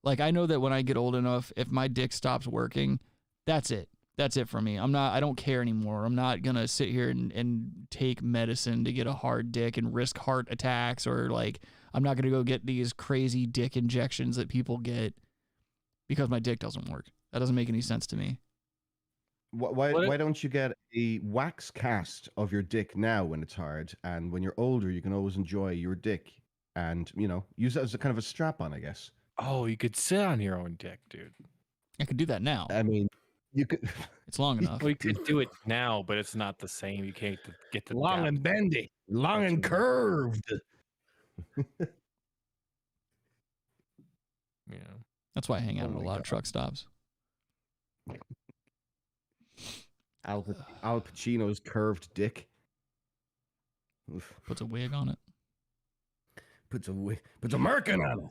Like, I know that when I get old enough, if my dick stops working, that's it. That's it for me. I don't care anymore. I'm not going to sit here and take medicine to get a hard dick and risk heart attacks, or like, I'm not going to go get these crazy dick injections that people get because my dick doesn't work. That doesn't make any sense to me. Why don't you get a wax cast of your dick now when it's hard, and when you're older, you can always enjoy your dick and, use it as a kind of a strap on, I guess. Oh, you could sit on your own dick, dude. I could do that now. I mean, you could. It's long enough. We could do it now, but it's not the same. You can't get the long and bendy, long and curved. Yeah. That's why I hang out at a lot of truck stops. Al Pacino's curved dick. Oof. Puts a wig on it. Puts a merkin on it.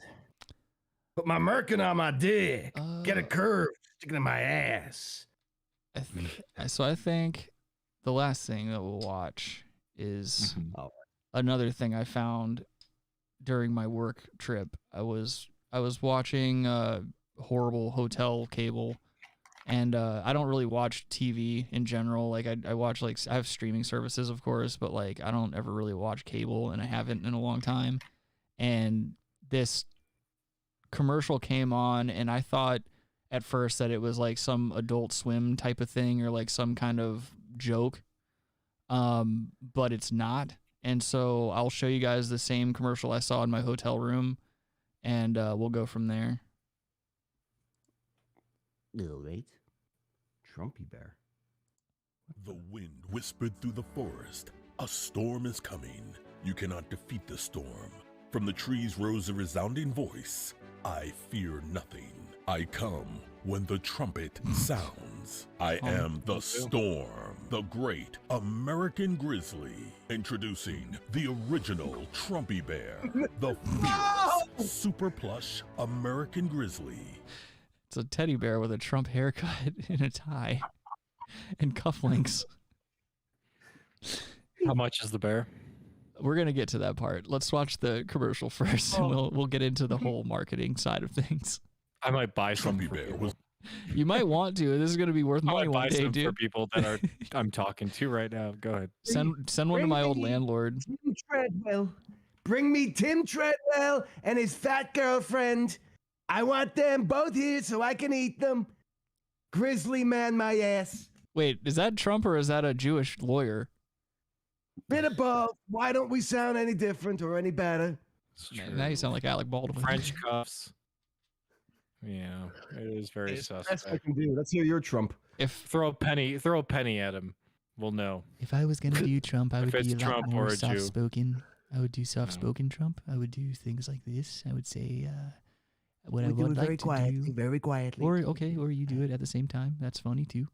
Put my merkin on my dick. Get it curved. Stick it in my ass. So I think the last thing that we'll watch is another thing I found during my work trip. I was watching horrible hotel cable. And I don't really watch TV in general. Like I watch, like, I have streaming services, of course, but like I don't ever really watch cable, and I haven't in a long time. And this commercial came on, and I thought at first that it was like some Adult Swim type of thing or like some kind of joke. But it's not. And so I'll show you guys the same commercial I saw in my hotel room, and we'll go from there. All right. Trumpy Bear. The wind whispered through the forest. A storm is coming. You cannot defeat the storm. From the trees rose a resounding voice. I fear nothing. I come when the trumpet sounds. I am the storm, the great American grizzly. Introducing the original Trumpy Bear, the fierce, super plush American grizzly. It's a teddy bear with a Trump haircut and a tie and cufflinks. How much is the bear? We're gonna get to that part. Let's watch the commercial first, and we'll get into the whole marketing side of things. I might buy some for people. You might want to. This is gonna be worth money one day, dude. For people that are I'm talking to right now. Go ahead. Send one to my old landlord. Tim Treadwell. Bring me Tim Treadwell and his fat girlfriend. I want them both here so I can eat them. Grizzly man my ass. Wait, is that Trump or is that a Jewish lawyer? Bit of both. Why don't we sound any different or any better? Now you sound like Alec Baldwin. French cuffs. Yeah, it is very suspect. Best I can do. Let's hear your Trump. Throw a penny at him, we'll know. If I was gonna do Trump, I would If be it's a lot Trump more or a Jew. soft-spoken. I would do soft-spoken Trump. I would do things like this. I would say what I We do would it like very to quietly, do. very quietly. Or you do it at the same time. That's funny too.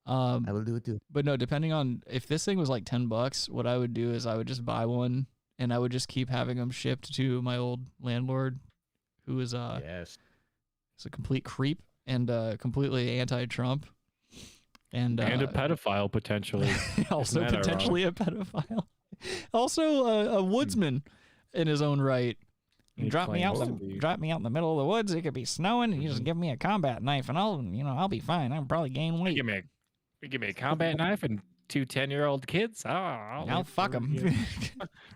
I will do it too. But no, depending on if this thing was like $10, what I would do is I would just buy one and I would just keep having them shipped to my old landlord, who is is a complete creep and completely anti-Trump, and a pedophile potentially. Also Isn't that potentially a pedophile. Also a woodsman in his own right. He Drop me out claims to be. drop me out in the middle of the woods. It could be snowing, and you just give me a combat knife, and I'll be fine. I'll probably gain weight. Give me a combat knife and 2 10-year-old kids. I'll fuck them.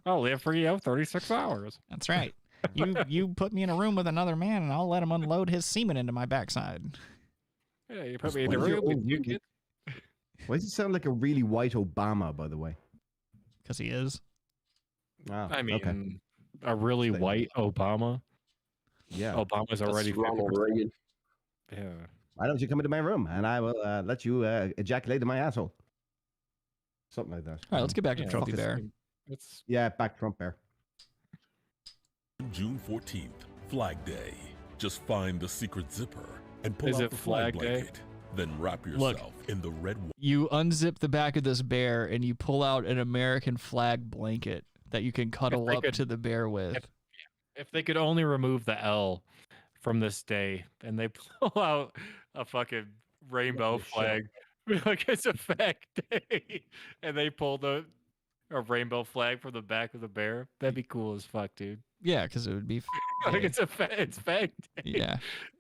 I'll live for 36 hours. That's right. You put me in a room with another man, and I'll let him unload his semen into my backside. Yeah, you put me in the room with you kids. Why does he sound like a really white Obama, by the way? Because he is. Oh, I mean, okay. a really white Obama. Yeah. Obama's already 50%. Yeah. Why don't you come into my room and I will let you ejaculate in my asshole? Something like that. All right, let's get back to Trumpy Bear. Yeah, back Trump Bear. June 14th, Flag Day. Just find the secret zipper and pull Is out it the flag Flag Day? blanket. Then wrap yourself in the red. You unzip the back of this bear, and you pull out an American flag blanket that you can cuddle up to the bear with. If they could only remove the L from this day and they pull out a fucking rainbow flag, like it's a fact day, and they pulled a rainbow flag from the back of the bear, that'd be cool as fuck, dude. Yeah, because it would be. Like it's fact day. Yeah.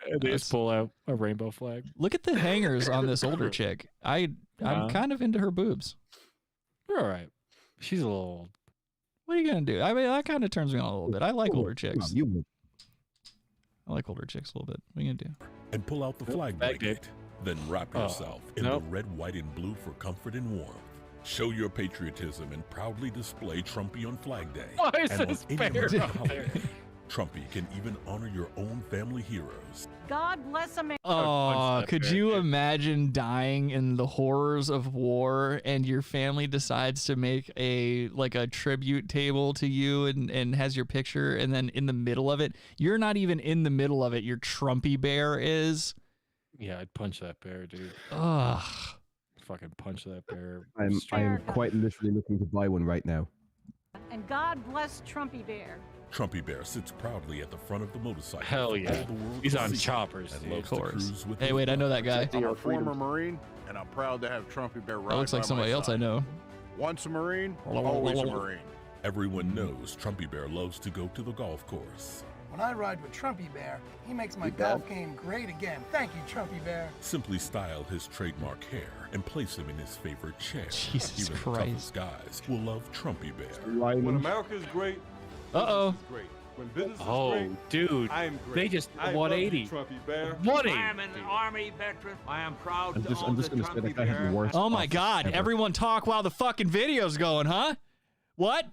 And they just pull out a rainbow flag. Look at the hangers on this older chick. I'm kind of into her boobs. You're all right. She's a little old. What are you gonna do? I mean, that kind of turns me on a little bit. I like older chicks. You would. I like older chicks a little bit. What are you gonna do? And pull out the flag blanket. Then wrap yourself in the red, white, and blue for comfort and warmth. Show your patriotism and proudly display Trumpy on Flag Day. Why is and this on any bear American up there? holiday, Trumpy can even honor your own family heroes. God bless America. Oh, could you imagine dying in the horrors of war and your family decides to make a tribute table to you and has your picture, and then in the middle of it, you're not even in the middle of it, your Trumpy Bear is? Yeah, I'd punch that bear, dude. Ugh. Fucking punch that bear. I am quite literally looking to buy one right now. And God bless Trumpy Bear. Trumpy Bear sits proudly at the front of the motorcycle. Hell for yeah. all the world He's to on see, choppers, and dude. loves Of to course. cruise with Hey, his wait, I know that guy. I'm a former Marine, and I'm proud to have Trumpy Bear ride That looks like by somebody my else I side. know. Once a Marine, always a Marine. Everyone knows Trumpy Bear loves to go to the golf course. When I ride with Trumpy Bear, he makes my golf game great again. Thank you, Trumpy Bear. Simply style his trademark hair and place him in his favorite chair. Jesus Even Christ. the toughest guys will love Trumpy Bear. When America is great, Uh-oh. business is great. When business is Oh, great, dude. I am great. They just I 180. love you, Trumpy Bear. 180. I am an Army veteran. I am proud I'm to just own going to the say Trumpy that guy has the Bear. worst. Oh my office God. ever. Everyone talk while the fucking video's going, huh? What?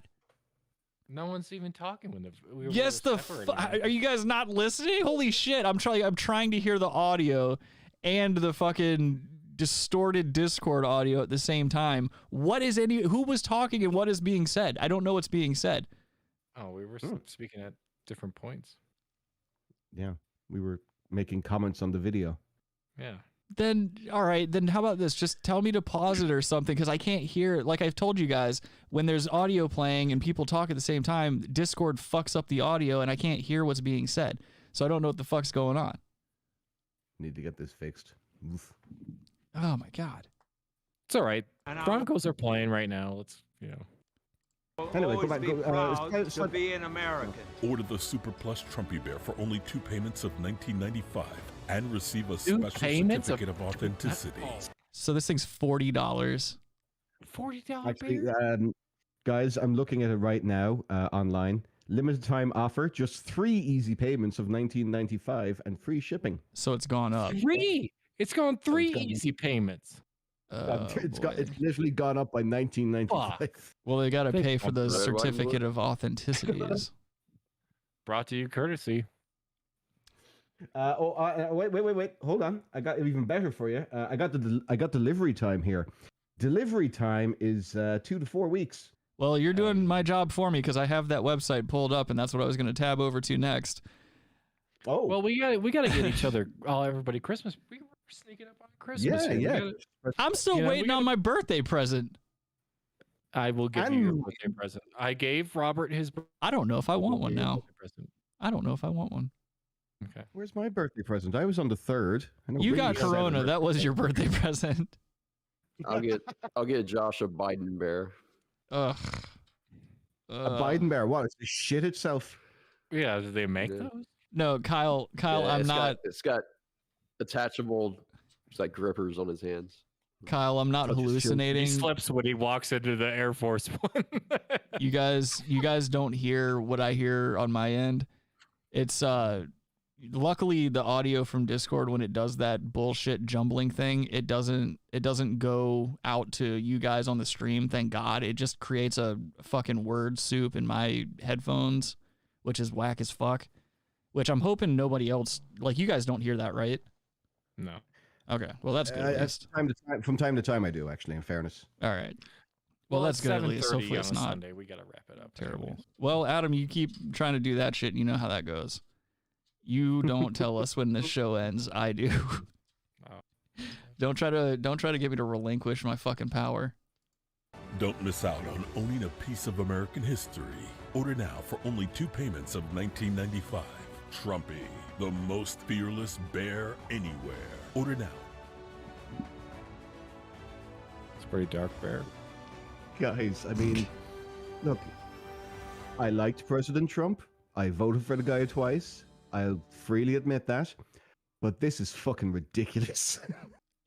No one's even talking when we were Yes, are you guys not listening? Holy shit! I'm trying to hear the audio and the fucking distorted Discord audio at the same time. Who was talking and what is being said? I don't know what's being said. Oh, we were speaking at different points. Yeah, we were making comments on the video. Yeah. Then, all right, then how about this? Just tell me to pause it or something, because I can't hear. Like I've told you guys, when there's audio playing and people talk at the same time, Discord fucks up the audio and I can't hear what's being said. So I don't know what the fuck's going on. Need to get this fixed. Oof. Oh my God. It's all right. Broncos are playing right now. Let's, Anyway, go back. Be proud to be an American. Order the Super Plus Trumpy Bear for only 2 payments of $19.95 and receive a special certificate of authenticity. So this thing's $40. $40 Actually, beer? guys, I'm looking at it right now online. Limited time offer, just 3 easy payments of $19.95 and free shipping. So it's gone up. 3. It's gone 3 easy payments. It's literally gone up by $19.95. Well, they got to pay for the certificate of authenticities. Brought to you courtesy. Wait. Hold on. I got it even better for you. I got delivery time here. Delivery time is 2 to 4 weeks. Well, you're doing my job for me because I have that website pulled up, and that's what I was going to tab over to next. Oh. Well, we got to get each other, everybody, Christmas. We were sneaking up on Christmas. Yeah. I'm still waiting on my birthday present. I will give you your birthday present. I gave Robert his. I don't know if I want one now. I don't know if I want one. Okay. Where's my birthday present? I was on the 3rd. You got Corona. That was your birthday present. I'll get Josh a Biden bear. Ugh. A Biden bear? What? It's the shit itself. Yeah. Did they make those? No, Kyle. Yeah, it's got attachable, like grippers on his hands. Kyle, I'm not hallucinating. He slips when he walks into the Air Force One. You guys don't hear what I hear on my end. It's luckily the audio from Discord, when it does that bullshit jumbling thing, it doesn't go out to you guys on the stream, thank God. It just creates a fucking word soup in my headphones, which is whack as fuck. Which I'm hoping nobody else, like, you guys don't hear that, right? No. Okay, well that's good. At least. From time to time I do, actually, in fairness. All right. Well, that's good at least. Hopefully it's not Sunday. We gotta wrap it up. Terrible. Anyways. Well, Adam, you keep trying to do that shit. You know how that goes. You don't tell us when this show ends. I do. Oh. Don't try to get me to relinquish my fucking power. Don't miss out on owning a piece of American history. Order now for only 2 payments of $19.95. Trumpy, the most fearless bear anywhere. Order now. It's a pretty dark bear. Guys, I mean, look, I liked President Trump. I voted for the guy twice. I'll freely admit that. But this is fucking ridiculous.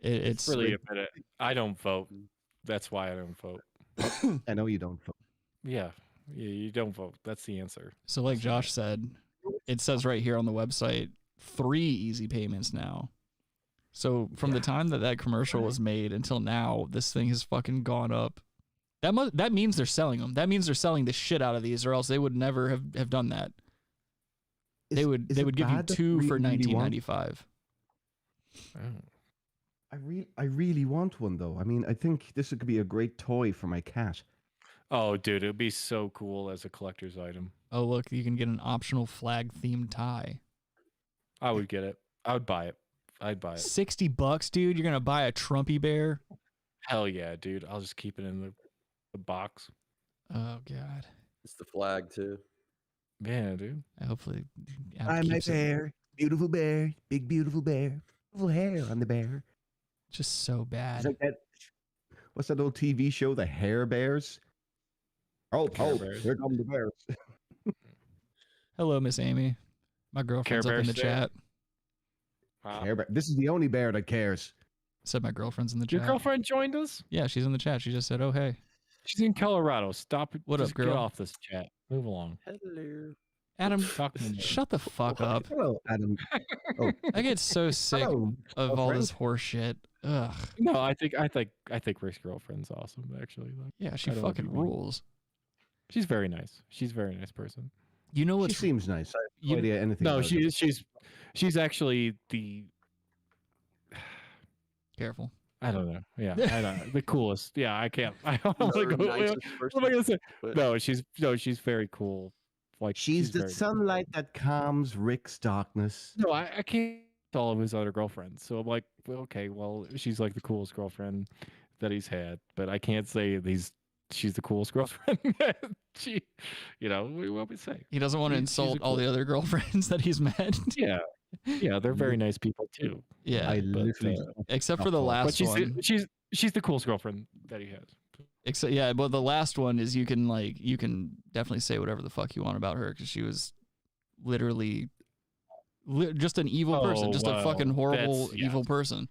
It's really a bit. I don't vote. That's why I don't vote. I know you don't vote. Yeah, you don't vote. That's the answer. So like Josh said, it says right here on the website, 3 easy payments now. So from the time that commercial was made until now, this thing has fucking gone up. That means they're selling them. That means they're selling the shit out of these, or else they would never have done that. They would give you 2 for $19.95. I really want one though. I mean, I think this could be a great toy for my cat. Oh, dude, it would be so cool as a collector's item. Oh, look, you can get an optional flag-themed tie. I would get it. I would buy it. I'd buy it. $60, dude. You're gonna buy a Trumpy Bear? Hell yeah, dude. I'll just keep it in the box. Oh God. It's the flag too. Yeah, dude. Hopefully. I'm my bear. Beautiful bear. Big beautiful bear. Beautiful hair on the bear. Just so bad. It's like that, what's that old TV show, The Hair Bears? Oh, here come the bears. Hello, Miss Amy. My girlfriend's up in the chat. Wow. This is the only bear that cares. Said my girlfriend's in the Your chat. girlfriend joined us? Yeah, she's in the chat. She just said, "Oh hey." She's in Colorado. Stop it. What up, Just girl? Get off this chat. Move along. Hello. Adam, shut the fuck up. Hello, Adam. Oh. I get so sick of all this horse shit. Ugh. No, I think Rick's girlfriend's awesome, actually. Like, Yeah, she I don't fucking know what you mean. rules. She's very nice. She's a very nice person. You know what? She seems nice. I have no idea anything. No, about she's actually the. Careful. I don't know. Yeah, I don't know. The coolest. Yeah, I can't. I don't know. Her What nicest am I gonna say? but- No, she's very cool. Like she's the very- sunlight that calms Rick's darkness. No, I can't. All of his other girlfriends. So I'm like, well, okay, well, she's like the coolest girlfriend that he's had, but I can't say she's the coolest girlfriend. She, what we say. He doesn't want to insult all the other girlfriends that he's met. Yeah, they're very nice people too. Yeah, I literally except for the last but one. She's the coolest girlfriend that he has. Except but the last one is you can definitely say whatever the fuck you want about her because she was literally just an evil person, just a fucking horrible evil person.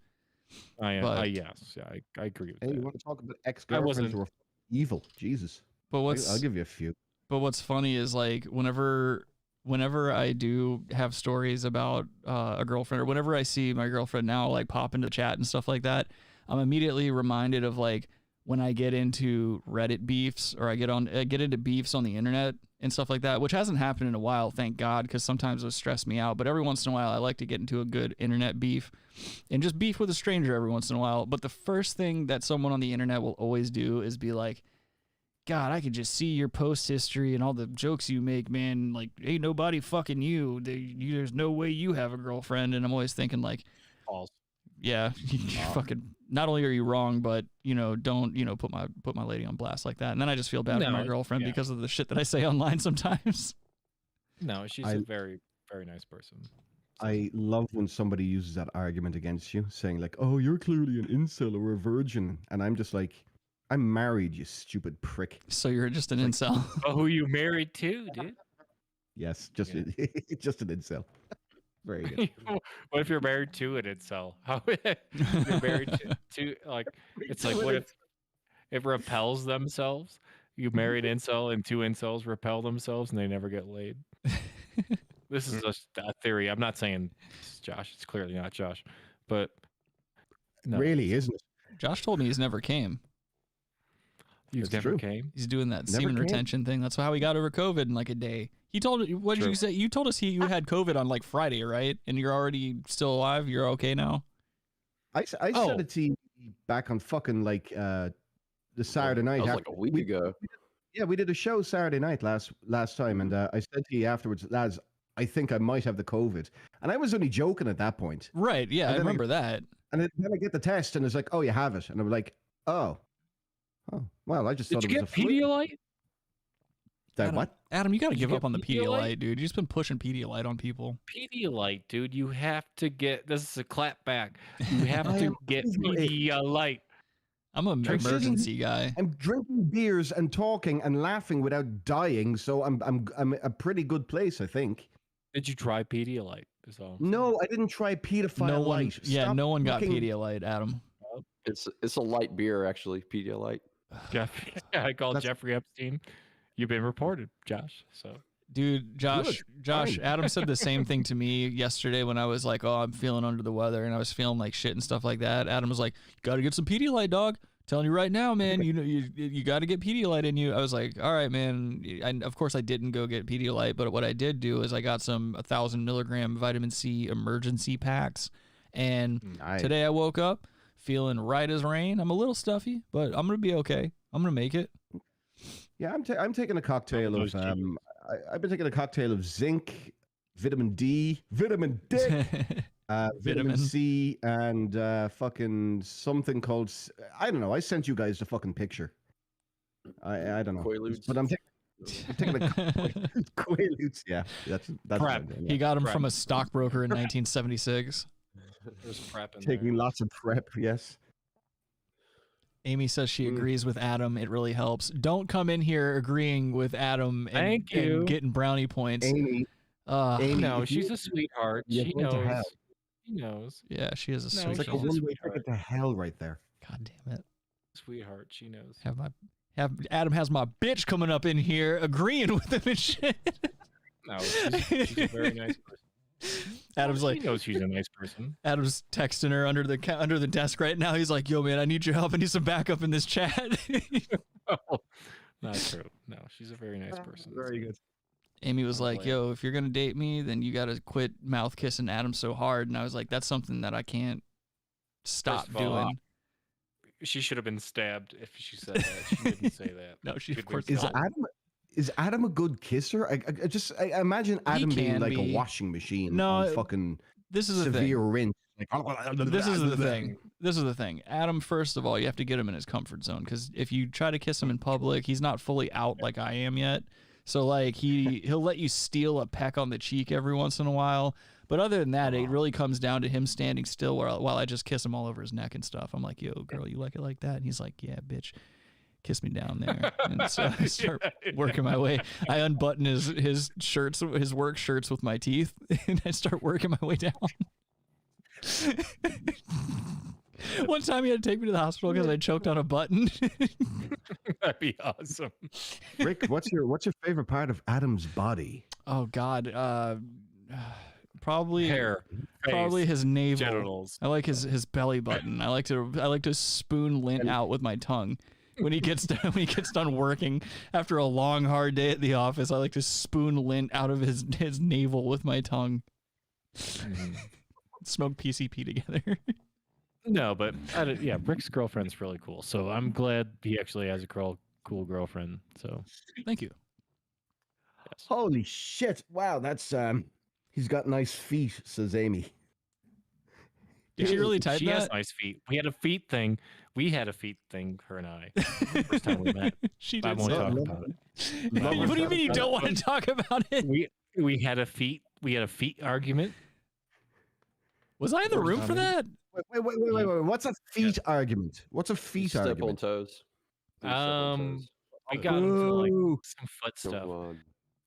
Yes, I agree with that. You want to talk about ex-girlfriends who are evil? Jesus. But I'll give you a few. But what's funny is like whenever I do have stories about a girlfriend, or whenever I see my girlfriend now like pop into the chat and stuff like that, I'm immediately reminded of like when I get into Reddit beefs or I get into beefs on the internet and stuff like that, which hasn't happened in a while, thank God, because sometimes it would stress me out. But every once in a while, I like to get into a good internet beef and just beef with a stranger every once in a while. But the first thing that someone on the internet will always do is be like, God, I could just see your post history and all the jokes you make, man. Like, ain't nobody fucking you. There's no way you have a girlfriend. And I'm always thinking like, false. Yeah, fucking. Not only are you wrong, but don't put my lady on blast like that. And then I just feel bad for my girlfriend because of the shit that I say online sometimes. No, she's a very, very nice person. I love when somebody uses that argument against you, saying like, "Oh, you're clearly an incel or a virgin," and I'm just like, "I'm married, you stupid prick." So you're just an incel. Oh, who you married to, dude? Yes, just an incel. Very good. What if you're married to an incel? How you're married to like it's like what if it repels themselves? You married incel and two incels repel themselves and they never get laid. This is a theory. I'm not saying it's Josh. It's clearly not Josh, but no. Really, isn't it? Josh told me he's never came. He's never came. He's doing that semen retention thing. That's how he got over COVID in like a day. He told what did you say? You told us you had COVID on like Friday, right? And you're already still alive. You're okay now. I said it to you back on fucking like the Saturday night. That was like a week ago. Yeah, we did a show Saturday night last time, and I said to you afterwards, lads, I think I might have the COVID, and I was only joking at that point. Right? Yeah, I remember that. And then I get the test, and it's like, oh, you have it, and I'm like, oh, well, I just thought it was a flu. Pedialyte? That what? Adam, you got to give up on the Pedialyte, dude. You've just been pushing Pedialyte on people. Pedialyte, dude. You have to get. This is a clap back. You have to get Pedialyte. I'm an emergency guy. I'm drinking beers and talking and laughing without dying, so I'm a pretty good place, I think. Did you try Pedialyte? No, I didn't try Pedophile Light. Yeah, no one got Pedialyte, Adam. It's a light beer, actually. Pedialyte. I called Jeffrey Epstein. You've been reported, Josh. So, dude, Josh, Adam said the same thing to me yesterday when I was like, "Oh, I'm feeling under the weather," and I was feeling like shit and stuff like that. Adam was like, "Got to get some Pedialyte, dog. Telling you right now, man. You got to get Pedialyte in you." I was like, "All right, man." And of course, I didn't go get Pedialyte, but what I did do is I got some 1,000 milligram vitamin C emergency packs, and today I woke up feeling right as rain. I'm a little stuffy, but I'm gonna be okay. I'm gonna make it. Yeah, I'm taking a cocktail of I've been taking a cocktail of zinc, vitamin D, vitamin C, and fucking something called I don't know. I sent you guys the fucking picture. I don't know, Quaaludes. But I'm taking a Quaaludes. Yeah, that's prep. Yeah. He got them from a stockbroker in 1976. There's prep in taking lots of prep. Yes. Amy says she agrees with Adam. It really helps. Don't come in here agreeing with Adam and getting brownie points. Amy. No, she's a sweetheart. She knows. She knows. Yeah, she is a sweetheart. It's like a one-way ticket to hell right there. God damn it. Sweetheart, she knows. Adam has my bitch coming up in here agreeing with him and shit. No, she's a very nice person. Adam's like, he knows she's a nice person. Adam's texting her under the desk right now. He's like, "Yo, man, I need your help. I need some backup in this chat." Not true. No, she's a very nice person. Very good. Amy was like, yo, if you're going to date me, then you got to quit mouth kissing Adam so hard. And I was like, that's something that I can't stop doing. She should have been stabbed if she said that. She didn't say that. No, she of course Is Adam a good kisser? I imagine Adam being like a washing machine. No, fucking this is a severe rinse. Like, this is the thing. This is the thing. Adam, first of all, you have to get him in his comfort zone, because if you try to kiss him in public, he's not fully out like I am yet. So like he'll let you steal a peck on the cheek every once in a while. But other than that, it really comes down to him standing still while I just kiss him all over his neck and stuff. I'm like, yo, girl, you like it like that? And he's like, yeah, bitch. Kiss me down there. And so I start working my way. I unbutton his shirts, his work shirts with my teeth, and I start working my way down. One time he had to take me to the hospital because I choked on a button. That'd be awesome. Rick, what's your favorite part of Adam's body? Oh God, probably hair, probably his navel. Genitals. I like his belly button. I like to spoon lint out with my tongue. When he gets done working after a long hard day at the office, I like to spoon lint out of his navel with my tongue. Smoke PCP together. No, but yeah, Rick's girlfriend's really cool. So I'm glad he actually has a cool girlfriend. So thank you. Yes. Holy shit! Wow, that's he's got nice feet, says Amy. Did she really type that? She has nice feet. We had a feet thing. Her and I. First time we met. She I did. won't talk about it. What do you mean you don't want to talk about it? We had a feet argument. Was I in the room for that? Wait. What's a feet argument? What's a feet Step argument? on toes. We got into like some foot stuff.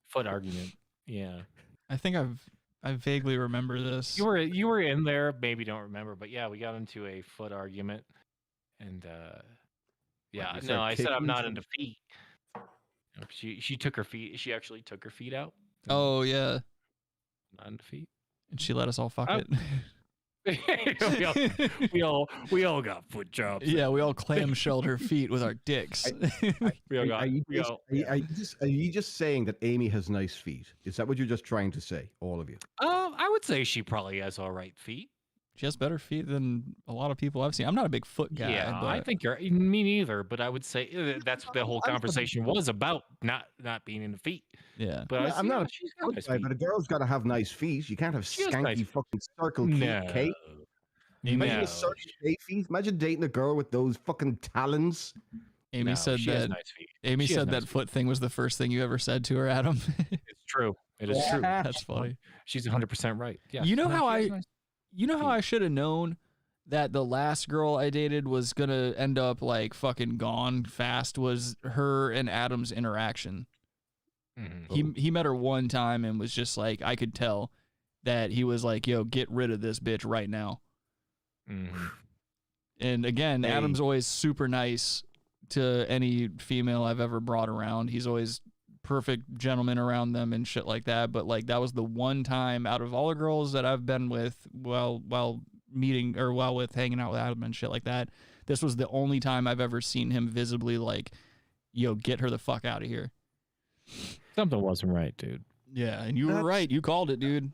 Foot argument. Yeah. I think I vaguely remember this. You were in there, maybe don't remember, but yeah, we got into a foot argument. And yeah, no, I said I'm not into feet. She took her feet. She actually took her feet out. Oh yeah. Not into feet. And she let us all fuck it. we all got foot jobs. Yeah, we all clamshelled her feet with our dicks. Are you just saying that Amy has nice feet? Is that what you're just trying to say, all of you? I would say she probably has all right feet. She has better feet than a lot of people I've seen. I'm not a big foot guy. Yeah, but... I think me neither. But I would say that's what the whole conversation was about, not being into feet. Yeah, but I'm not a foot guy, but a girl's got to have nice feet. You can't have skanky fucking circle cake. Imagine a circle feet. Imagine dating a girl with those fucking talons. Amy said that. Nice Amy said that foot thing was the first thing you ever said to her, Adam. It's true. It is true. That's funny. She's 100% right. Yeah. You know how I should have known that the last girl I dated was gonna end up like fucking gone fast was her and Adam's interaction. Mm-hmm. He met her one time and was just like, I could tell that he was like, yo, get rid of this bitch right now. Mm-hmm. And again, Adam's always super nice to any female I've ever brought around. He's always perfect gentleman around them and shit like that. But like, that was the one time out of all the girls that I've been with while meeting or while with hanging out with Adam and shit like that, this was the only time I've ever seen him visibly like, yo, get her the fuck out of here. Something wasn't right, dude. Yeah. And you were right. You called it, dude.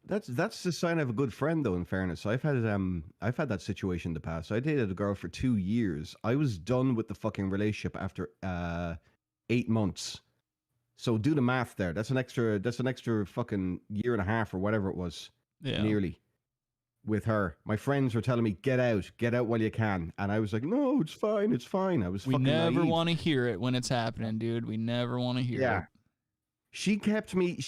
That's the sign of a good friend, though. In fairness, I've had that situation in the past. I dated a girl for 2 years. I was done with the fucking relationship after 8 months. So do the math there. That's an extra fucking year and a half or whatever it was. Yeah. Nearly. With her, my friends were telling me, get out while you can, and I was like, no, it's fine. I was. We fucking never want to hear it when it's happening, dude. We never want to hear it. She kept me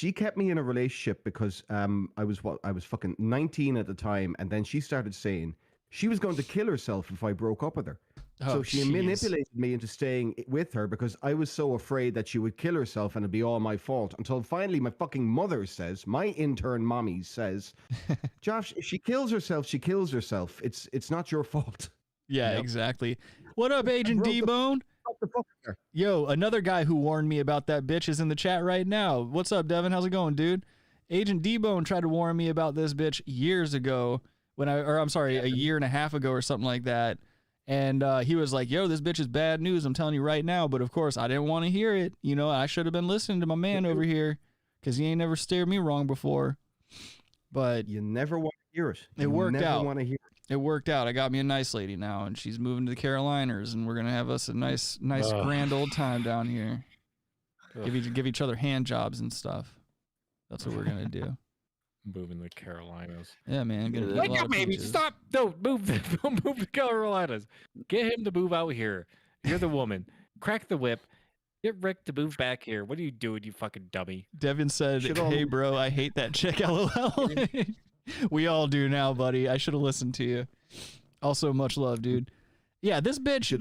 in a relationship because I was fucking 19 at the time, and then she started saying she was going to kill herself if I broke up with her. So she manipulated me into staying with her because I was so afraid that she would kill herself and it'd be all my fault. Until finally my fucking mother says, my intern mommy says, Josh, if she kills herself, she kills herself. It's not your fault. Yeah, exactly. What up, Agent D-Bone? Yo, another guy who warned me about that bitch is in the chat right now. What's up, Devin? How's it going, dude? Agent D-Bone tried to warn me about this bitch years ago a year and a half ago or something like that. And he was like, yo, this bitch is bad news. I'm telling you right now. But of course, I didn't want to hear it. You know, I should have been listening to my man over here because he ain't never steered me wrong before. But you never want to hear it. It worked out. Want to hear it. It worked out. I got me a nice lady now, and she's moving to the Carolinas, and we're going to have us a nice grand old time down here. Give each other hand jobs and stuff. That's what we're going to do. Moving the Carolinas. Yeah, man. Wake up, baby. Stop. Don't move the Carolinas. Get him to move out here. You're the woman. Crack the whip. Get Rick to move back here. What are you doing, you fucking dummy? Devin said, hey, bro, I hate that chick, LOL. We all do now, buddy. I should have listened to you. Also, much love, dude. Yeah, this bitch.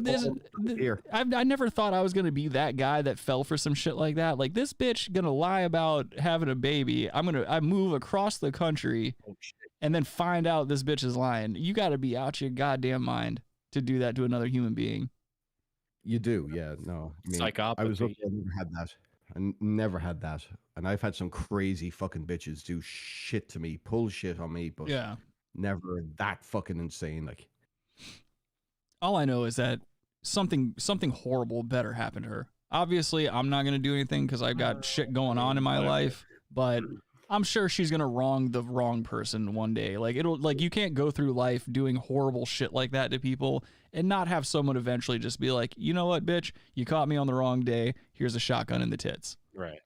I never thought I was going to be that guy that fell for some shit like that. Like, this bitch going to lie about having a baby. I move across the country and then find out this bitch is lying. You got to be out your goddamn mind to do that to another human being. You do, yeah. No, I mean, psychopathy. I was up there, never had that. I never had that. And I've had some crazy fucking bitches do shit to me, pull shit on me, but yeah, never that fucking insane. Like, all I know is that something horrible better happen to her. Obviously, I'm not gonna do anything because I've got shit going on in my life, but I'm sure she's gonna wrong the wrong person one day. Like, you can't go through life doing horrible shit like that to people and not have someone eventually just be like, you know what, bitch, you caught me on the wrong day. Here's a shotgun in the tits. Right.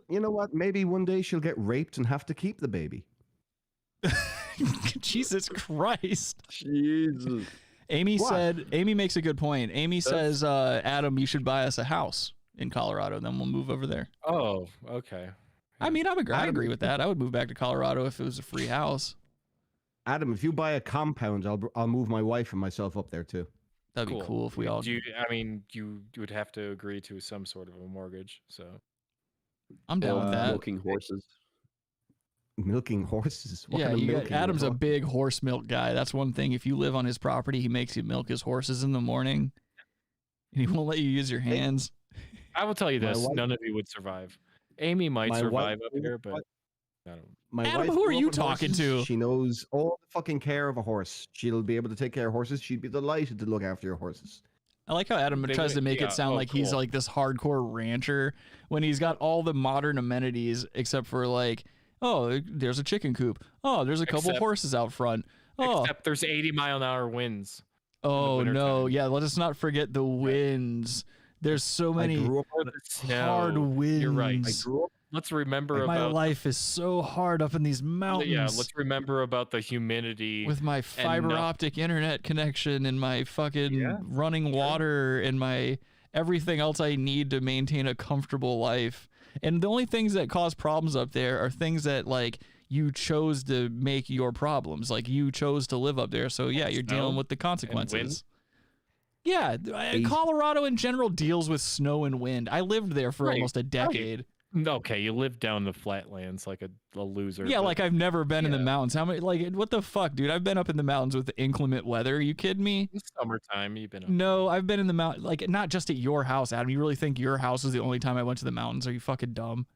You know what? Maybe one day she'll get raped and have to keep the baby. Jesus Christ. Jesus. Amy makes a good point. Amy says, Adam, you should buy us a house in Colorado, then we'll move over there. Oh, okay. I mean, I agree with that. I would move back to Colorado if it was a free house. Adam, if you buy a compound, I'll move my wife and myself up there too. That'd be cool if we all. You would have to agree to some sort of a mortgage. So I'm down with that. Milking horses. Milking horses. What kind of milking Adam's a big horse milk guy. That's one thing. If you live on his property, he makes you milk his horses in the morning, and he won't let you use your hands. I will tell you this: none of you would survive. Amy might survive up here, but I don't. Adam, who are you talking to? She knows all the fucking care of a horse. She'll be able to take care of horses. She'd be delighted to look after your horses. I like how Adam tries to make it sound like he's like this hardcore rancher when he's got all the modern amenities except for like, oh, there's a chicken coop. Oh, there's a couple horses out front. Oh, except there's 80-mile-an-hour winds. Oh no, yeah. Let us not forget the winds. There's so many hard winds. You're right. Let's remember my life is so hard up in these mountains. Yeah, let's remember about the humidity with my fiber optic internet connection and my fucking running water and my everything else I need to maintain a comfortable life. And the only things that cause problems up there are things that like you chose to make your problems. Like you chose to live up there. So yeah, you're dealing with the consequences. Yeah, Colorado in general deals with snow and wind. I lived there for almost a decade. Okay, you live down the flatlands like a loser. Yeah, like I've never been in the mountains. How many? Like, what the fuck, dude? I've been up in the mountains with inclement weather. Are you kidding me? In summertime, you've been up. No, I've been in the mountain. Like, not just at your house, Adam. You really think your house was the only time I went to the mountains? Are you fucking dumb?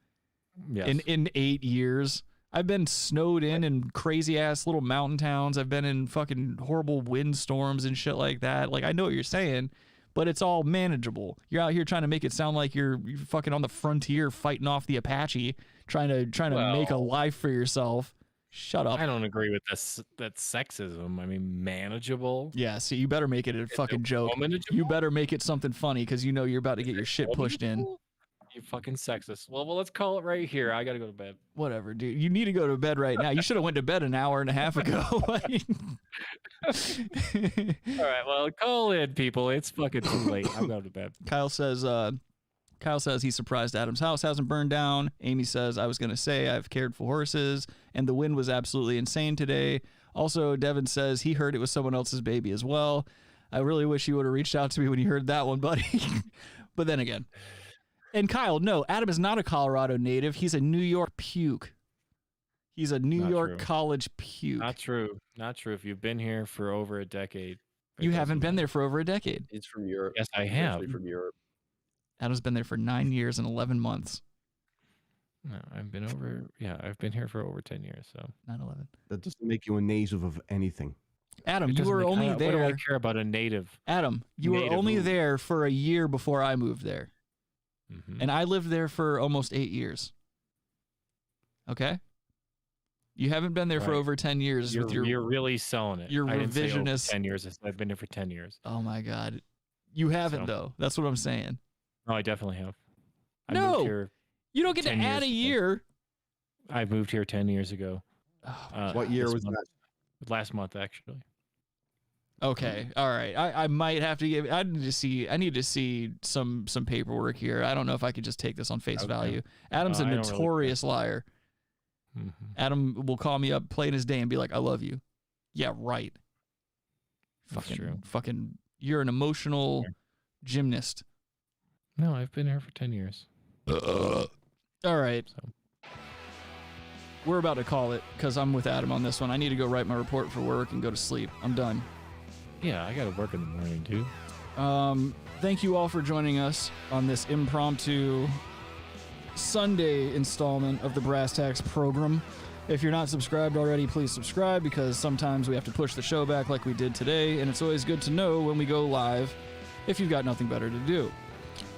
Yes. In 8 years, I've been snowed in crazy ass little mountain towns. I've been in fucking horrible windstorms and shit like that. Like, I know what you're saying, but it's all manageable. You're out here trying to make it sound like you're fucking on the frontier fighting off the Apache, trying to make a life for yourself. Shut up. I don't agree with this. That's sexism. I mean, manageable. Yeah, see, you better make it a fucking joke. You better make it something funny because you know you're about to get your shit pushed in. You fucking sexist. Well, let's call it right here. I gotta go to bed. Whatever, dude. You need to go to bed right now. You should have went to bed an hour and a half ago. All right, well, call in, people. It's fucking too late. I'm going to bed. Kyle says he's surprised Adam's house hasn't burned down. Amy says, I was going to say I've cared for horses, and the wind was absolutely insane today. Also, Devin says he heard it was someone else's baby as well. I really wish you would have reached out to me when you heard that one, buddy. But then again. And Kyle, no, Adam is not a Colorado native. He's a New York puke. He's a New York college puke. Not true. Not true. If you've been here for over a decade. You haven't been there for over a decade. He's from Europe. Yes, I have. From Europe. Adam's been there for 9 years and 11 months. No, I've been here for over 10 years. So 9/11. That doesn't make you a native of anything. Adam, you were only there. What do I care about a native? Adam, you were only who? there for a year before I moved there. And I lived there for almost 8 years. Okay? You haven't been there for over 10 years. You're really selling it. Your I didn't say over revisionist. 10 years. I've been there for 10 years. Oh, my God. You haven't, though. That's what I'm saying. No, I definitely have. I No, moved here you don't get to 10 add a years year. I moved here 10 years ago. What year this was month. that? Last month, actually. Okay, all right. I might have to give. I need to see some paperwork here. I don't know if I could just take this on face value. Adam's a I don't really notorious liar. Adam will call me up plain as day and be like, "I love you." Yeah, right. Fucking. You're an emotional gymnast. No, I've been here for 10 years. All right. We're about to call it because I'm with Adam on this one. I need to go write my report for work and go to sleep. I'm done. Yeah, I got to work in the morning, too. Thank you all for joining us on this impromptu Sunday installment of the Brass Tacks program. If you're not subscribed already, please subscribe because sometimes we have to push the show back like we did today, and it's always good to know when we go live if you've got nothing better to do.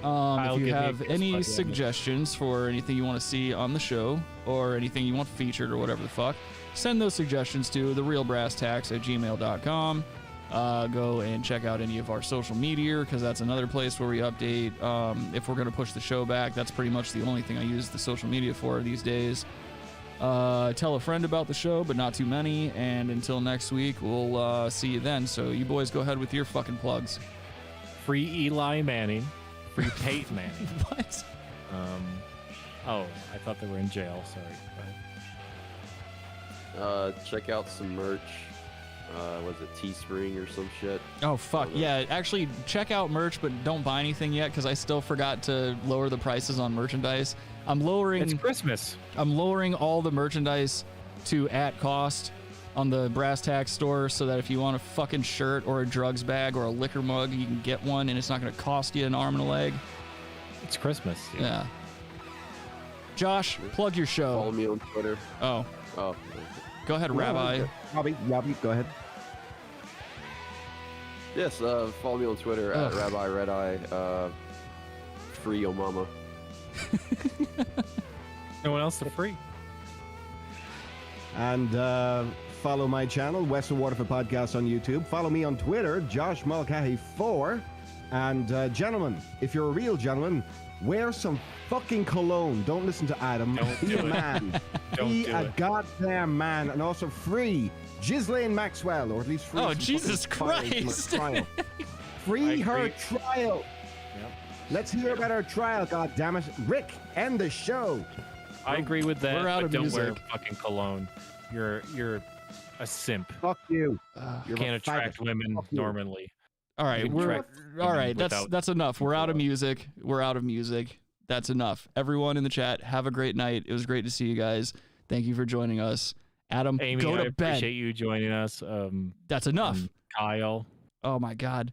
If you have any suggestions for anything you want to see on the show or anything you want featured or whatever the fuck, send those suggestions to therealbrasstacks@gmail.com. Go and check out any of our social media because that's another place where we update. If we're going to push the show back, that's pretty much the only thing I use the social media for these days. Tell a friend about the show, but not too many. And until next week, we'll see you then. So you boys go ahead with your fucking plugs. Free Eli Manning. Free Peyton Manning. What? Oh, I thought they were in jail. Sorry. Go ahead. Check out some merch. Was it Teespring or some shit? Oh, fuck. Yeah, actually, check out merch, but don't buy anything yet because I still forgot to lower the prices on merchandise. It's Christmas. I'm lowering all the merchandise to at cost on the Brass Tacks store so that if you want a fucking shirt or a drugs bag or a liquor mug, you can get one and it's not going to cost you an arm and a leg. It's Christmas. Dude. Yeah. Josh, plug your show. Follow me on Twitter. Oh. Oh. Go ahead, Rabbi. Robbie, go ahead. Yes, follow me on Twitter at Rabbi Red Eye. Free your mama. No one else to free. And follow my channel, Western Waterford Podcast on YouTube. Follow me on Twitter, Josh Mulcahy4. And gentlemen, if you're a real gentleman, wear some fucking cologne. Don't listen to Adam. Be a man. Be a goddamn man. And also free Ghislaine Maxwell, or at least free. Oh, Jesus Christ. Free her trial. Yep. Let's hear about her trial, goddammit. Rick, end the show. I agree with that. We're out but of don't music. wear fucking cologne. You're a simp. Fuck you. You can't attract women normally. All right, that's enough. We're out of music. That's enough. Everyone in the chat, have a great night. It was great to see you guys. Thank you for joining us. Adam, Amy, go to I bed. appreciate you joining us. That's enough. Kyle. Oh my God.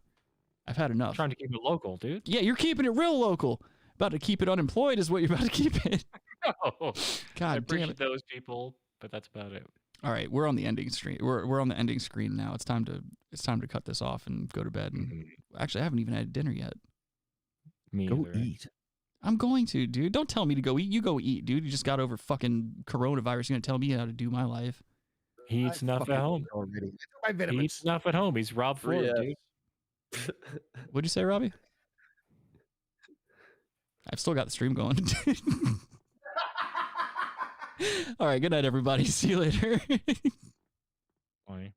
I've had enough. I'm trying to keep it local, dude. Yeah, you're keeping it real local. About to keep it unemployed is what you're about to keep it. No. God I damn appreciate it. those people, but that's about it. All right, we're on the ending screen. We're on the ending screen now. It's time to cut this off and go to bed. And actually, I haven't even had dinner yet. Me Go either. eat. I'm going to, dude. Don't tell me to go eat. You go eat, dude. You just got over fucking coronavirus. You're gonna tell me how to do my life. He eats enough at home. Already. He eats enough at home. He's Rob Ford, dude. What'd you say, Robbie? I've still got the stream going. All right, good night, everybody. See you later. Funny.